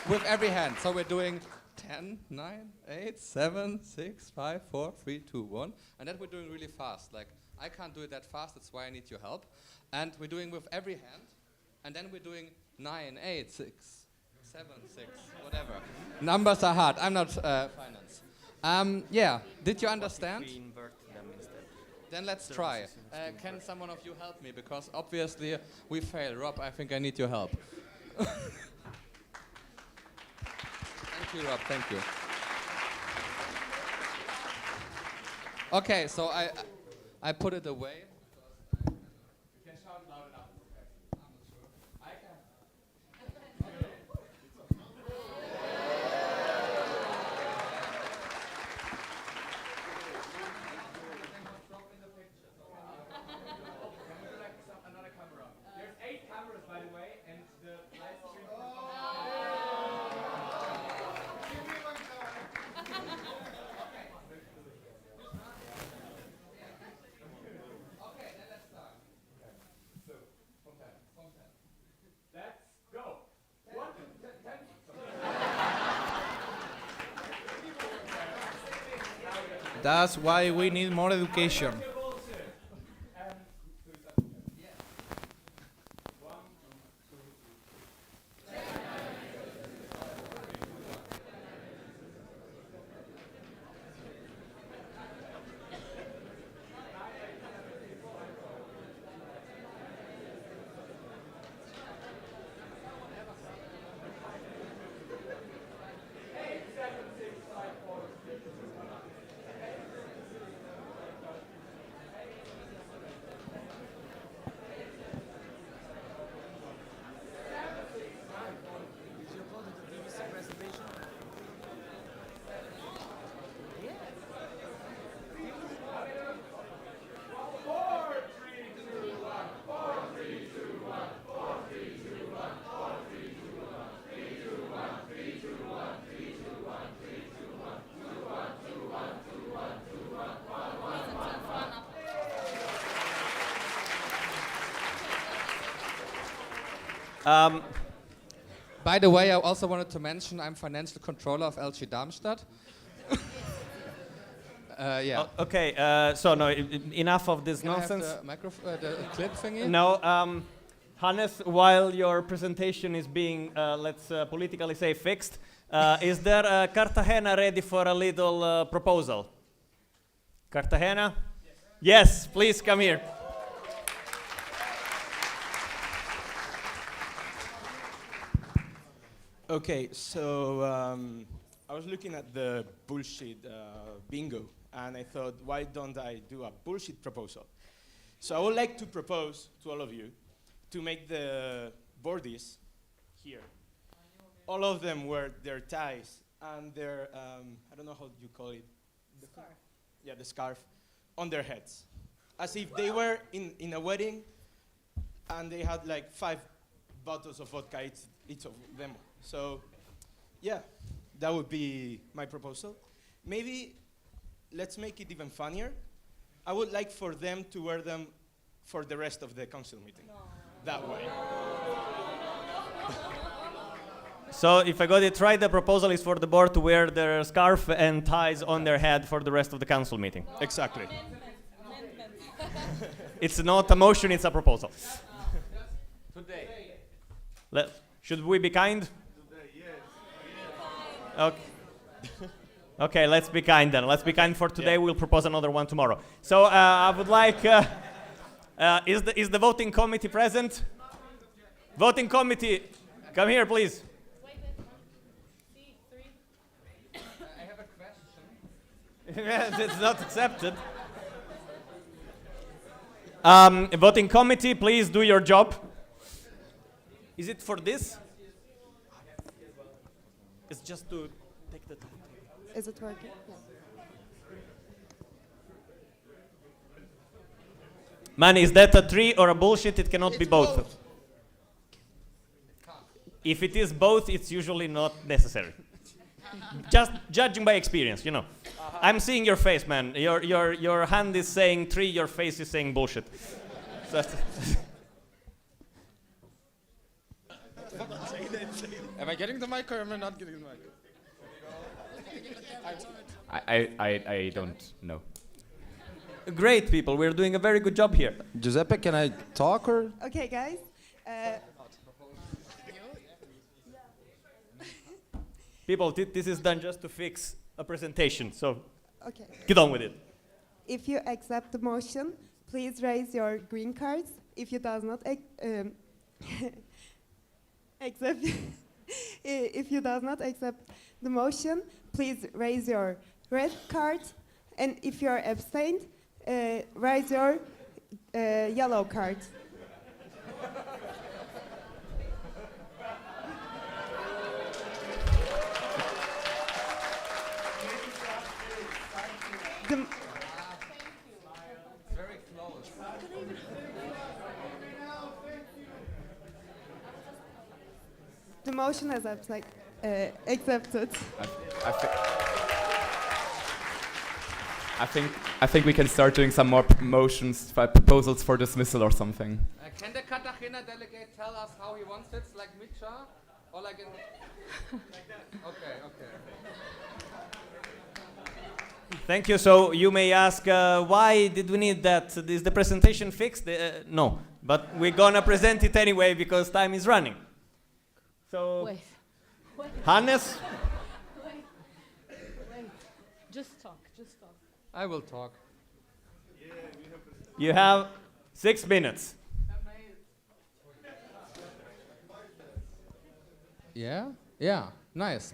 with every hand. So we're doing 10, 9, 8, 7, 6, 5, 4, 3, 2, 1. And that we're doing really fast. Like I can't do it that fast, that's why I need your help. And we're doing with every hand, and then we're doing 9, 8, 6, 7, 6, whatever. Numbers are hard, I'm not finance. Yeah, did you understand? Then let's try. Can someone of you help me? Because obviously we fail. Rob, I think I need your help. Thank you, Rob, thank you. Okay, so I put it away. You can shout loud enough. I'm not sure. I can. Another camera. There's 8 cameras, by the way, and the live stream. That's why we need more education. By the way, I also wanted to mention I'm financial controller of LG Darmstadt. Yeah. Okay, so no, enough of this Can I have nonsense. the clip thingy? No, Hannes, while your presentation is being, let's politically say, fixed, is there Cartagena ready for a little proposal? Cartagena? Yes, please come here. Okay, so I was looking at the bullshit bingo, and I thought, why don't I do a bullshit proposal? So I would like to propose to all of you to make the boardies here. All of them wear their ties and their, I don't know how you call it. The scarf. Yeah, the scarf on their heads. As if they were in a wedding and they had like 5 bottles of vodka each of them. So, yeah, that would be my proposal. Maybe let's make it even funnier. I would like for them to wear them for the rest of the council meeting. No. That way. So if I got it right, the proposal is for the board to wear their scarf and ties on their head for the rest of the council meeting. Exactly. It's not a motion, it's a proposal. Today. Should we be kind? Okay. Okay, let's be kind then. Let's be kind for today. We'll propose another one tomorrow. So I would like, is the voting committee present? Voting committee, come here, please. I have a question. It's not accepted. Voting committee, please do your job. Is it for this? It's just to take the time. Is it working? Yeah. Man, is that a tree or a bullshit? It cannot be both. If it is both, it's usually not necessary. Just judging by experience, you know. I'm seeing your face, man. Your hand is saying tree, your face is saying bullshit. So Am I getting the mic or am I not getting the mic? I don't know. great, people. We're doing a very good job here. Giuseppe, can I talk or? Okay, guys. People, this is done just to fix a presentation, so Okay. get on with it. If you accept the motion, please raise your green cards. If you does not accept, if you does not accept the motion, please raise your red card. And if you are abstained, raise your yellow card. The Very close. The motion is accepted. I think we can start doing some more motions, proposals for dismissal or something. Can the Cartagena delegate tell us how he wants it? Like Micha? Or like in... Okay, okay. Thank you. So you may ask, why did we need that? Is the presentation fixed? No, but we're gonna present it anyway because time is running. So, Wait. Hannes? Wait. Just talk. I will talk. You have 6 minutes. Yeah? Yeah, nice.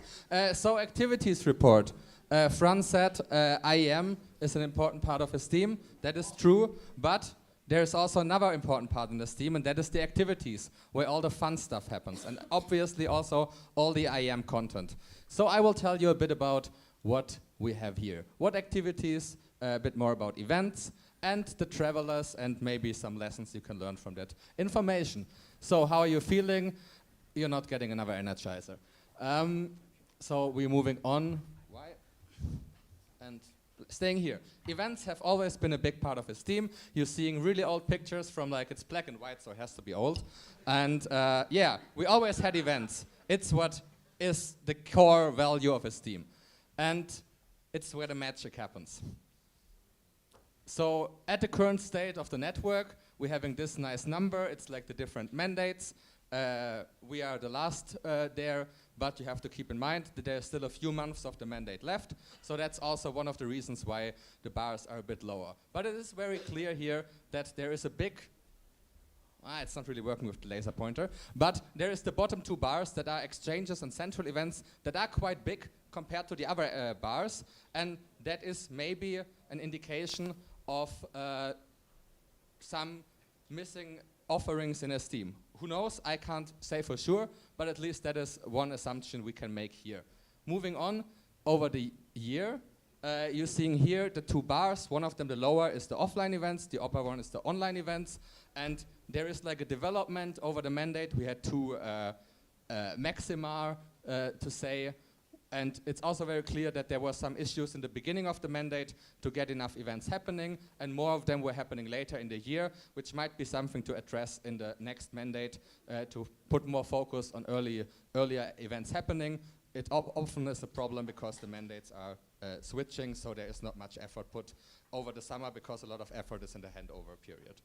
So activities report. Franz said IEM is an important part of his team. That is true, but there's also another important part in this team, and that is the activities, where all the fun stuff happens, and obviously also all the IEM content. So I will tell you a bit about what we have here. What activities, a bit more about events, and the travelers, and maybe some lessons you can learn from that information. So how are you feeling? You're not getting another Energizer. So we're moving on. Why? And staying here. Events have always been a big part of his team. You're seeing really old pictures from like, it's black and white, so it has to be old. And yeah, we always had events. It's what is the core value of his team. And it's where the magic happens. So at the current state of the network, we're having this nice number. It's like the different mandates. We are the last there, but you have to keep in mind that there's still a few months of the mandate left. So that's also one of the reasons why the bars are a bit lower. But it is very clear here that there is a big, it's not really working with the laser pointer, but there is the bottom 2 bars that are exchanges and central events that are quite big compared to the other bars. And that is maybe an indication of some missing offerings in Steam. Who knows? I can't say for sure, but at least that is one assumption we can make here. Moving on over the year, you're seeing here the 2 bars. One of them, the lower, is the offline events. The upper one is the online events. And there is like a development over the mandate. We had 2 maxima to say. And it's also very clear that there were some issues in the beginning of the mandate to get enough events happening, and more of them were happening later in the year, which might be something to address in the next mandate to put more focus on earlier events happening. It often is a problem because the mandates are switching, so there is not much effort put over the summer because a lot of effort is in the handover period.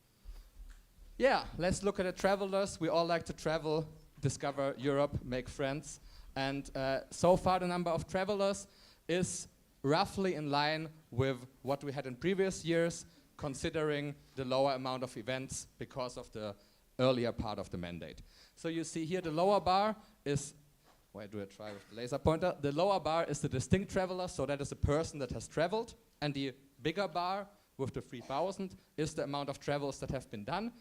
Yeah, let's look at the travelers. We all like to travel, discover Europe, make friends. And so far the number of travelers is roughly in line with what we had in previous years, considering the lower amount of events because of the earlier part of the mandate. So you see here the lower bar is, why do I try with the laser pointer? The lower bar is the distinct traveler, so that is a person that has traveled, and the bigger bar with the 3,000 is the amount of travels that have been done.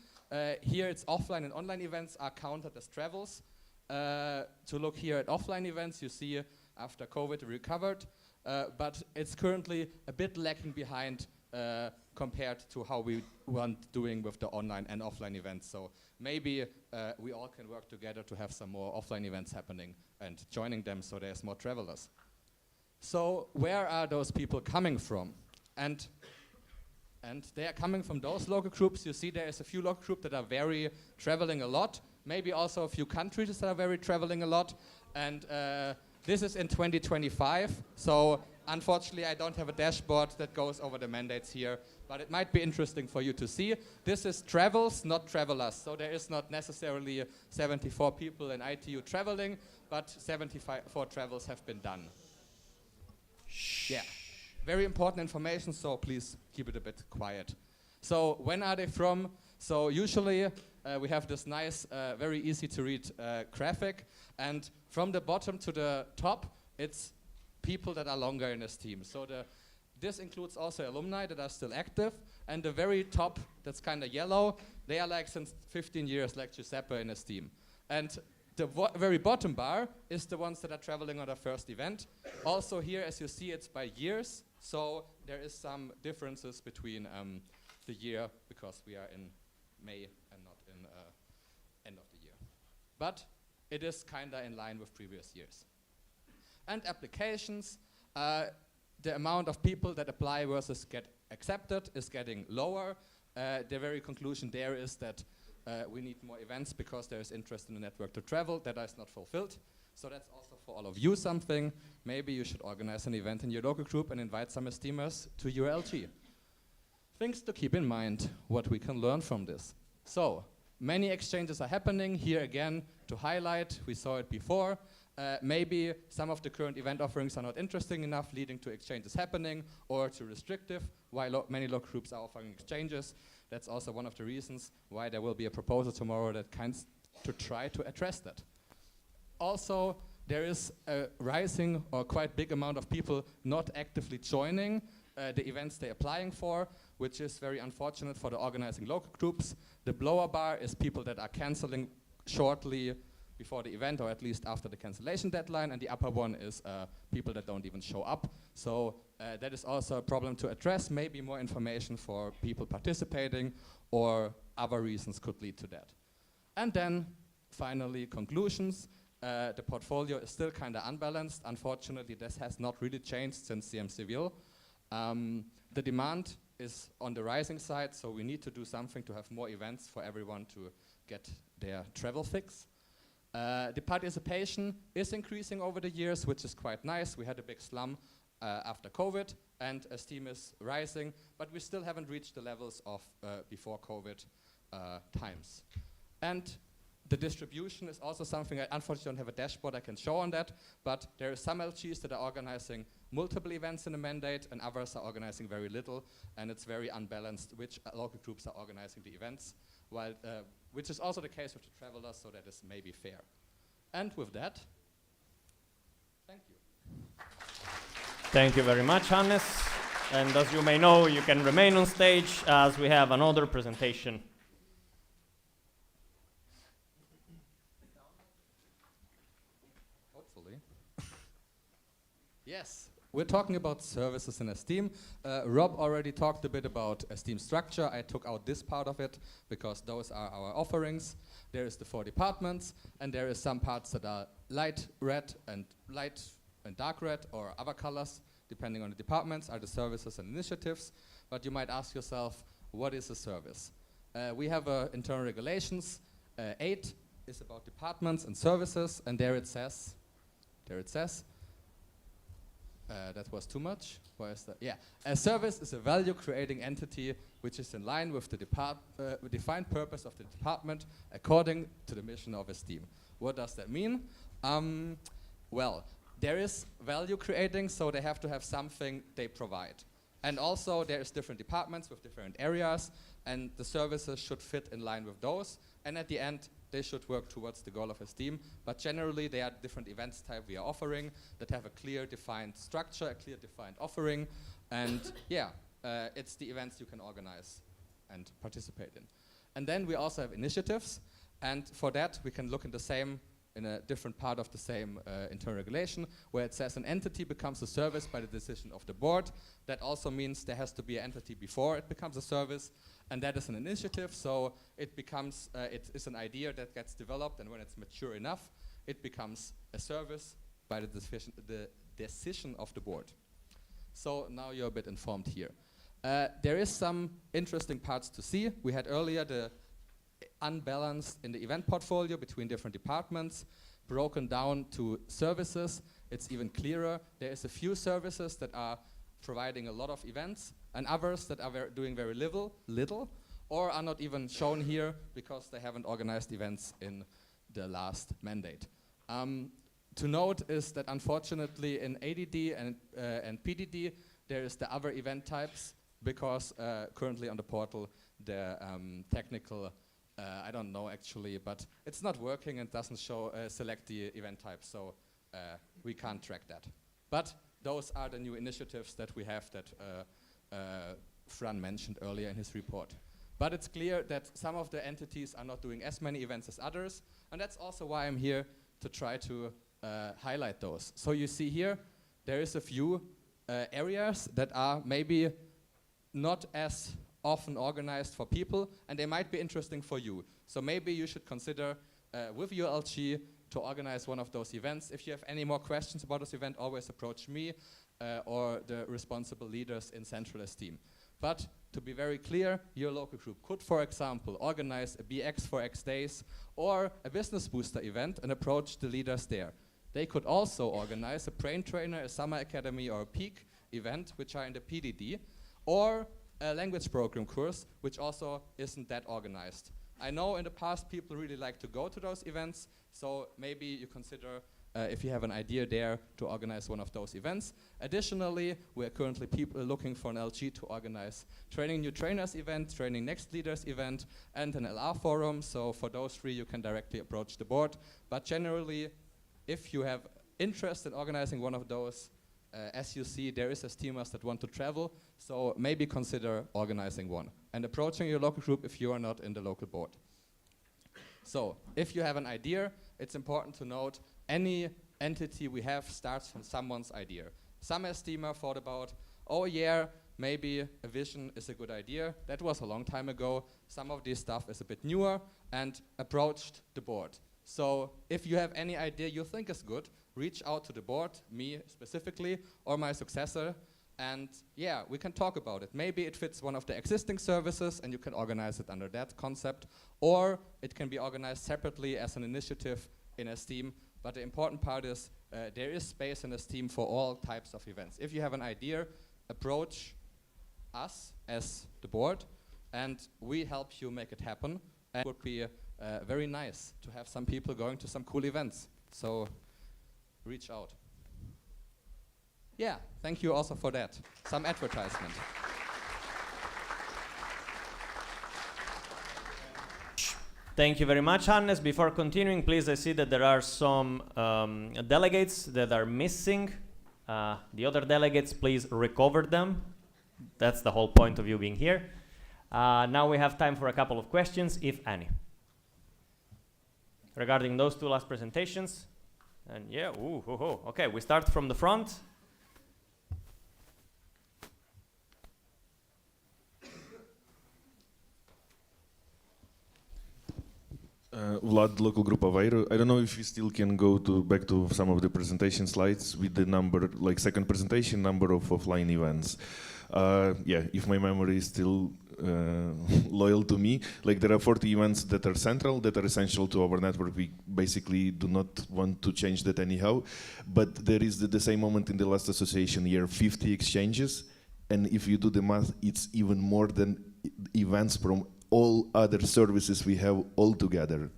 Here it's offline and online events are counted as travels. To look here at offline events, you see after COVID recovered, but it's currently a bit lagging behind compared to how we want doing with the online and offline events. So maybe we all can work together to have some more offline events happening and joining them so there's more travelers. So where are those people coming from? And they are coming from those local groups. You see there is a few local groups that are very traveling a lot. Maybe also a few countries that are very traveling a lot. And this is in 2025. So unfortunately, I don't have a dashboard that goes over the mandates here. but it might be interesting for you to see. This is travels, not travelers. So there is not necessarily 74 people in ITU traveling, but 74 travels have been done. Yeah, very important information, so please keep it a bit quiet. So when are they from? So usually we have this nice, very easy to read graphic, and from the bottom to the top, it's people that are longer in this team. So this includes also alumni that are still active, and the very top, that's kind of yellow, they are like since 15 years, like Giuseppe in his team. And the very bottom bar is the ones that are traveling on their first event. Also here, as you see, it's by years, so there is some differences between the year, because we are in May and not in end of the year. But it is kind of in line with previous years. And applications, the amount of people that apply versus get accepted is getting lower. The very conclusion there is that we need more events because there is interest in the network to travel. That is not fulfilled. So that's also for all of you something. Maybe you should organize an event in your local group and invite some esteemers to your LG. Things to keep in mind, what we can learn from this. So, many exchanges are happening. Here again, to highlight, we saw it before. Maybe some of the current event offerings are not interesting enough, leading to exchanges happening, or too restrictive, while many local groups are offering exchanges. That's also one of the reasons why there will be a proposal tomorrow that kinds to try to address that. Also, there is a rising or quite big amount of people not actively joining the events they're applying for, which is very unfortunate for the organizing local groups. The lower bar is people that are canceling shortly before the event, or at least after the cancellation deadline, and the upper one is people that don't even show up. So that is also a problem to address. Maybe more information for people participating, or other reasons could lead to that. And then, finally, conclusions. The portfolio is still kind of unbalanced. Unfortunately, this has not really changed since CMCVille. The demand is on the rising side, so we need to do something to have more events for everyone to get their travel fix. The participation is increasing over the years, which is quite nice. We had a big slump after COVID, and esteem is rising, but we still haven't reached the levels of before COVID times. And the distribution is also something I unfortunately don't have a dashboard I can show on that, but there are some LGs that are organizing multiple events in a mandate, and others are organizing very little, and it's very unbalanced which local groups are organizing the events, while, which is also the case with the travelers, so that is maybe fair. And with that, thank you. Thank you very much, Hannes. And as you may know, you can remain on stage as we have another presentation. Hopefully. Yes, we're talking about services in Esteem. Rob already talked a bit about Esteem structure. I took out this part of it because those are our offerings. There is the 4 departments, and there is some parts that are light red and dark red, or other colors, depending on the departments, are the services and initiatives. But you might ask yourself, what is a service? We have internal regulations. 8 is about departments and services, and there it says, that was too much. Why is that? Yeah, a service is a value-creating entity which is in line with the defined purpose of the department according to the mission of Esteem. What does that mean? Well, there is value creating, so they have to have something they provide. And also there is different departments with different areas, and the services should fit in line with those. And at the end, they should work towards the goal of Esteem. But generally, there are different events type we are offering that have a clear defined structure, a clear defined offering. And yeah, it's the events you can organize and participate in. And then we also have initiatives. And for that, we can look in a different part of the same internal regulation, where it says an entity becomes a service by the decision of the board. That also means there has to be an entity before it becomes a service, and that is an initiative, so it becomes, it is an idea that gets developed, and when it's mature enough, it becomes a service by the decision of the board. So now you're a bit informed here. There is some interesting parts to see. We had earlier the unbalanced in the event portfolio between different departments, broken down to services. It's even clearer. There is a few services that are providing a lot of events, and others that are doing very little, or are not even shown here because they haven't organized events in the last mandate. To note is that unfortunately in ADD and PDD there is the other event types because currently on the portal the technical, I don't know actually, but it's not working and doesn't show select the event type, so we can't track that. But those are the new initiatives that we have that Fran mentioned earlier in his report. But it's clear that some of the entities are not doing as many events as others, and that's also why I'm here to try to highlight those. So you see here, there is a few areas that are maybe not as often organized for people, and they might be interesting for you. So maybe you should consider with your LG to organize one of those events. If you have any more questions about this event, always approach me or the responsible leaders in Central Esteem. But to be very clear, your local group could, for example, organize a BX for X days or a business booster event and approach the leaders there. They could also organize a brain trainer, a summer academy, or a peak event, which are in the PDD, or a language program course, which also isn't that organized. I know in the past people really like to go to those events, so maybe you consider if you have an idea there to organize one of those events. Additionally, we are currently looking for an LG to organize Training New Trainers event, Training Next Leaders event, and an LR forum. So for those three, you can directly approach the board. But generally, if you have interest in organizing one of those, as you see, there is Esteemers that want to travel, so maybe consider organizing one and approaching your local group if you are not in the local board. So, if you have an idea, it's important to note any entity we have starts from someone's idea. Some Esteemer thought about, oh yeah, maybe a vision is a good idea. That was a long time ago. Some of this stuff is a bit newer and approached the board. So if you have any idea you think is good, reach out to the board, me specifically, or my successor, and yeah, we can talk about it. Maybe it fits one of the existing services and you can organize it under that concept, or it can be organized separately as an initiative in Esteem. But the important part is there is space in Esteem for all types of events. If you have an idea, approach us as the board, and we help you make it happen. And it would be very nice to have some people going to some cool events. So reach out. Yeah, thank you also for that. Some advertisement. Thank you very much, Hannes. Before continuing, please, I see that there are some delegates that are missing. The other delegates, please recover them. That's the whole point of you being here. Now we have time for a couple of questions, if any. Regarding those two last presentations. And yeah, okay, we start from the front. Vlad, local group Aveiro. I don't know if we still can go back to some of the presentation slides with the number, like second presentation, number of offline events. Yeah, if my memory is still loyal to me, like there are 40 events that are central, that are essential to our network. We basically do not want to change that anyhow, but there is the same moment in the last association year, 50 exchanges, and if you do the math, it's even more than events from all other services we have all together.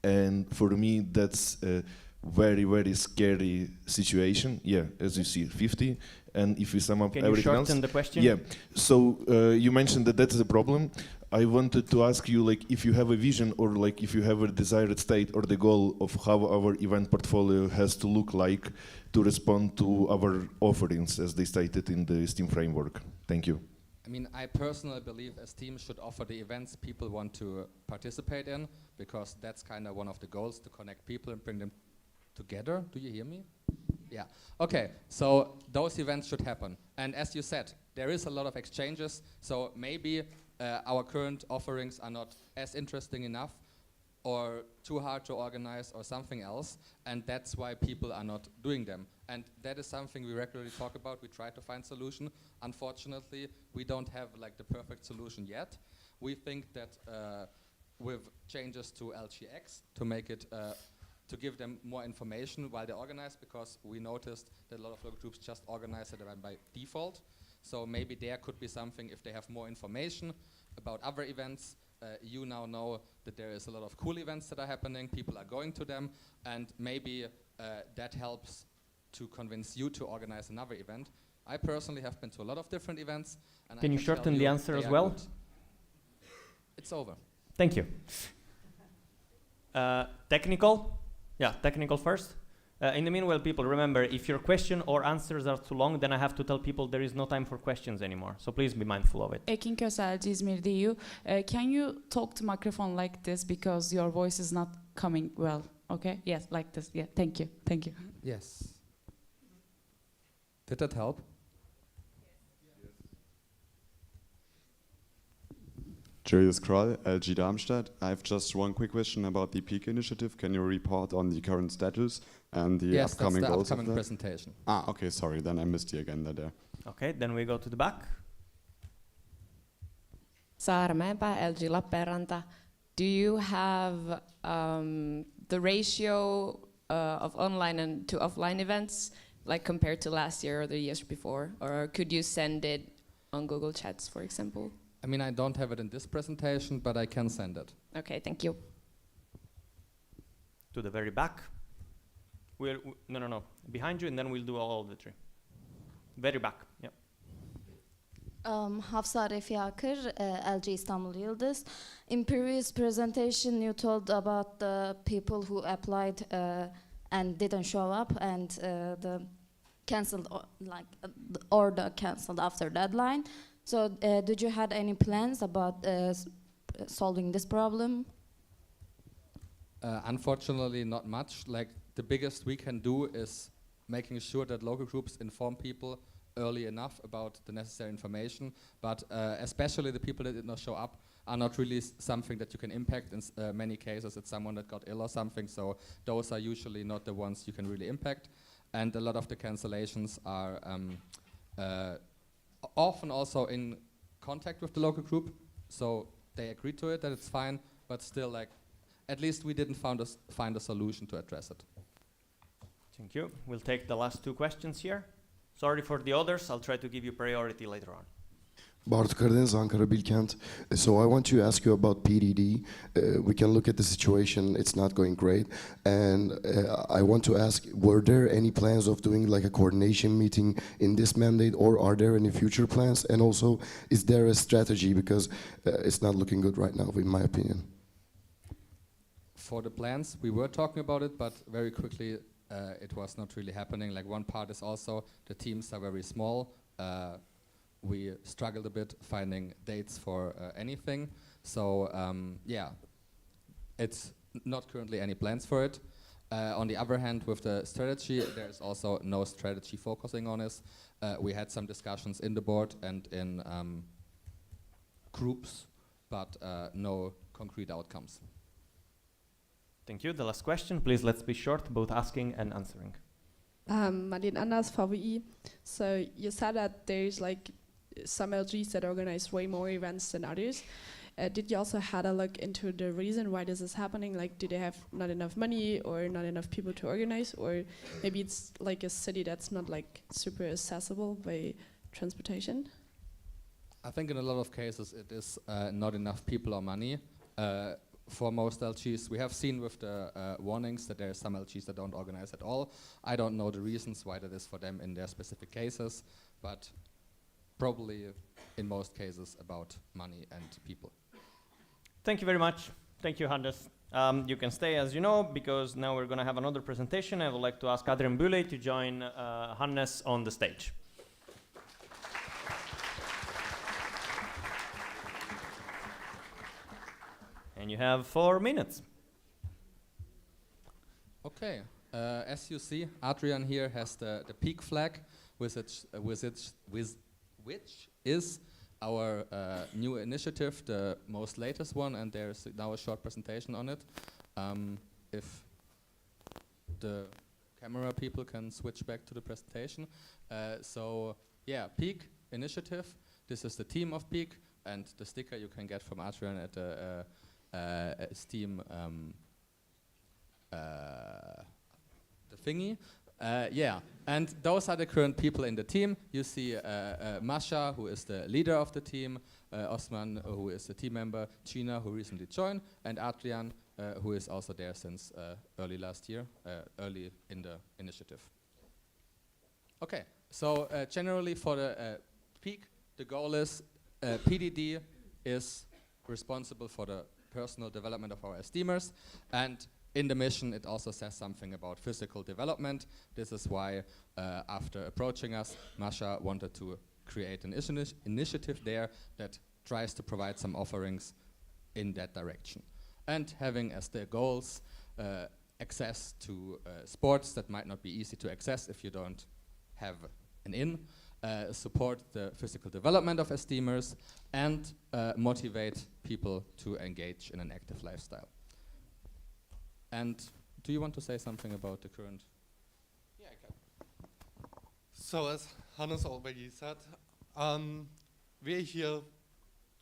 And for me, that's a very, very scary situation. Yeah, as you see, 50. And if we sum up everything else. Can you shorten the question? Yeah. So you mentioned that that's a problem. I wanted to ask you, like, if you have a vision or like if you have a desired state or the goal of how our event portfolio has to look like to respond to our offerings as they stated in the STEAM framework. Thank you. I mean, I personally believe Esteem should offer the events people want to participate in, because that's kind of one of the goals, to connect people and bring them together. Do you hear me? Yeah. Okay, so those events should happen. And as you said, there is a lot of exchanges, so maybe our current offerings are not as interesting enough or too hard to organize or something else, and that's why people are not doing them. And that is something we regularly talk about. We try to find solution. Unfortunately, we don't have like the perfect solution yet. We think that with changes to LXX to make it to give them more information while they organize, because we noticed that a lot of local groups just organize it by default. So maybe there could be something, if they have more information about other events. You now know that there is a lot of cool events that are happening, people are going to them, and maybe that helps to convince you to organize another event. I personally have been to a lot of different events. And Can I you tell shorten the answer they as are well? good. It's over. Thank you. Technical? Yeah, technical first. In the meanwhile, people, remember, if your question or answers are too long, then I have to tell people there is no time for questions anymore. So please be mindful of it. Ekin Köselci, İzmir DU. Can you talk to microphone like this because your voice is not coming well? Okay? Yes, like this. Yeah, thank you. Thank you. Yes. Did that help? Julius Kroll, LG Darmstadt. I have just one quick question about the Peak initiative. Can you report on the current status and the upcoming goals? Yes, that's the upcoming presentation. Ah, okay, sorry, then I missed the agenda there. Okay, then we go to the back. Saara Mäenpää, LG Lappeenranta. Do you have the ratio of online and to offline events, like compared to last year or the years before? Or could you send it on Google Chats, for example? I mean, I don't have it in this presentation, but I can send it. Okay, thank you. To the very back. No. Behind you, and then we'll do all of the three. Very back, yeah. Hafsa Refi Akır, LG İstanbul Yıldız. In previous presentation, you told about the people who applied and didn't show up, and the cancelled the order cancelled after deadline. So, did you had any plans about solving this problem? Unfortunately, not much. Like, the biggest we can do is making sure that local groups inform people early enough about the necessary information. But especially the people that did not show up are not really something that you can impact. In many cases, it's someone that got ill or something. So those are usually not the ones you can really impact. And a lot of the cancellations are often also in contact with the local group, so they agree to it, that it's fine, but still, like, at least we didn't find a solution to address it. Thank you. We'll take the last two questions here. Sorry for the others, I'll try to give you priority later on. Bartu Karadeniz, Ankara Bilkent. So I want to ask you about PDD. We can look at the situation, it's not going great. And I want to ask, were there any plans of doing like a coordination meeting in this mandate, or are there any future plans? And also, is there a strategy? Because it's not looking good right now, in my opinion. For the plans, we were talking about it, but very quickly it was not really happening. Like, one part is also the teams are very small. We struggled a bit finding dates for anything. So yeah, it's not currently any plans for it. On the other hand, with the strategy, there's also no strategy focusing on this. We had some discussions in the board and in groups, but no concrete outcomes. Thank you. The last question, please. Let's be short, both asking and answering. Martin Anders, VWI. So you said that there's like some LGs that organize way more events than others. Did you also had a look into the reason why this is happening? Like, do they have not enough money or not enough people to organize? Or maybe it's like a city that's not like super accessible by transportation? I think in a lot of cases it is not enough people or money. For most LGs, we have seen with the warnings that there are some LGs that don't organize at all. I don't know the reasons why that is for them in their specific cases, but probably in most cases about money and people. Thank you very much. Thank you, Hannes. You can stay, as you know, because now we're going to have another presentation. I would like to ask Adrian Bühle to join Hannes on the stage. And you have 4 minutes. Okay. As you see, Adrian here has the peak flag, which is our new initiative, the most latest one, and there's now a short presentation on it. If the camera people can switch back to the presentation. So yeah, Peak initiative. This is the team of Peak, and the sticker you can get from Adrian at the Steam thingy. Yeah, and those are the current people in the team. You see Masha, who is the leader of the team, Osman, who is a team member, Gina, who recently joined, and Adrian, who is also there since early last year, early in the initiative. Okay, so generally for the peak, the goal is PDD is responsible for the personal development of our esteemers, and in the mission it also says something about physical development. This is why after approaching us, Masha wanted to create an initiative there that tries to provide some offerings in that direction. And having as their goals access to sports that might not be easy to access if you don't have an in, support the physical development of esteemers, and motivate people to engage in an active lifestyle. And do you want to say something about the current? Yeah, I can. So as Hannes already said, we're here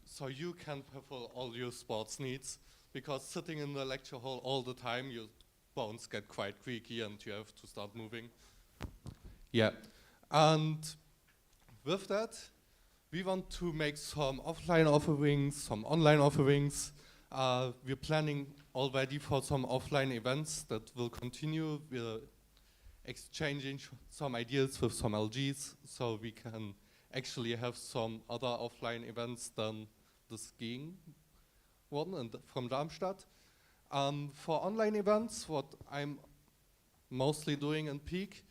so you can fulfill all your sports needs, because sitting in the lecture hall all the time, your bones get quite creaky and you have to start moving. Yeah, and with that, we want to make some offline offerings, some online offerings. We're planning already for some offline events that will continue. We're exchanging some ideas with some LGs, so we can actually have some other offline events than the skiing one and from Darmstadt. For online events, what I'm mostly doing in Peak,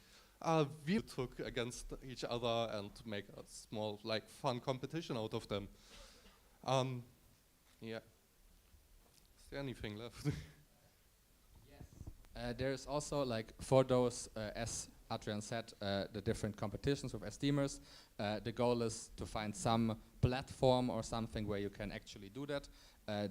we took against each other and make a small, like, fun competition out of them. Yeah. Is there anything left? There's also, like, for those, as Adrian said, the different competitions with esteemers, the goal is to find some platform or something where you can actually do that.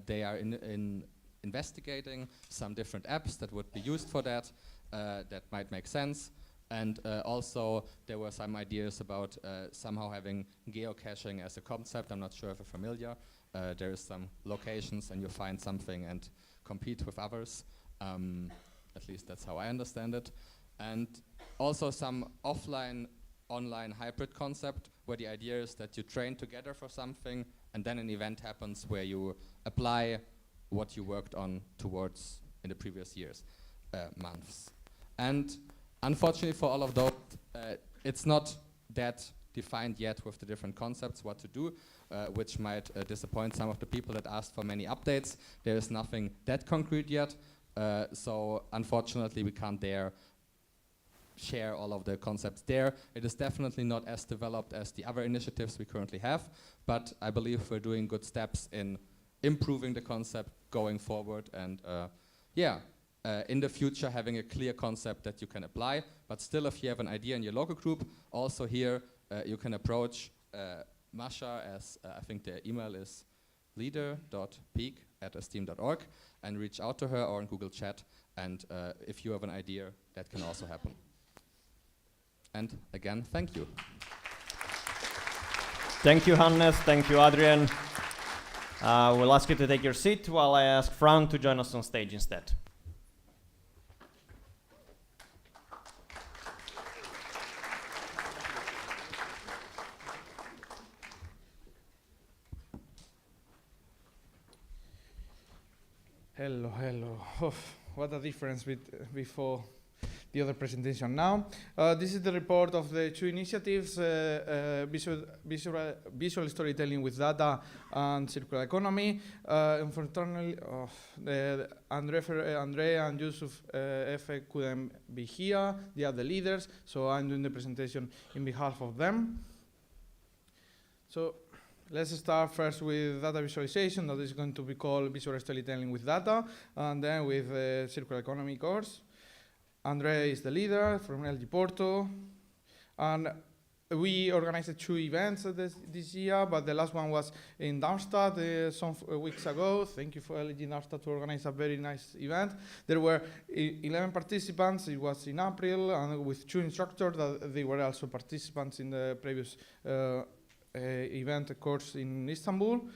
They are in investigating some different apps that would be used for that, that might make sense. And also there were some ideas about somehow having geocaching as a concept. I'm not sure if you're familiar. There is some locations and you find something and compete with others. At least that's how I understand it. And also some offline, online hybrid concept where the idea is that you train together for something and then an event happens where you apply what you worked on towards in the previous years, months. And unfortunately for all of those, it's not that defined yet with the different concepts what to do, which might disappoint some of the people that asked for many updates. There is nothing that concrete yet, so unfortunately we can't dare share all of the concepts there. It is definitely not as developed as the other initiatives we currently have, but I believe we're doing good steps in improving the concept going forward, and in the future having a clear concept that you can apply. But still, if you have an idea in your local group, also here you can approach Masha, as I think the email is leader.peak@esteem.org, and reach out to her or in Google Chat, and if you have an idea, that can also happen. And again, thank you. Thank you, Hannes. Thank you, Adrian. We'll ask you to take your seat while I ask Fran to join us on stage instead. Hello, hello. Oh, what a difference before the other presentation now. This is the report of the two initiatives, visual storytelling with data and circular economy. Unfortunately, Andre and Yusuf Efe couldn't be here. They are the leaders, so I'm doing the presentation in behalf of them. So let's start first with data visualization. That is going to be called visual storytelling with data, and then with the circular economy course. Andre is the leader from LG Porto, and we organized 2 events this year, but the last one was in Darmstadt some weeks ago. Thank you for LG Darmstadt to organize a very nice event. There were 11 participants. It was in April, and with 2 instructors that they were also participants in the previous event course in Istanbul.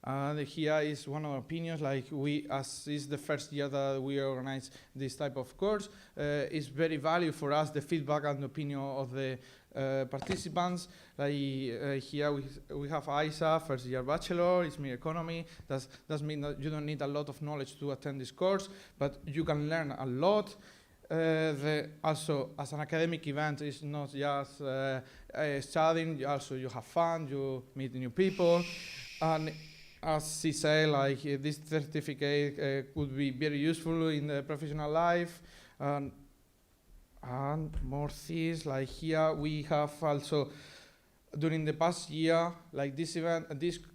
And here is one of our opinions, like as is the first year that we organize this type of course, it's very valuable for us, the feedback and the opinion of the participants. Like here we have Isa, first year bachelor, it's mere economy. That means that you don't need a lot of knowledge to attend this course, but you can learn a lot. Also, as an academic event, it's not just studying, also you have fun, you meet new people. And as she said, like this certificate could be very useful in the professional life. And more things, like here we have also, during the past year, like this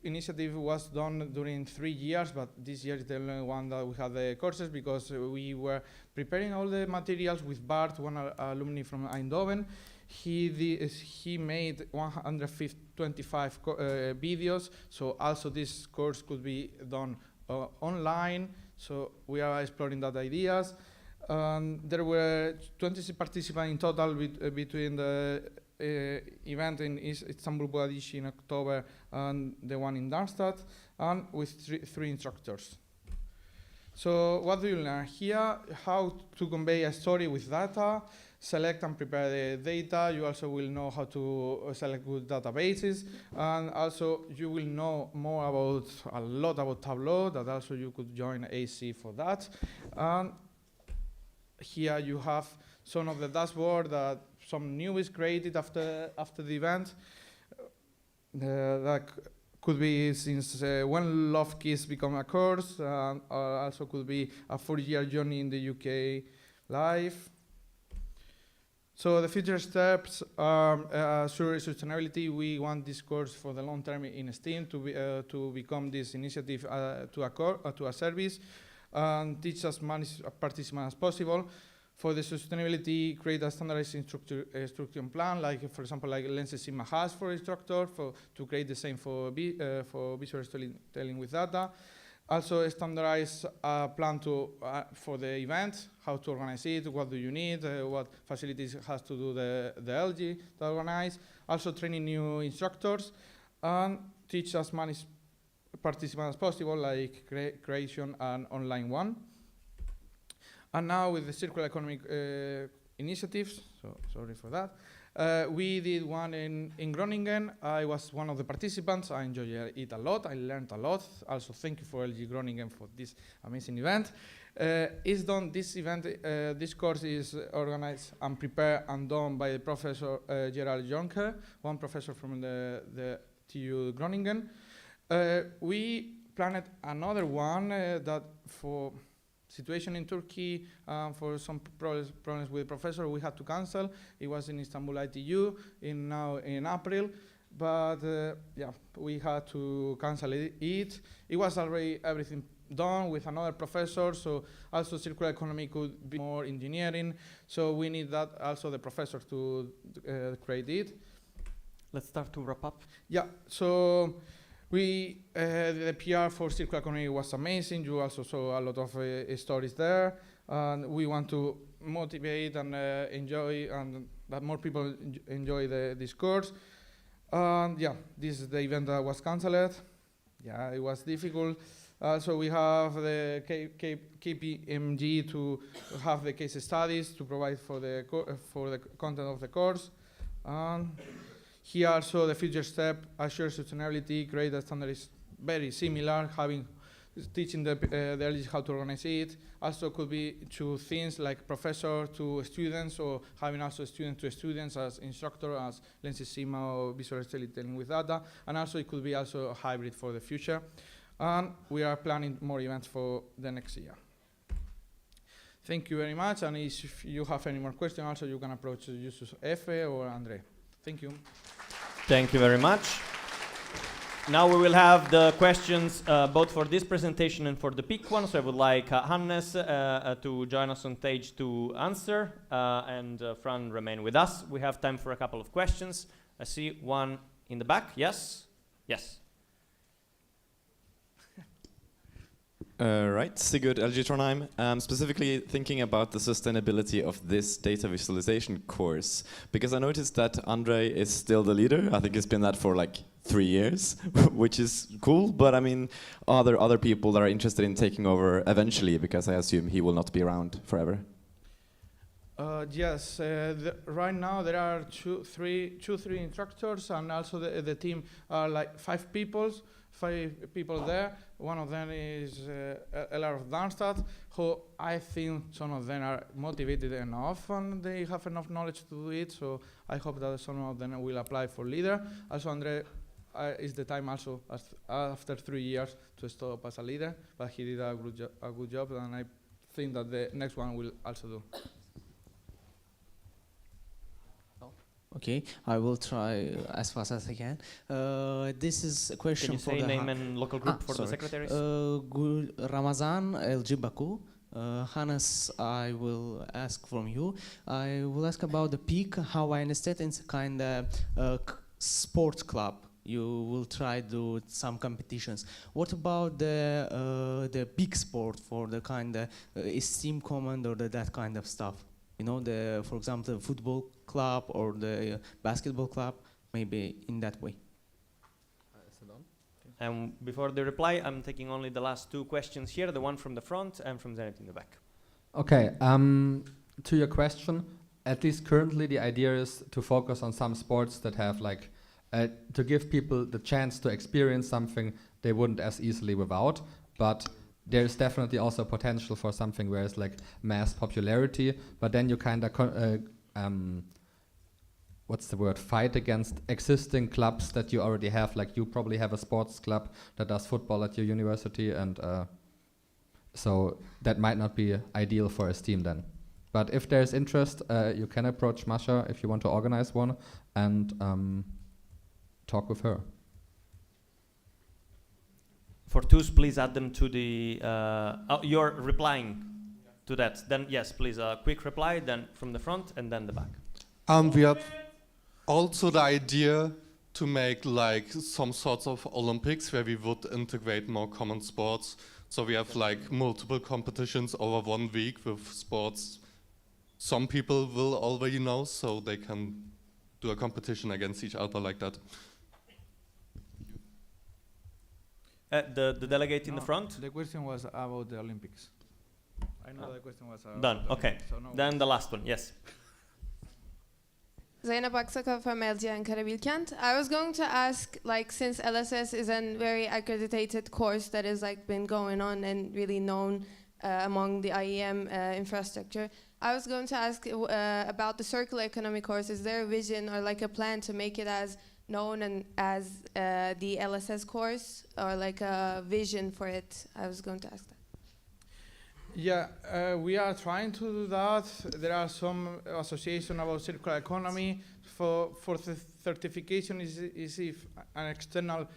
initiative was done during 3 years, but this year is the only one that we have the courses, because we were preparing all the materials with Bart, one alumni from Eindhoven. He made 125 videos, so also this course could be done online, so we are exploring that ideas. There were 20 participants in total between the event in Istanbul, Boğaziçi in October and the one in Darmstadt, and with three instructors. So what do you learn here? How to convey a story with data, select and prepare the data. You also will know how to select good databases, and also you will know a lot about Tableau, that also you could join AC for that. And here you have some of the dashboard that some new is created after the event. That could be since when Love Kiss become a course, or also could be a 4-year journey in the UK life. So the future steps are sustainability. We want this course for the long term in STEAM to become this initiative to a service, and teach as many participants as possible. For the sustainability, create a standardized instruction plan, like for example, like LXX Sigma has for instructor, to create the same for visual storytelling with data. Also standardize a plan for the event, how to organize it, what do you need, what facilities has to do the LG to organize. Also training new instructors, and teach as many participants as possible, like creation and online one. And now with the circular economic initiatives, so sorry for that. We did one in Groningen. I was one of the participants. I enjoyed it a lot. I learned a lot. Also, thank you for LG Groningen for this amazing event. This course is organized and prepared and done by Professor Gerald Jonker, one professor from the TU Groningen. We planned another one that for situation in Turkey, for some problems with the professor, we had to cancel. It was in Istanbul ITU now in April, but yeah, we had to cancel it. It was already everything done with another professor, so also circular economy could be more engineering, so we need that also the professor to create it. Let's start to wrap up. Yeah, so the PR for circular economy was amazing. You also saw a lot of stories there, and we want to motivate and enjoy, and that more people enjoy this course. And yeah, this is the event that was cancelled. Yeah, it was difficult. So we have the KPMG to have the case studies to provide for the content of the course. Here also the future step, assure sustainability, create a standard is very similar, teaching the LG how to organize it. Also could be to things like professor to students, or having also student to students as instructor, as LXX Sigma or visual storytelling with data. And also it could be also a hybrid for the future. And we are planning more events for the next year. Thank you very much. And if you have any more questions, also you can approach Yusuf Efe or Andre. Thank you. Thank you very much. Now we will have the questions both for this presentation and for the peak one. So I would like Hannes to join us on stage to answer, and Fran remain with us. We have time for a couple of questions. I see one in the back. Yes? Yes. Right, Sigurd, LG Trondheim. Specifically thinking about the sustainability of this data visualization course, because I noticed that Andre is still the leader. I think he's been that for like 3 years, which is cool. But I mean, are there other people that are interested in taking over eventually? Because I assume he will not be around forever. Yes, right now there are three instructors, and also the team are like 5 people there. One of them is Ella of Darmstadt, who I think some of them are motivated enough and they have enough knowledge to do it, so I hope that some of them will apply for leader. Also Andre is the time also after 3 years to stop as a leader, but he did a good job, and I think that the next one will also do. Okay, I will try as fast as I can. This is a question Can you for say the name and local group for the secretaries? Ramazan, LG Baku. Hannes, I will ask from you. I will ask about the peak. How I understand it's a kind of sports club. You will try to do some competitions. What about the big sport for the kind of esteem command or that kind of stuff? You know, for example, the football club or the basketball club, maybe in that way. And before the reply, I'm taking only the last 2 questions here, the one from the front and from Zenit in the back. Okay, to your question, at least currently the idea is to focus on some sports that have like, to give people the chance to experience something they wouldn't as easily without, but there's definitely also potential for something where it's like mass popularity, but then you kind of what's the word, fight against existing clubs that you already have. Like you probably have a sports club that does football at your university, and so that might not be ideal for a team then. But if there's interest, you can approach Masha if you want to organize one and talk with her. For twos, please add them to the, you're replying to that. Then yes, please, a quick reply, then from the front and then the back. We have also the idea to make like some sorts of Olympics where we would integrate more common sports. So we have like multiple competitions over 1 week with sports some people will already know, so they can do a competition against each other like that. The delegate in the front? The question was about the Olympics. I know the question was about Done, the okay. Olympics, so no. Then the last one, yes. Zainab Aksakov from LG Ankara Bilkent. I was going to ask, like, since LSS is a very accredited course that has like been going on and really known among the IEM infrastructure, I was going to ask about the circular economy course. Is there a vision or like a plan to make it as known and as the LSS course, or like a vision for it? I was going to ask that. Yeah, we are trying to do that. There are some association about circular economy. For the certification is if an external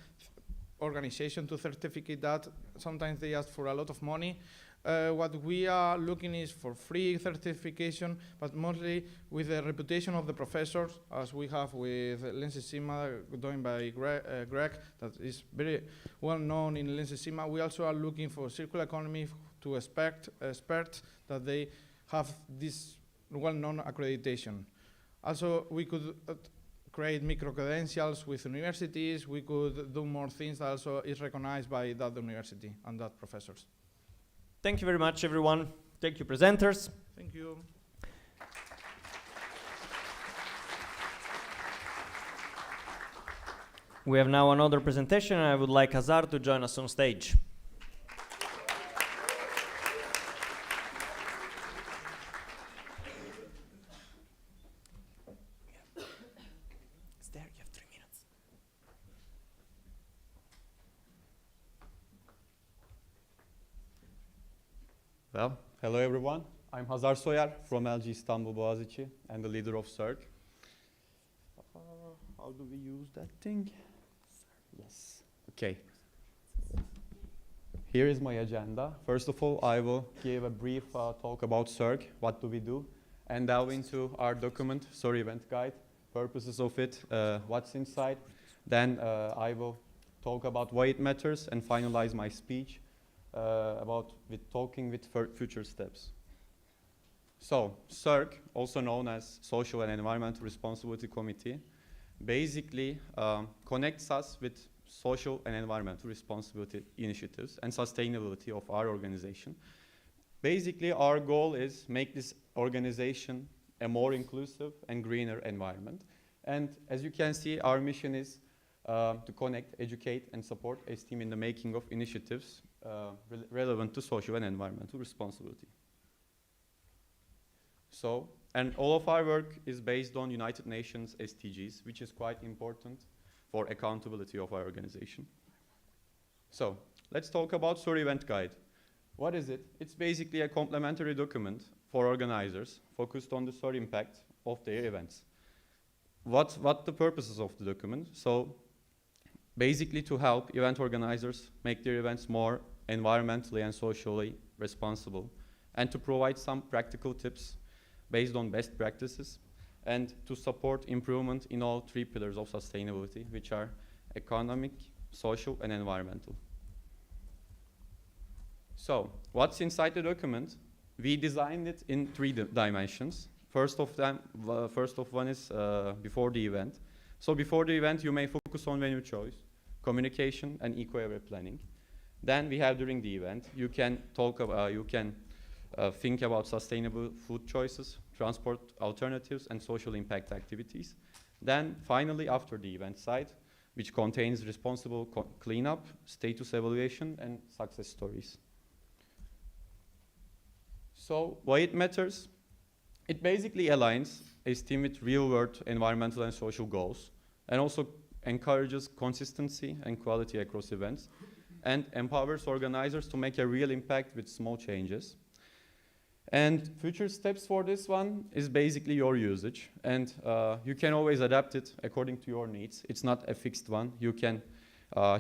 organization to certificate that. Sometimes they ask for a lot of money. What we are looking is for free certification, but mostly with the reputation of the professors, as we have with LXX done by Greg, that is very well known in LXX. We also are looking for circular economy to expect that they have this well-known accreditation. Also, we could create micro-credentials with universities. We could do more things that also is recognized by that university and that professors. Thank you very much, everyone. Thank you, presenters. Thank you. We have now another presentation, and I would like Hazar to join us on stage. It's there, you have 3 minutes. Well, hello everyone. I'm Hazar Soyer from LG İstanbul Boğaziçi and the leader of CERC. How do we use that thing? Yes. Okay. Here is my agenda. First of all, I will give a brief talk about CERC, what do we do, and delve into our document, SOR Event Guide, purposes of it, what's inside. Then I will talk about why it matters and finalize my speech about talking with future steps. So, SERC, also known as Social and Environmental Responsibility Committee, basically connects us with social and environmental responsibility initiatives and sustainability of our organization. Basically, our goal is make this organization a more inclusive and greener environment. And as you can see, our mission is to connect, educate, and support STEAM in the making of initiatives relevant to social and environmental responsibility. So, and all of our work is based on United Nations SDGs, which is quite important for accountability of our organization. So, let's talk about SOAR Event Guide. What is it? It's basically a complementary document for organizers focused on the SOAR impact of their events. What the purposes of the document? So, basically to help event organizers make their events more environmentally and socially responsible, and to provide some practical tips based on best practices, and to support improvement in all three pillars of sustainability, which are economic, social, and environmental. So, what's inside the document? We designed it in three dimensions. First of one is before the event. So before the event, you may focus on venue choice, communication, and eco-aware planning. Then we have during the event, you can think about sustainable food choices, transport alternatives, and social impact activities. Then finally, after the event side, which contains responsible cleanup, status evaluation, and success stories. So why it matters? It basically aligns STEAM with real-world environmental and social goals, and also encourages consistency and quality across events, and empowers organizers to make a real impact with small changes. And future steps for this one is basically your usage, and you can always adapt it according to your needs. It's not a fixed one. You can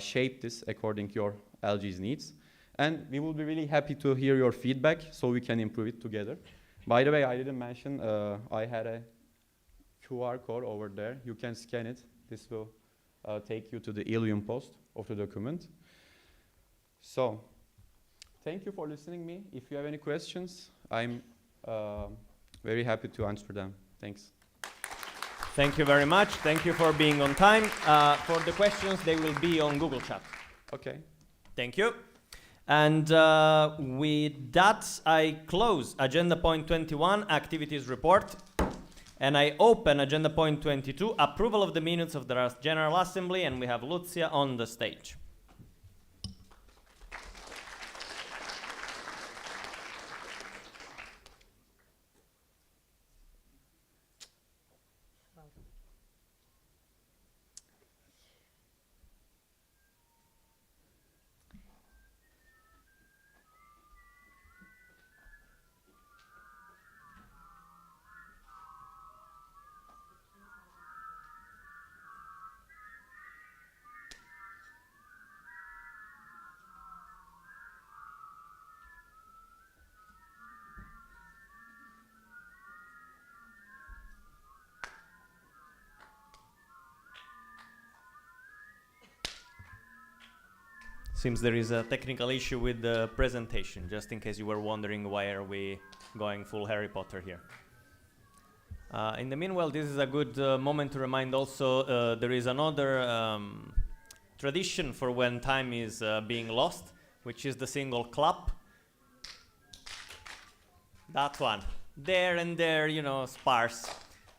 shape this according to your LG's needs. And we will be really happy to hear your feedback so we can improve it together. By the way, I didn't mention, I had a QR code over there. You can scan it. This will take you to the Ilium post of the document. So, thank you for listening to me. If you have any questions, I'm very happy to answer them. Thanks. Thank you very much. Thank you for being on time. For the questions, they will be on Google Chat. Okay. Thank you. And with that, I close Agenda Point 21, Activities Report. And I open Agenda Point 22, Approval of the Minutes of the General Assembly. And we have Lucia on the stage. Seems there is a technical issue with the presentation, just in case you were wondering why are we going full Harry Potter here. In the meanwhile, this is a good moment to remind also there is another tradition for when time is being lost, which is the single clap. That one. There and there, you know, sparse.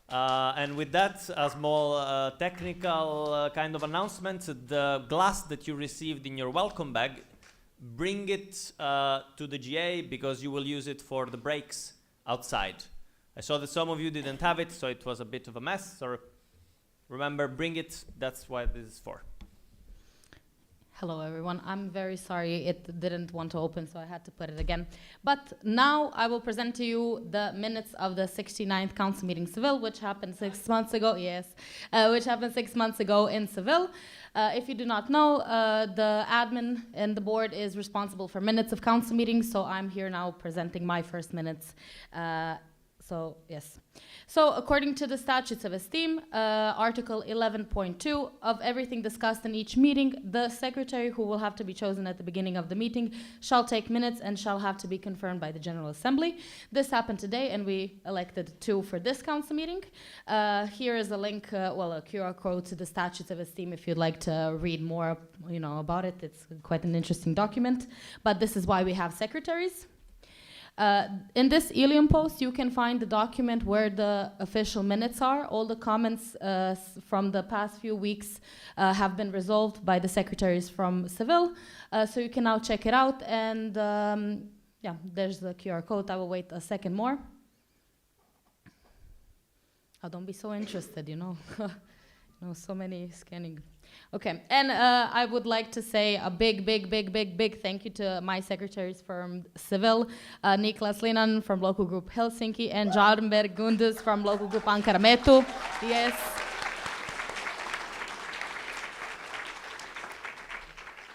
And with that, a small technical kind of announcement. The glass that you received in your welcome bag, bring it to the GA because you will use it for the breaks outside. I saw that some of you didn't have it, so it was a bit of a mess. So remember, bring it. That's what this is for. Hello everyone, I'm very sorry it didn't want to open, so I had to put it again. But now I will present to you the minutes of the 69th Council meeting Seville, which happened 6 months ago, which happened 6 months ago in Seville. If you do not know, the admin and the board is responsible for minutes of council meetings, so I'm here now presenting my first minutes. So, yes. So, according to the statutes of esteem, Article 11.2, of everything discussed in each meeting, the secretary, who will have to be chosen at the beginning of the meeting, shall take minutes and shall have to be confirmed by the General Assembly. This happened today, and we elected 2 for this council meeting. Here is a link, a QR code to the statutes of esteem if you'd like to read more, about it. It's quite an interesting document. But this is why we have secretaries. In this Ilium post, you can find the document where the official minutes are. All the comments from the past few weeks have been resolved by the secretaries from Seville. So you can now check it out. And there's the QR code. I will wait a second more. Oh, don't be so interested, so many scanning. Okay, and I would like to say a big thank you to my secretaries from Seville, Niklas Linan from local group Helsinki, and Jardenberg Gunduz from local group Ankara Metu. Yes.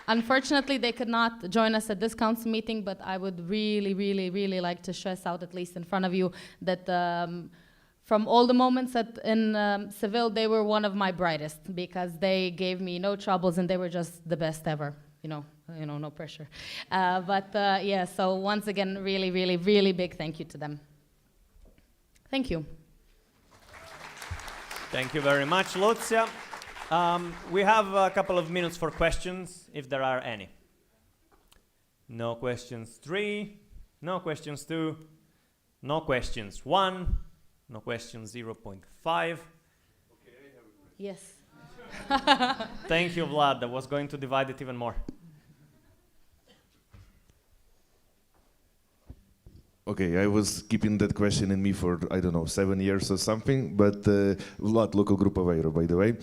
Unfortunately, they could not join us at this council meeting, but I would really like to stress out, at least in front of you, that from all the moments in Seville, they were one of my brightest, because they gave me no troubles and they were just the best ever. No pressure. So once again, really big thank you to them. Thank you. Thank you very much, Lucia. We have a couple of minutes for questions, if there are any. No questions 3, no questions 2, no questions 1. No question 0.5. Yes. Thank you, Vlad. That was going to divide it even more. Okay, I was keeping that question in me for, 7 years or something, but Vlad, local group Aveiro, by the way.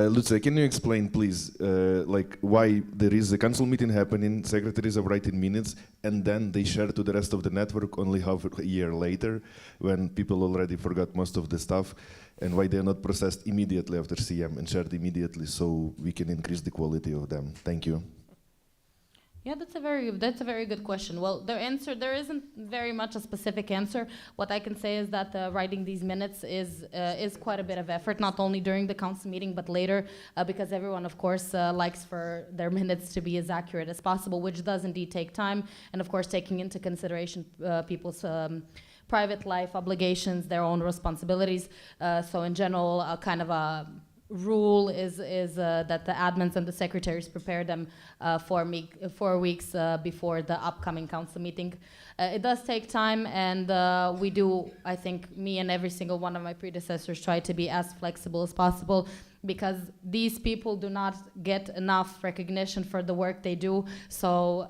Lucia, can you explain, please, why there is a council meeting happening, secretaries are writing minutes, and then they share to the rest of the network only half a year later, when people already forgot most of the stuff, and why they're not processed immediately after CM and shared immediately so we can increase the quality of them? Thank you. Yeah, that's a very good question. Well, there isn't very much a specific answer. What I can say is that writing these minutes is quite a bit of effort, not only during the council meeting but later, because everyone, of course, likes for their minutes to be as accurate as possible, which does indeed take time, and of course taking into consideration people's private life obligations, their own responsibilities. So in general, a kind of a rule is that the admins and the secretaries prepare them 4 weeks before the upcoming council meeting. It does take time, and we do, I think, me and every single one of my predecessors try to be as flexible as possible, because these people do not get enough recognition for the work they do. So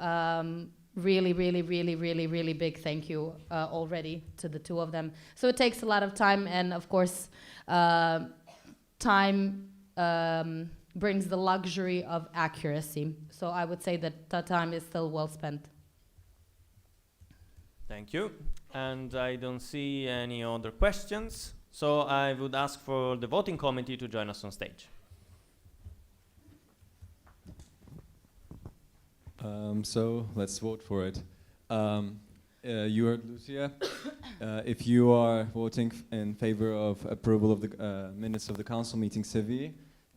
really big thank you already to the 2 of them. So it takes a lot of time, and of course time brings the luxury of accuracy. So I would say that that time is still well spent. Thank you. And I don't see any other questions. So I would ask for the voting committee to join us on stage. So let's vote for it. You heard Lucia. If you are voting in favor of approval of the minutes of the council meeting Seville,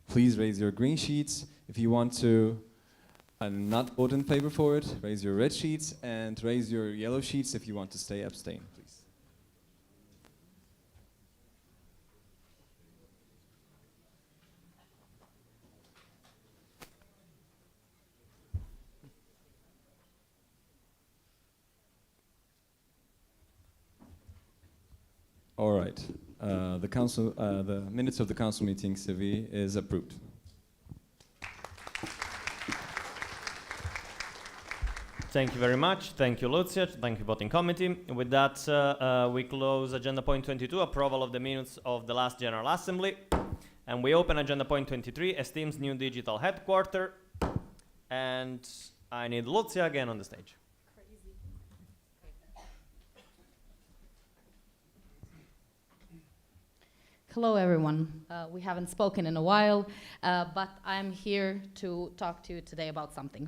please raise your green sheets. If you want to not vote in favor for it, raise your red sheets, and raise your yellow sheets if you want to stay abstain, please. All right. The minutes of the council meeting Seville is approved. Thank you very much. Thank you, Lucia. Thank you, voting committee. With that, we close agenda point 22, approval of the minutes of the last General Assembly. And we open agenda point 23, Esteem's new digital headquarter. And I need Lucia again on the stage. Hello, everyone. We haven't spoken in a while, but I'm here to talk to you today about something.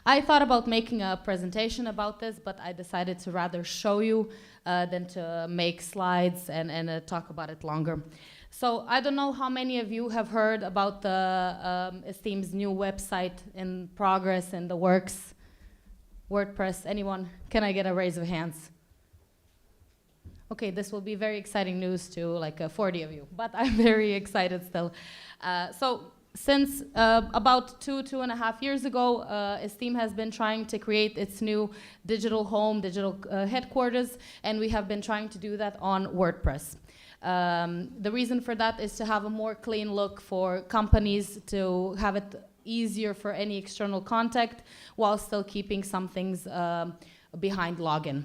I thought about making a presentation about this, but I decided to rather show you than to make slides and talk about it longer. So I don't know how many of you have heard about the Esteem's new website in progress, in the works, WordPress. Anyone? Can I get a raise of hands? Okay, this will be very exciting news to like 40 of you, but I'm very excited still. So since about 2.5 years ago, Esteem has been trying to create its new digital home, digital headquarters, and we have been trying to do that on WordPress. The reason for that is to have a more clean look for companies, to have it easier for any external contact, while still keeping some things behind login.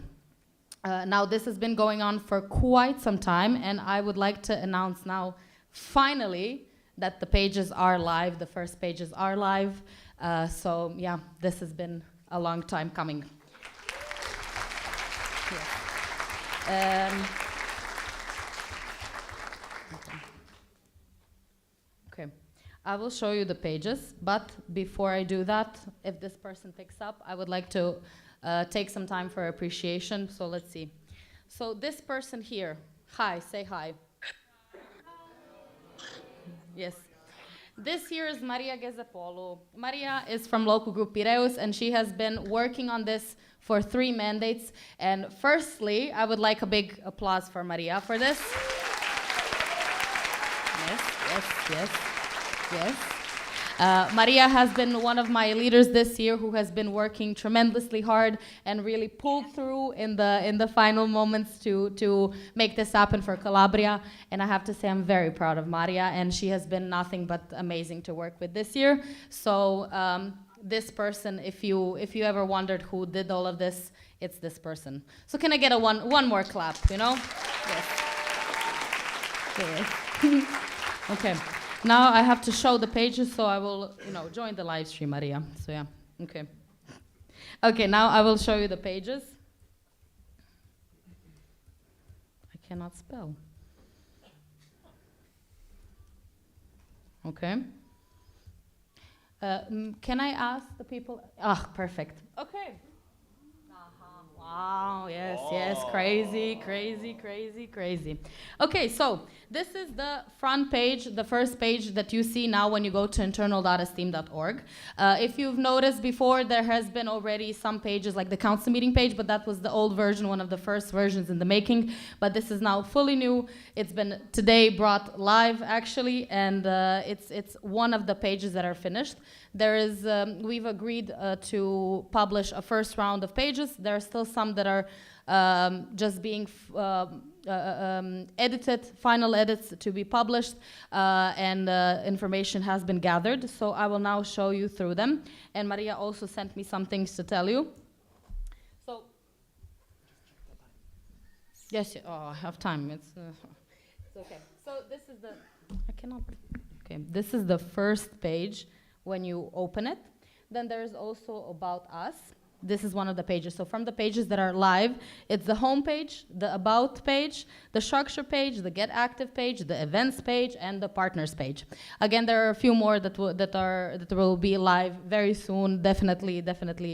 Now this has been going on for quite some time, and I would like to announce now, finally, that the pages are live, the first pages are live. So yeah, this has been a long time coming. Yes. Okay, I will show you the pages, but before I do that, if this person picks up, I would like to take some time for appreciation. So let's see. So this person here, hi, say hi. Yes. This here is Maria Gezepolu. Maria is from local group Piraeus, and she has been working on this for 3 mandates. And firstly, I would like a big applause for Maria for this. Yes, yes, yes, yes. Maria has been one of my leaders this year, who has been working tremendously hard and really pulled through in the final moments to make this happen for Calabria. And I have to say I'm very proud of Maria, and she has been nothing but amazing to work with this year. So this person, if you ever wondered who did all of this, it's this person. So can I get a one more clap, you know? Yes. Yes. Okay. Now I have to show the pages, so I will, join the live stream, Maria. So yeah, okay. Okay, now I will show you the pages. I cannot spell. Okay. Can I ask the people? Ah, perfect. Okay. Wow, yes, yes, crazy, crazy, crazy, crazy. Okay, so this is the front page, the first page that you see now when you go to internal.esteem.org. If you've noticed before, there has been already some pages like the council meeting page, but that was the old version, one of the first versions in the making. But this is now fully new. It's been today brought live, actually, and it's one of the pages that are finished. There is, we've agreed to publish a first round of pages. There are still some that are just being edited, final edits to be published, and information has been gathered. So I will now show you through them. And Maria also sent me some things to tell you. So, yes, I have time. It's okay. So this is the, I cannot, okay. This is the first page when you open it. Then there's also about us. This is one of the pages. So from the pages that are live, it's the home page, the about page, the structure page, the get active page, the events page, and the partners page. Again, there are a few more that will be live very soon, definitely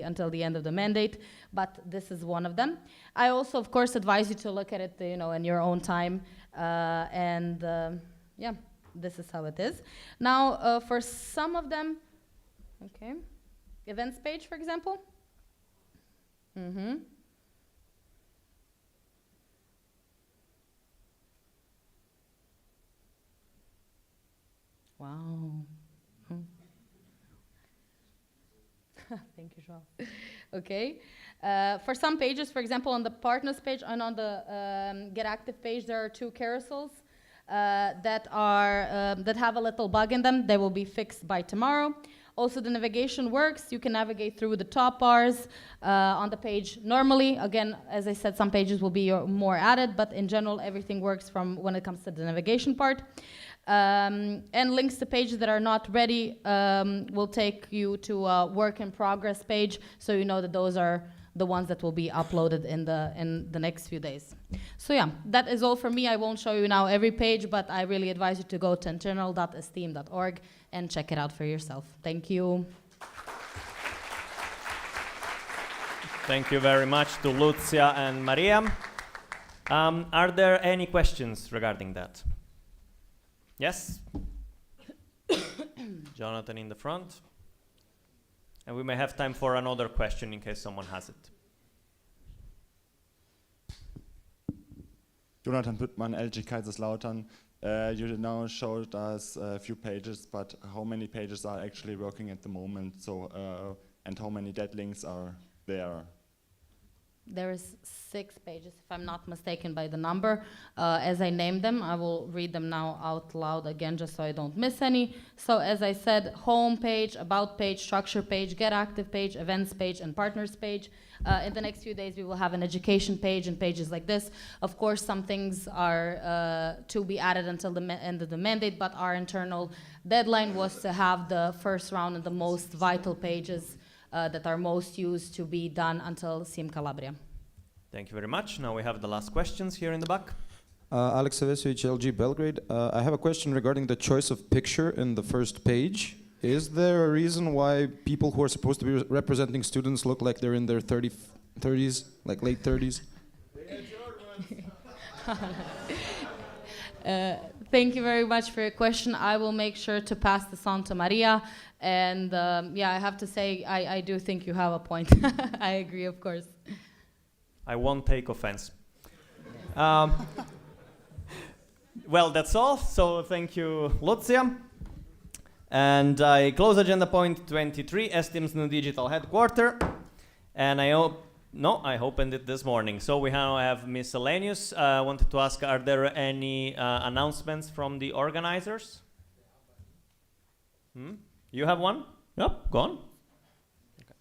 until the end of the mandate. But this is one of them. I also, of course, advise you to look at it, in your own time. Yeah, this is how it is. Now, for some of them, okay, events page, for example. Mm-hmm. Wow. Thank you, Joao. Okay. For some pages, for example, on the partners page and on the Get Active page, there are 2 carousels that have a little bug in them. They will be fixed by tomorrow. Also, the navigation works. You can navigate through the top bars on the page normally. Again, as I said, some pages will be more added, but in general, everything works from when it comes to the navigation part. And links to pages that are not ready will take you to a work in progress page, so you know that those are the ones that will be uploaded in the next few days. So yeah, that is all for me. I won't show you now every page, but I really advise you to go to internal.esteem.org and check it out for yourself. Thank you. Thank you very much to Lucia and Maria. Are there any questions regarding that? Yes? Jonathan in the front. And we may have time for another question in case someone has it. Jonathan Büttmann, LG Kaiserslautern. You now showed us a few pages, but how many pages are actually working at the moment? So, and how many dead links are there? There is 6 pages, if I'm not mistaken by the number. As I named them, I will read them now out loud again, just so I don't miss any. So as I said, home page, about page, structure page, get active page, events page, and partners page. In the next few days, we will have an education page and pages like this. Of course, some things are to be added until the end of the mandate, but our internal deadline was to have the first round and the most vital pages that are most used to be done until SIM Calabria. Thank you very much. Now we have the last questions here in the back. Alex Savesovic, LG Belgrade. I have a question regarding the choice of picture in the first page. Is there a reason why people who are supposed to be representing students look like they're in their 30s, like late 30s? Thank you very much for your question. I will make sure to pass this on to Maria. And yeah, I have to say, I do think you have a point. I agree, of course. I won't take offense. Well, that's all. So thank you, Lucia. And I close agenda point 23, Esteem's new digital headquarter. And I opened it this morning. So we now have miscellaneous. I wanted to ask, are there any announcements from the organizers? You have one? Yep, go on. Okay.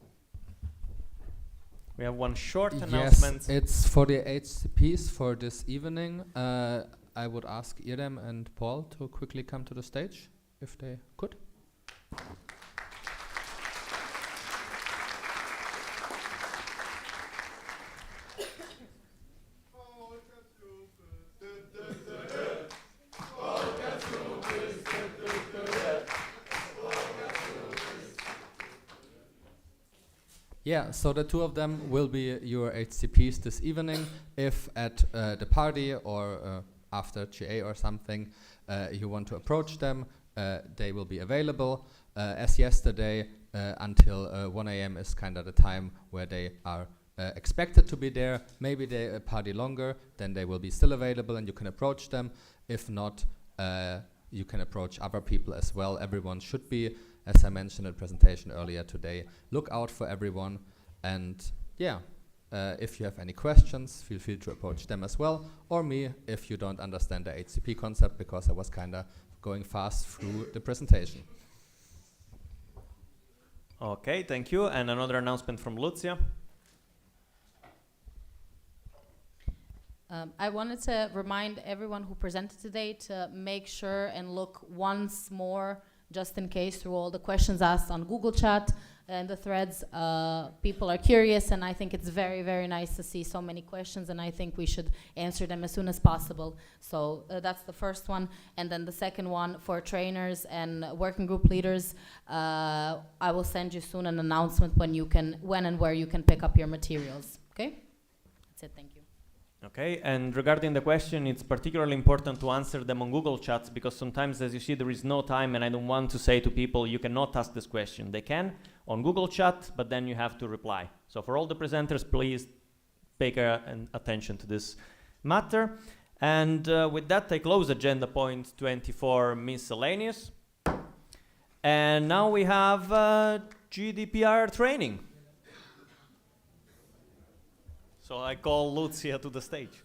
We have one short announcement. Yes, it's for the HCPs for this evening. I would ask Irem and Paul to quickly come to the stage, if they could. Yeah, so the two of them will be your HCPs this evening. If at the party or after GA or something you want to approach them, they will be available. As yesterday, until 1 a.m. is kind of the time where they are expected to be there. Maybe they party longer, then they will be still available and you can approach them. If not, you can approach other people as well. Everyone should be, as I mentioned in the presentation earlier today. Look out for everyone, and yeah, if you have any questions, feel free to approach them as well, or me if you don't understand the HCP concept, because I was kind of going fast through the presentation. Okay, thank you. And another announcement from Lucia. I wanted to remind everyone who presented today to make sure and look once more, just in case, through all the questions asked on Google Chat and the threads. People are curious, and I think it's very, very nice to see so many questions, and I think we should answer them as soon as possible. So that's the first one. And then the second one, for trainers and working group leaders, I will send you soon an announcement when and where you can pick up your materials. Okay? That's it. Thank you. Okay, and regarding the question, it's particularly important to answer them on Google Chats, because sometimes, as you see, there is no time, and I don't want to say to people, you cannot ask this question. They can on Google Chat, but then you have to reply. So for all the presenters, please pay attention to this matter. And with that, I close agenda point 24, miscellaneous. And now we have GDPR training. So I call Lucia to the stage.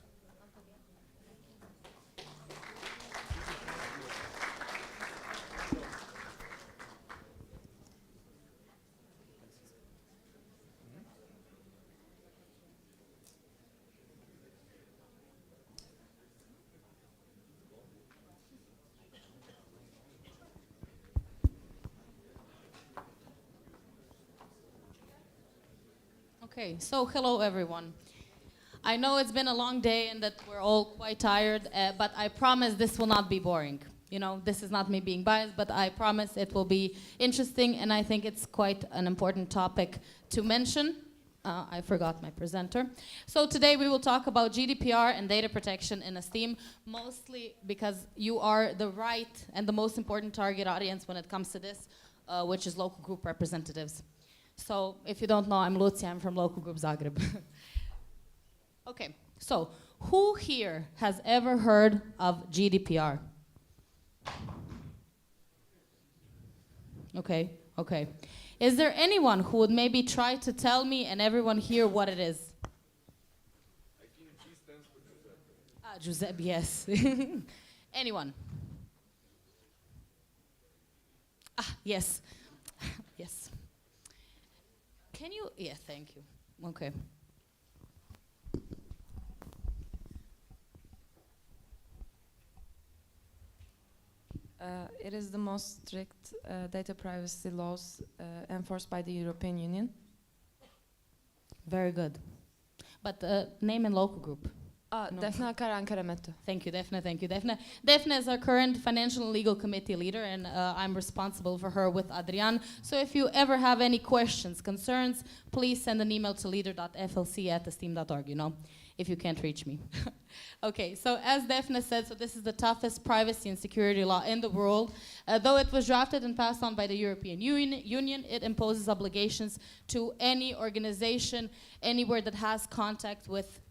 Okay, so hello everyone. I know it's been a long day and that we're all quite tired, but I promise this will not be boring. You know, this is not me being biased, but I promise it will be interesting, and I think it's quite an important topic to mention. I forgot my presenter. So today we will talk about GDPR and data protection in STEAM, mostly because you are the right and the most important target audience when it comes to this, which is local group representatives. So if you don't know, I'm Lucia, I'm from local group Zagreb. Okay, so who here has ever heard of GDPR? Okay, okay. Is there anyone who would maybe try to tell me and everyone here what it is? Giuseppe, yes. Anyone? Yes. Yes. Can you? Yeah, thank you. Okay. It is the most strict data privacy laws enforced by the European Union. Very good. But name and local group. Defne Karankarametu. Thank you, Defne. Thank you, Defne. Defne is our current financial and legal committee leader, and I'm responsible for her with Adrian. So if you ever have any questions, concerns, please send an email to leader.flc@thesteam.org, you know, if you can't reach me. Okay, so as Defne said, so this is the toughest privacy and security law in the world. Though it was drafted and passed on by the European Union, it imposes obligations to any organization, anywhere that has contact with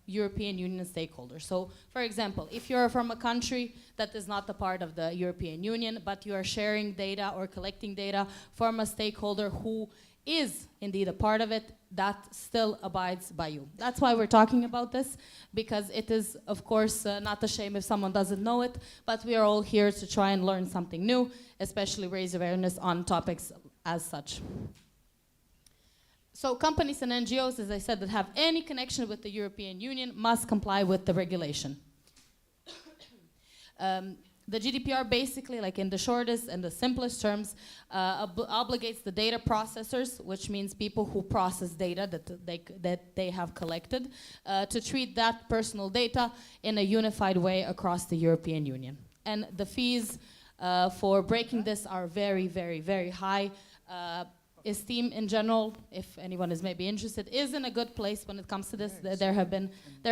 European Union stakeholders. So, for example, if you're from a country that is not a part of the European Union, but you are sharing data or collecting data from a stakeholder who is indeed a part of it, that still abides by you. That's why we're talking about this, because it is, of course, not a shame if someone doesn't know it, but we are all here to try and learn something new, especially raise awareness on topics as such. So companies and NGOs, as I said, that have any connection with the European Union must comply with the regulation. The GDPR basically, like in the shortest and the simplest terms, obligates the data processors, which means people who process data that they have collected, to treat that personal data in a unified way across the European Union. And the fees for breaking this are very, very, very high. Esteem in general, if anyone is maybe interested, is in a good place when it comes to this. There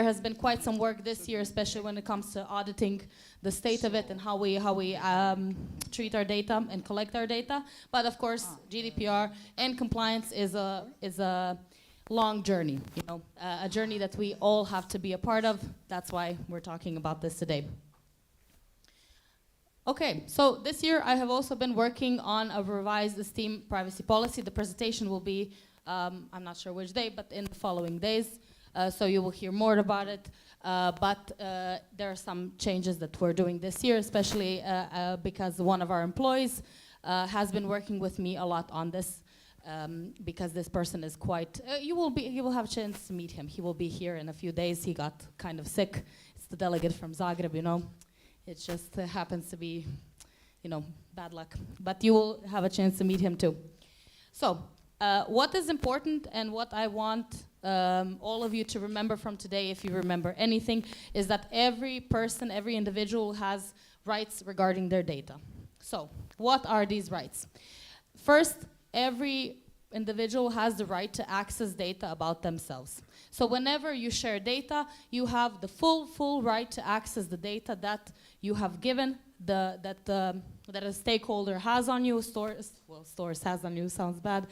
has been quite some work this year, especially when it comes to auditing the state of it and how we treat our data and collect our data. But of course, GDPR and compliance is a long journey, you know, a journey that we all have to be a part of. That's why we're talking about this today. Okay, so this year I have also been working on a revised STEAM privacy policy. The presentation will be, I'm not sure which day, but in the following days. So you will hear more about it. But there are some changes that we're doing this year, especially because one of our employees has been working with me a lot on this. Because this person is quite, you will have a chance to meet him. He will be here in a few days. He got kind of sick. It's the delegate from Zagreb, you know. It just happens to be, you know, bad luck. But you will have a chance to meet him too. So, what is important and what I want all of you to remember from today, if you remember anything, is that every person, every individual has rights regarding their data. So, what are these rights? First, every individual has the right to access data about themselves. So whenever you share data, you have the full right to access the data that you have given, that a stakeholder has on you, stores has on you, sounds bad.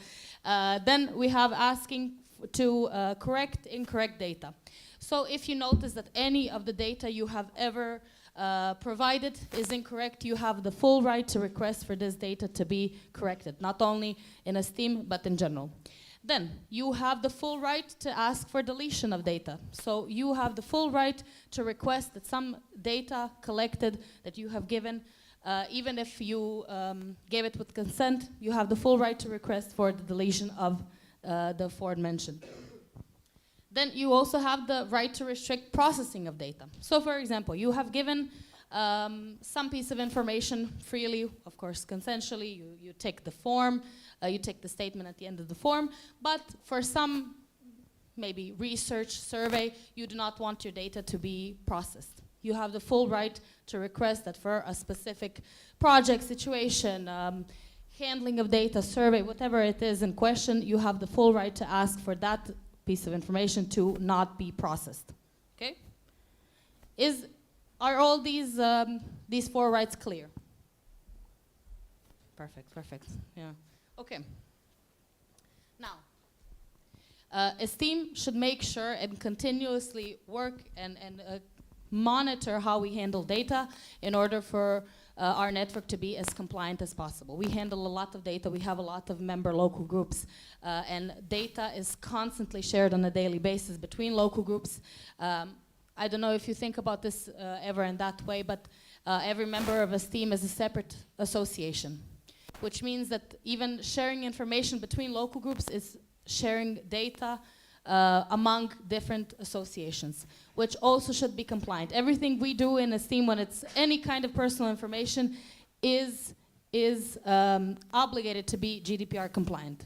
Then we have asking to correct incorrect data. So if you notice that any of the data you have ever provided is incorrect, you have the full right to request for this data to be corrected, not only in STEAM, but in general. Then you have the full right to ask for deletion of data. So you have the full right to request that some data collected that you have given, even if you gave it with consent, you have the full right to request for the deletion of the aforementioned. Then you also have the right to restrict processing of data. So for example, you have given some piece of information freely, of course consensually, you take the form, you take the statement at the end of the form. But for some, maybe research, survey, you do not want your data to be processed. You have the full right to request that for a specific project, situation, handling of data, survey, whatever it is in question, you have the full right to ask for that piece of information to not be processed. Okay? Are all these four rights clear? Perfect. Yeah. Okay. Now, Esteem should make sure and continuously work and monitor how we handle data in order for our network to be as compliant as possible. We handle a lot of data, we have a lot of member local groups, and data is constantly shared on a daily basis between local groups. I don't know if you think about this ever in that way, but every member of Esteem is a separate association, which means that even sharing information between local groups is sharing data among different associations, which also should be compliant. Everything we do in Esteem, when it's any kind of personal information, is obligated to be GDPR compliant.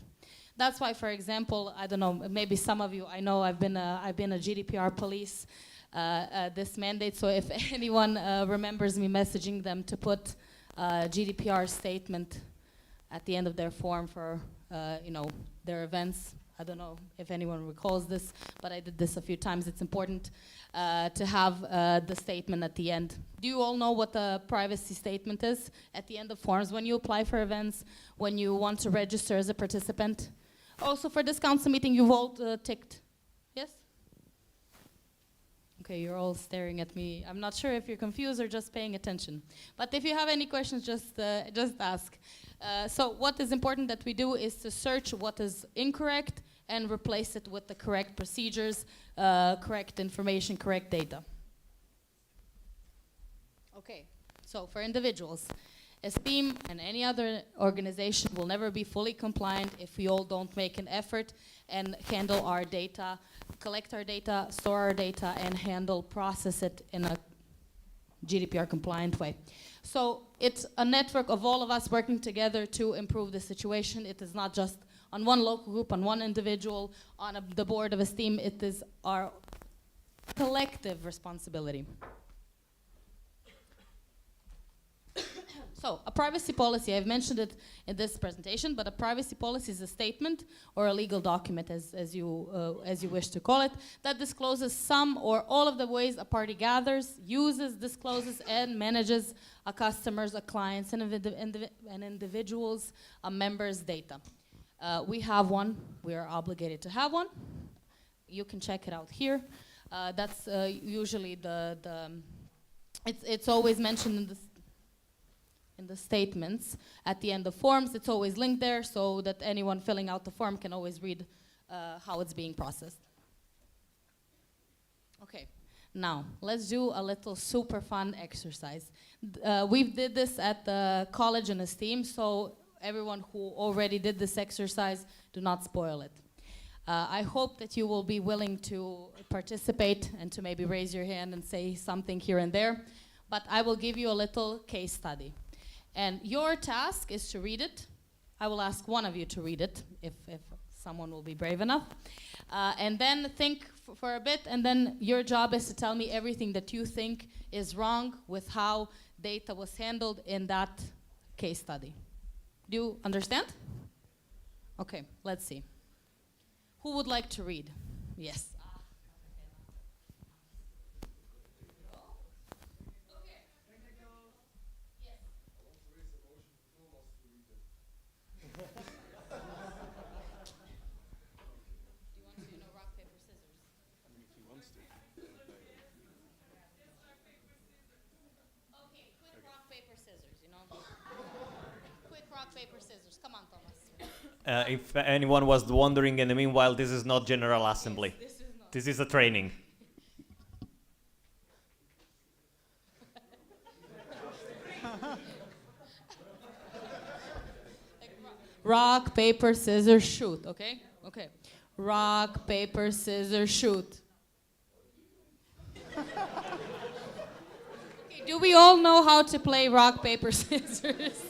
That's why, for example, I don't know, maybe some of you, I know I've been a GDPR police this mandate, so if anyone remembers me messaging them to put GDPR statement at the end of their form for their events. I don't know if anyone recalls this, but I did this a few times. It's important to have the statement at the end. Do you all know what the privacy statement is at the end of forms when you apply for events, when you want to register as a participant? Also for this council meeting, you've all ticked. Yes? Okay, you're all staring at me. I'm not sure if you're confused or just paying attention. But if you have any questions, just ask. So what is important that we do is to search what is incorrect and replace it with the correct procedures, correct information, correct data. Okay, so for individuals, Esteem and any other organization will never be fully compliant if we all don't make an effort and handle our data, collect our data, store our data, and process it in a GDPR compliant way. So it's a network of all of us working together to improve the situation. It is not just on one local group, on one individual, on the board of Esteem. It is our collective responsibility. So a privacy policy, I've mentioned it in this presentation, but a privacy policy is a statement or a legal document, as you wish to call it, that discloses some or all of the ways a party gathers, uses, discloses, and manages a customer's, a client's, an individual's, a member's data. We have one. We are obligated to have one. You can check it out here. That's usually it's always mentioned in the statements at the end of forms. It's always linked there so that anyone filling out the form can always read how it's being processed. Okay, now let's do a little super fun exercise. We did this at the college in Esteem, so everyone who already did this exercise, do not spoil it. I hope that you will be willing to participate and to maybe raise your hand and say something here and there, but I will give you a little case study. And your task is to read it. I will ask one of you to read it, if someone will be brave enough. And then think for a bit, and then your job is to tell me everything that you think is wrong with how data was handled in that case study. Do you understand? Okay, let's see. Who would like to read? Yes. If anyone was wondering, in the meanwhile, this is not General Assembly. Yes, this is not. This is a training. Rock, paper, scissors, shoot, okay? Okay. Rock, paper, scissors, shoot. Okay, do we all know how to play rock, paper, scissors?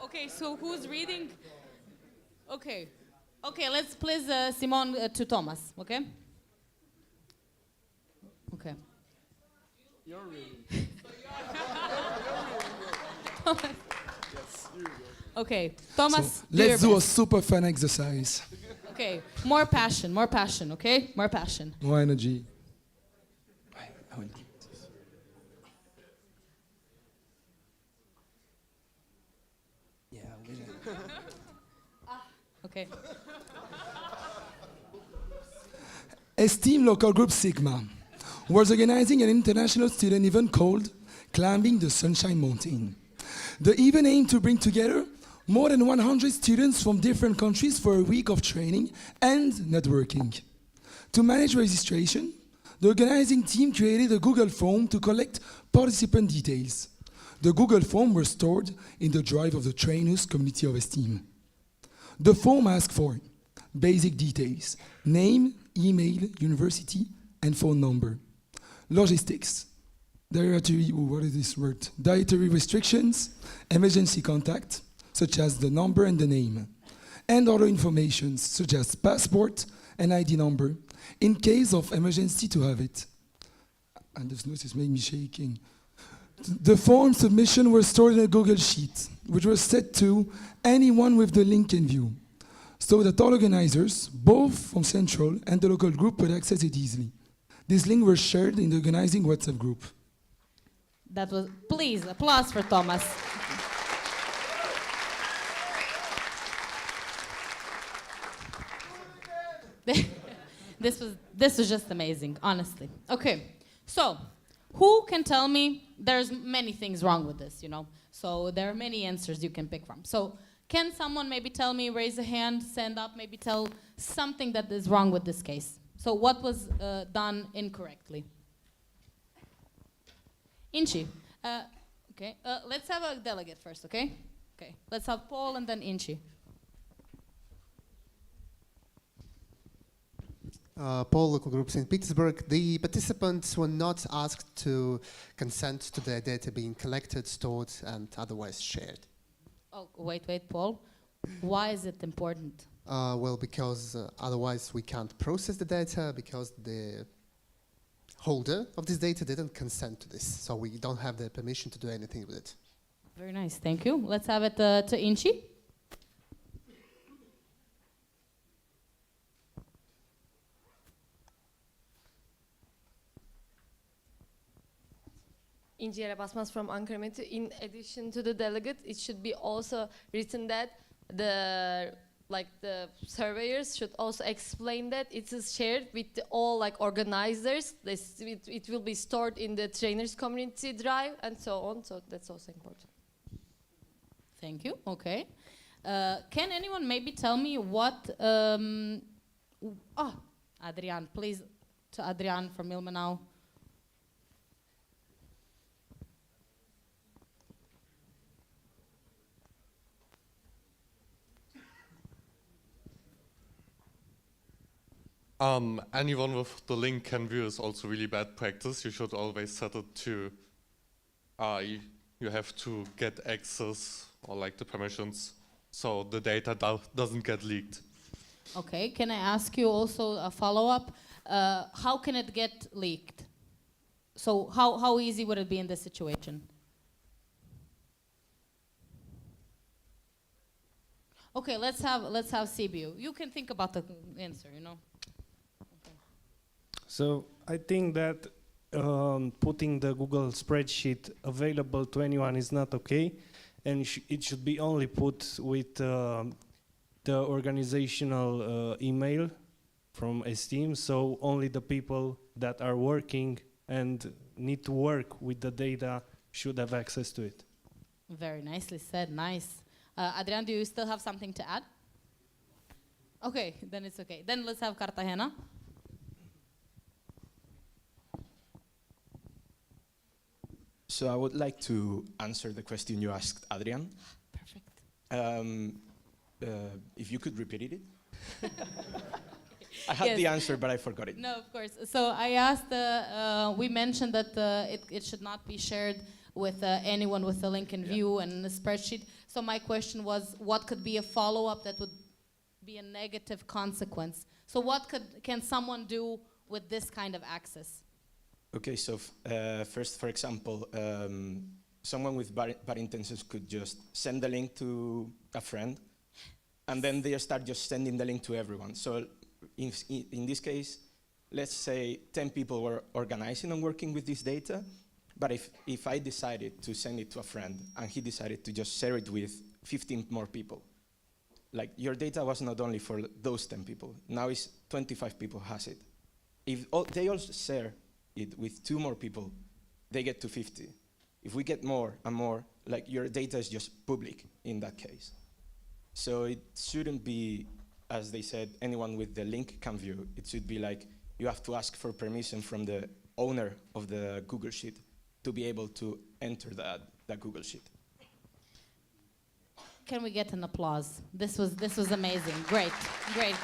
Okay, So who's reading? Okay. Okay, let's please Simon to Thomas, okay? Okay. You're reading. Thomas. Yes, here you go. Okay, Thomas. So let's do a super fun exercise. Okay, more passion, okay? More passion. More energy. Okay. Esteemed local group Sigma was organizing an international student event called Climbing the Sunshine Mountain. The event aimed to bring together more than 100 students from different countries for a week of training and networking. To manage registration, the organizing team created a Google form to collect participant details. The Google form was stored in the drive of the trainers' community of esteem. The form asked for basic details: name, email, university, and phone number. Logistics, dietary restrictions, emergency contact, such as the number and the name, and other information, such as passport and ID number, in case of emergency to have it. And this notice made me shaking. The form submission was stored in a Google Sheet, which was set to anyone with the link in view, so that all organizers, both from Central and the local group, could access it easily. This link was shared in the organizing WhatsApp group. That was, please, applause for Thomas. This was just amazing, honestly. Okay, so who can tell me? There's many things wrong with this, you know. So there are many answers you can pick from. So can someone maybe tell me, raise a hand, stand up, maybe tell something that is wrong with this case? So what was done incorrectly? Inchi. Okay, let's have a delegate first, okay? Okay, let's have Paul and then Inchi. Paul, local group St. Petersburg. The participants were not asked to consent to their data being collected, stored, and otherwise shared. Oh, wait, Paul. Why is it important? Well, because otherwise we can't process the data because the holder of this data didn't consent to this. So we don't have the permission to do anything with it. Very nice, thank you. Let's have it to Inchi. Inci Basmaz from Ankara Metro. In addition to the delegate, it should be also written that the surveyors should also explain that it is shared with all organizers. It will be stored in the trainers community drive and so on. So that's also important. Thank you. Okay. Can anyone maybe tell me what? Adrian, please, to Adrian from Ilmenau. Anyone with the link can view is also really bad practice. You should always set it to, you have to get access or the permissions so the data doesn't get leaked. Okay, can I ask you also a follow-up? How can it get leaked? So how easy would it be in this situation? Okay, let's have CBU. You can think about the answer, you know. So I think that putting the Google spreadsheet available to anyone is not okay, and it should be only put with the organizational email from Esteem, so only the people that are working and need to work with the data should have access to it. Very nicely said, nice. Adrian, do you still have something to add? Okay, then it's okay. Then let's have Cartagena. So I would like to answer the question you asked, Adrian. Perfect. If you could repeat it. I had the answer, but I forgot it. No, of course. So I asked, we mentioned that it should not be shared with anyone with a link in view and a spreadsheet. So my question was, what could be a follow-up that would be a negative consequence? So what can someone do with this kind of access? Okay, so first, for example, someone with bad intentions could just send the link to a friend, and then they start just sending the link to everyone. So in this case, let's say 10 people were organizing and working with this data, but if I decided to send it to a friend and he decided to just share it with 15 more people, like your data was not only for those 10 people, now it's 25 people has it. If they also share it with 2 more people, they get to 50. If we get more and more, like your data is just public in that case. So it shouldn't be, as they said, anyone with the link can view. It should be like you have to ask for permission from the owner of the Google Sheet to be able to enter that Google Sheet. Can we get an applause? This was amazing. Great. Amazing.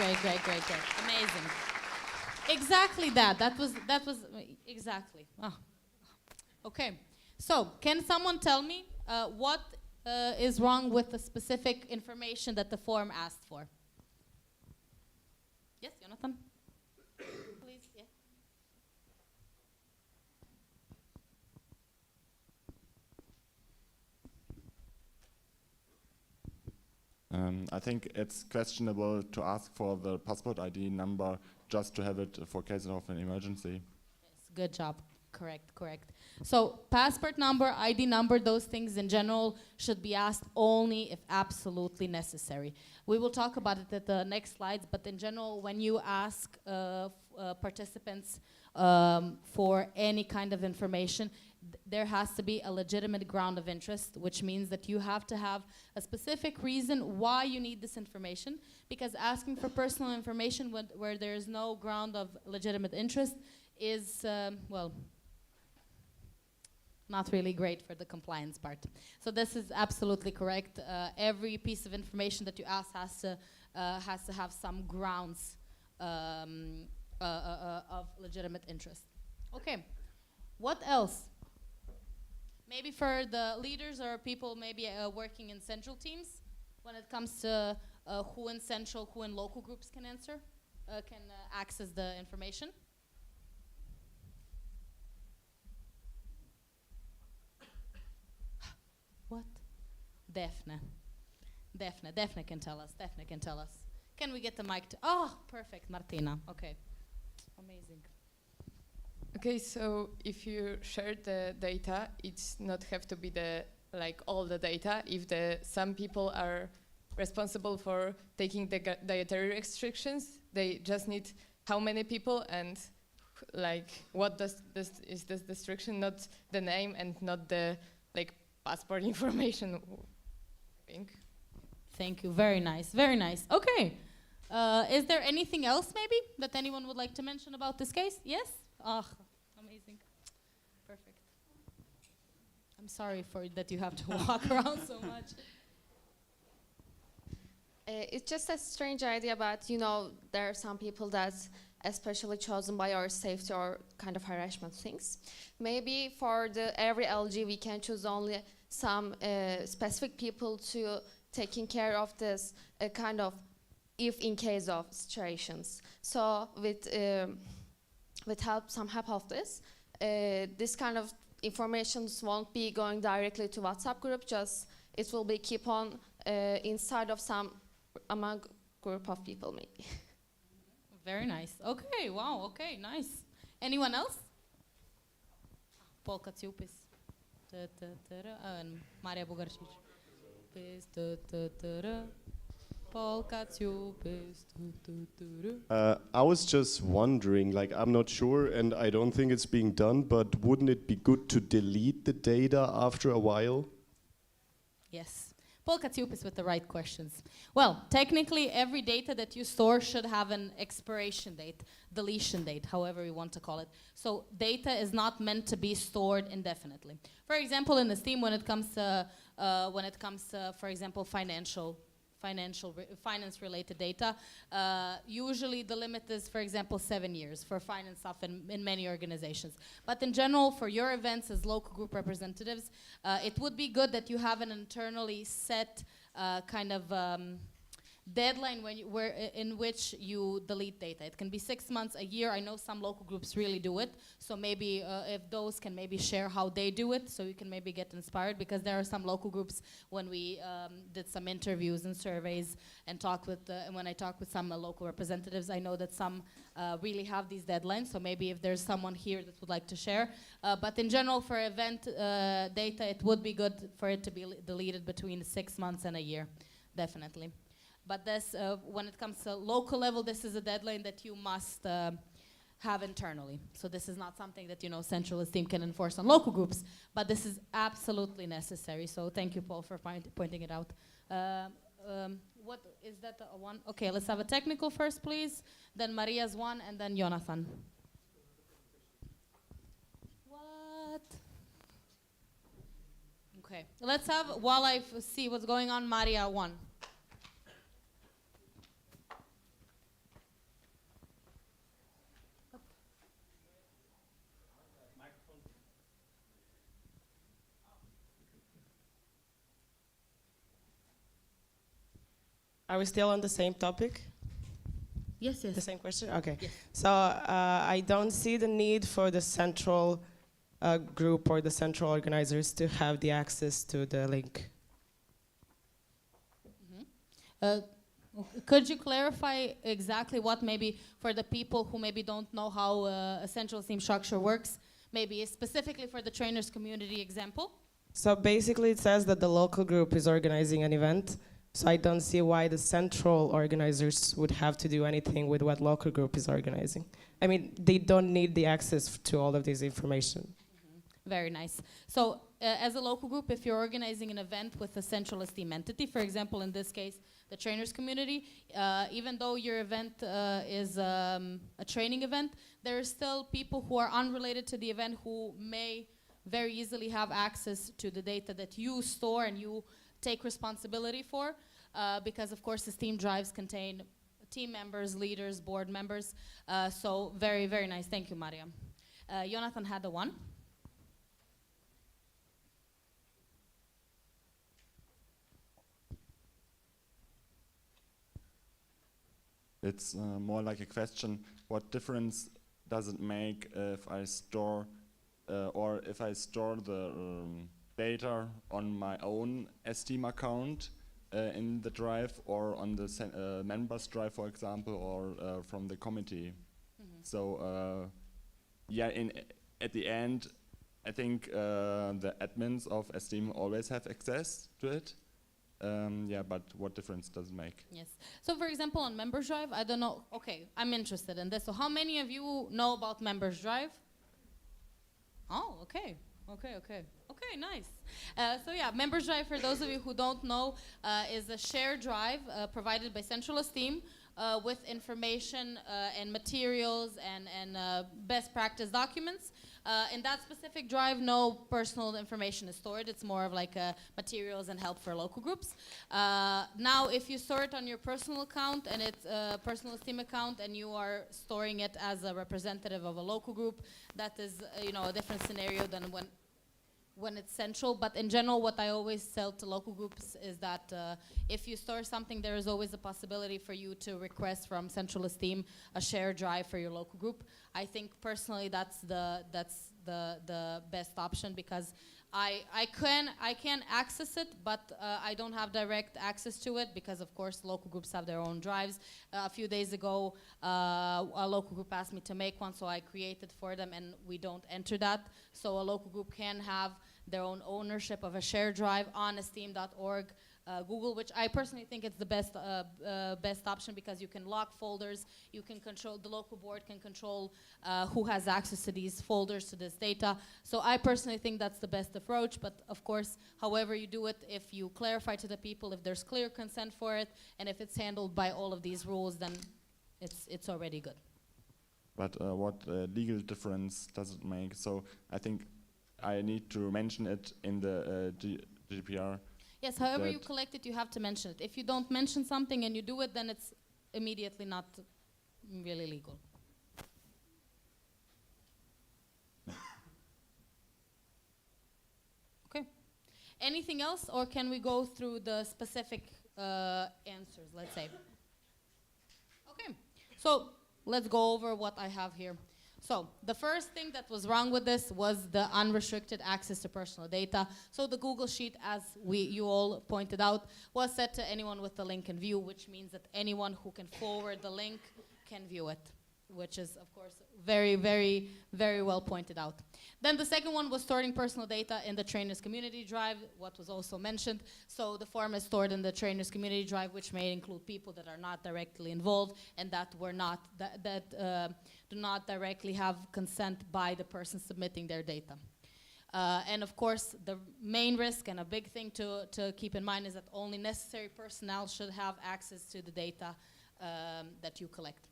Exactly that. That was exactly. Oh. Okay. So, can someone tell me what is wrong with the specific information that the form asked for? Yes, Jonathan? Please, yeah. I think it's questionable to ask for the passport ID number just to have it for case of an emergency. Yes, good job. Correct. So passport number, ID number, those things in general should be asked only if absolutely necessary. We will talk about it at the next slides, but in general, when you ask participants for any kind of information, there has to be a legitimate ground of interest, which means that you have to have a specific reason why you need this information, because asking for personal information where there is no ground of legitimate interest is, well, not really great for the compliance part. So this is absolutely correct. Every piece of information that you ask has to have some grounds of legitimate interest. Okay, what else? Maybe for the leaders or people maybe working in central teams, when it comes to who in central, who in local groups can access the information. What? Defne can tell us. Can we get the mic to, oh, perfect, Martina, okay. Amazing. Okay, so if you share the data, it's not have to be all the data. If some people are responsible for taking the dietary restrictions, they just need how many people and what is this restriction, not the name and not the passport information, I think. Thank you, very nice. Okay, is there anything else maybe that anyone would like to mention about this case? Yes? Oh, amazing, perfect. I'm sorry that you have to walk around so much. It's just a strange idea, but there are some people that's especially chosen by our safety or kind of harassment things. Maybe for every LG we can choose only some specific people to taking care of this kind of if in case of situations. So with some help of this, this kind of informations won't be going directly to WhatsApp group, just it will be keep on inside of among group of people maybe. Very nice. Okay, wow, okay, nice. Anyone else? Polka Ciupis. And Maria Bugarcic. Polka Ciupis. I was just wondering, I'm not sure, and I don't think it's being done, but wouldn't it be good to delete the data after a while? Yes. Polka Ciupis with the right questions. Well, technically, every data that you store should have an expiration date, deletion date, however you want to call it. So data is not meant to be stored indefinitely. For example, in Esteem, when it comes to, for example, financial finance-related data. Usually the limit is, for example, 7 years for finance stuff in many organizations. But in general, for your events as local group representatives, it would be good that you have an internally set kind of deadline in which you delete data. It can be 6 months, a year. I know some local groups really do it. So maybe if those can maybe share how they do it, so you can maybe get inspired, because there are some local groups when we did some interviews and surveys and when I talked with some local representatives, I know that some really have these deadlines. So maybe if there's someone here that would like to share. But in general, for event data, it would be good for it to be deleted between 6 months and a year, definitely. But this, when it comes to local level, this is a deadline that you must have internally. So this is not something that, centralist team can enforce on local groups, but this is absolutely necessary. So thank you, Paul, for pointing it out. What is that one? Okay, let's have a technical first, please. Then Maria's one, and then Jonathan. What? Okay, let's have, while I see what's going on, Maria one. Are we still on the same topic? Yes. The same question? Okay. Yes. So I don't see the need for the central group or the central organizers to have the access to the link. Could you clarify exactly what, maybe for the people who maybe don't know how a central team structure works, maybe specifically for the trainers community example? So basically it says that the local group is organizing an event. So I don't see why the central organizers would have to do anything with what local group is organizing. I mean, they don't need the access to all of this information. Very nice. So as a local group, if you're organizing an event with a centralist team entity, for example, in this case, the trainers community, even though your event is a training event, there are still people who are unrelated to the event who may very easily have access to the data that you store and you take responsibility for, because of course the team drives contain team members, leaders, board members. So very, very nice. Thank you, Maria. Jonathan had the one. It's more like a question: what difference does it make if I store the data on my own Steam account in the drive, or on the members drive, for example, or from the committee? So yeah, at the end, I think the admins of Steam always have access to it. Yeah, but what difference does it make? Yes. So for example, on Members Drive, I don't know. Okay, I'm interested in this. So how many of you know about Members Drive? Oh, okay. Okay, nice. So yeah, Members Drive, for those of you who don't know, is a shared drive provided by Centralist Team with information and materials and best practice documents. In that specific drive, no personal information is stored. It's more of like materials and help for local groups. Now, if you store it on your personal account and it's a personal Steam account and you are storing it as a representative of a local group, that is a different scenario than when it's central. But in general, what I always tell to local groups is that if you store something, there is always a possibility for you to request from Centralist Team a shared drive for your local group. I think personally that's the best option, because I can access it, but I don't have direct access to it, because of course local groups have their own drives. A few days ago, a local group asked me to make one, so I created for them, and we don't enter that. So a local group can have their own ownership of a shared drive on steam.org Google, which I personally think it's the best option, because you can lock folders, you can control, the local board can control who has access to these folders, to this data. So I personally think that's the best approach, but of course, however you do it, if you clarify to the people, if there's clear consent for it, and if it's handled by all of these rules, then it's already good. But what legal difference does it make? So I think I need to mention it in the GDPR. Yes, however you that- collect it, you have to mention it. If you don't mention something and you do it, then it's immediately not really legal. Okay. Anything else, or can we go through the specific answers, let's say? Okay, so let's go over what I have here. So the first thing that was wrong with this was the unrestricted access to personal data. So the Google Sheet, as you all pointed out, was set to anyone with the link in view, which means that anyone who can forward the link can view it, which is, of course, very, very, very well pointed out. Then the second one was storing personal data in the trainer's community drive, what was also mentioned. So the form is stored in the trainer's community drive, which may include people that are not directly involved and that were not do not directly have consent by the person submitting their data. And of course, the main risk and a big thing to keep in mind is that only necessary personnel should have access to the data that you collect.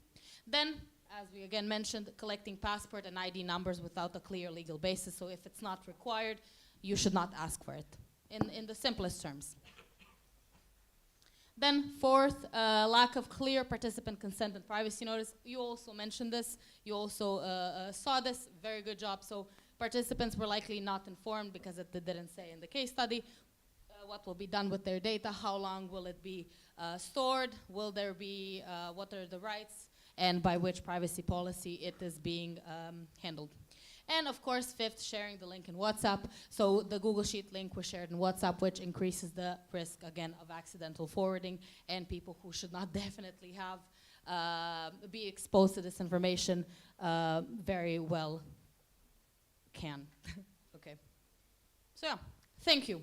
Then, as we again mentioned, collecting passport and ID numbers without a clear legal basis. So if it's not required, you should not ask for it, in the simplest terms. Then fourth, lack of clear participant consent and privacy notice. You also mentioned this. You also saw this. Very good job. So participants were likely not informed because it didn't say in the case study what will be done with their data, how long will it be stored, will there be, what are the rights, and by which privacy policy it is being handled. And of course, fifth, sharing the link in WhatsApp. So the Google Sheet link was shared in WhatsApp, which increases the risk, again, of accidental forwarding, and people who should not definitely have be exposed to this information very well can. Okay. So yeah, thank you.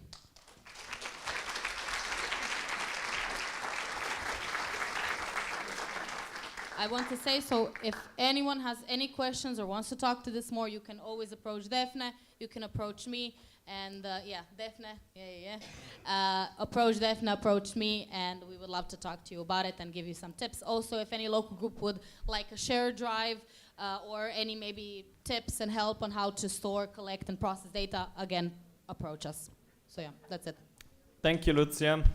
I want to say, so if anyone has any questions or wants to talk to this more, you can always approach Daphne, you can approach me, and yeah, Daphne, approach Daphne, approach me, and we would love to talk to you about it and give you some tips. Also, if any local group would like a shared drive or any maybe tips and help on how to store, collect, and process data, again, approach us. So yeah, that's it. Thank you, Lucia.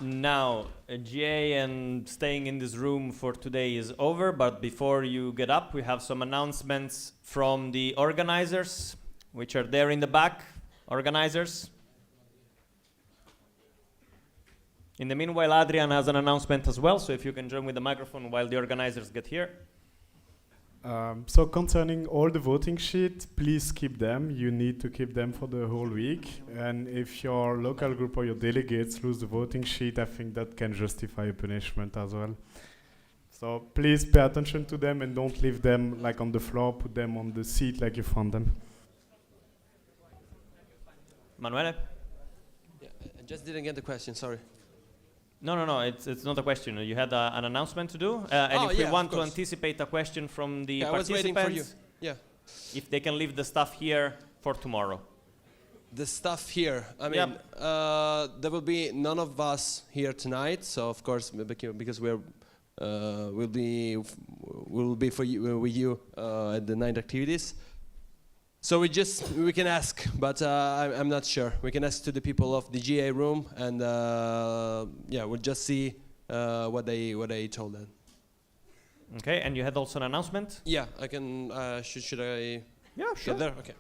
Now, GA and staying in this room for today is over, but before you get up, we have some announcements from the organizers, which are there in the back. Organizers. In the meanwhile, Adrian has an announcement as well, so if you can join with the microphone while the organizers get here. So concerning all the voting sheets, please keep them. You need to keep them for the whole week. And if your local group or your delegates lose the voting sheet, I think that can justify a punishment as well. So please pay attention to them and don't leave them like on the floor. Put them on the seat like you found them. Manuele? Yeah, I just didn't get the question, sorry. No, it's not a question. You had an announcement to do, and if we want to anticipate a question from the participants, I was waiting for you. Yeah. If they can leave the stuff here for tomorrow. The stuff here. I mean, there will be none of us here tonight, so of course, because we'll be for you with you at the night activities. So we can ask, but I'm not sure. We can ask to the people of the GA room, and yeah, we'll just see what they told them. Okay, and you had also an announcement? Yeah, I can. Should I? Yeah, sure. Get there. Okay.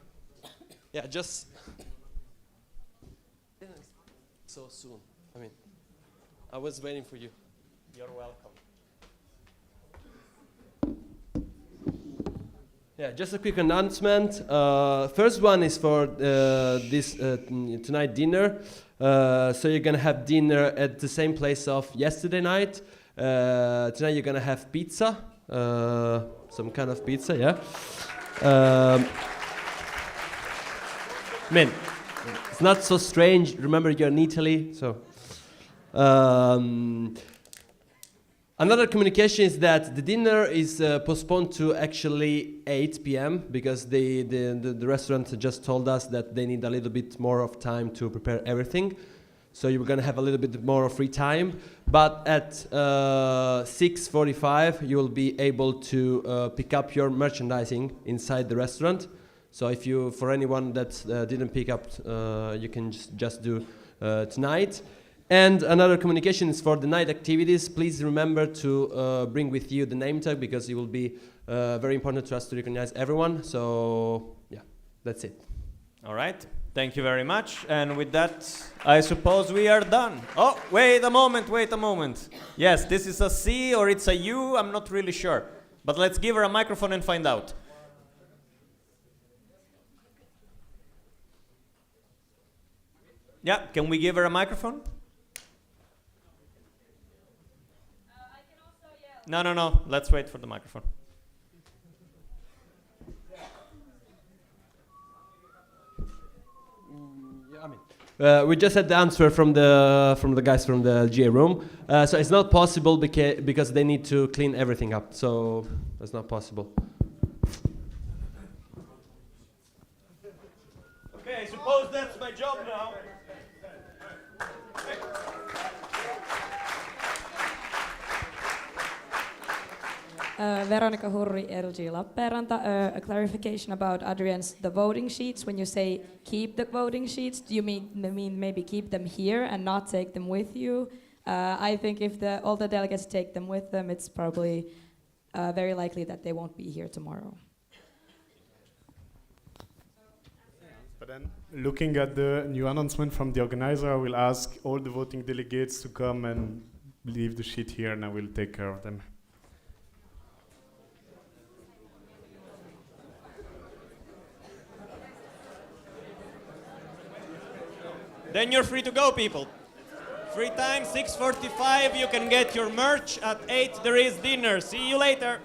Yeah, just. So soon. I mean, I was waiting for you. You're welcome. Yeah, just a quick announcement. First one is for this tonight dinner. So you're gonna have dinner at the same place of yesterday night. Tonight you're gonna have pizza, some kind of pizza, yeah. I mean, it's not so strange. Remember, you're in Italy, so. Another communication is that the dinner is postponed to actually 8 p.m. because the restaurant just told us that they need a little bit more of time to prepare everything. So you're going to have a little bit more of free time. But at 6:45, you will be able to pick up your merchandising inside the restaurant. So if you, for anyone that didn't pick up, you can just do tonight. And another communication is for the night activities. Please remember to bring with you the name tag, because it will be very important to us to recognize everyone. So yeah, that's it. All right. Thank you very much. And with that, I suppose we are done. Oh, wait a moment. Yes, this is a C or it's a U, I'm not really sure. But let's give her a microphone and find out. Yeah, can we give her a microphone? I can also yell. No, let's wait for the microphone. We just had the answer from the guys from the GA room. So it's not possible because they need to clean everything up. So it's not possible. Okay, I suppose that's my job now. Veronica Hurri, LG Lappeenranta. A clarification about Adrian's the voting sheets. When you say keep the voting sheets, do you mean maybe keep them here and not take them with you? I think if all the delegates take them with them, it's probably very likely that they won't be here tomorrow. But then, looking at the new announcement from the organizer, I will ask all the voting delegates to come and leave the sheet here, and I will take care of them. Then you're free to go, people. Free time, 6:45, you can get your merch. At 8 there is dinner. See you later.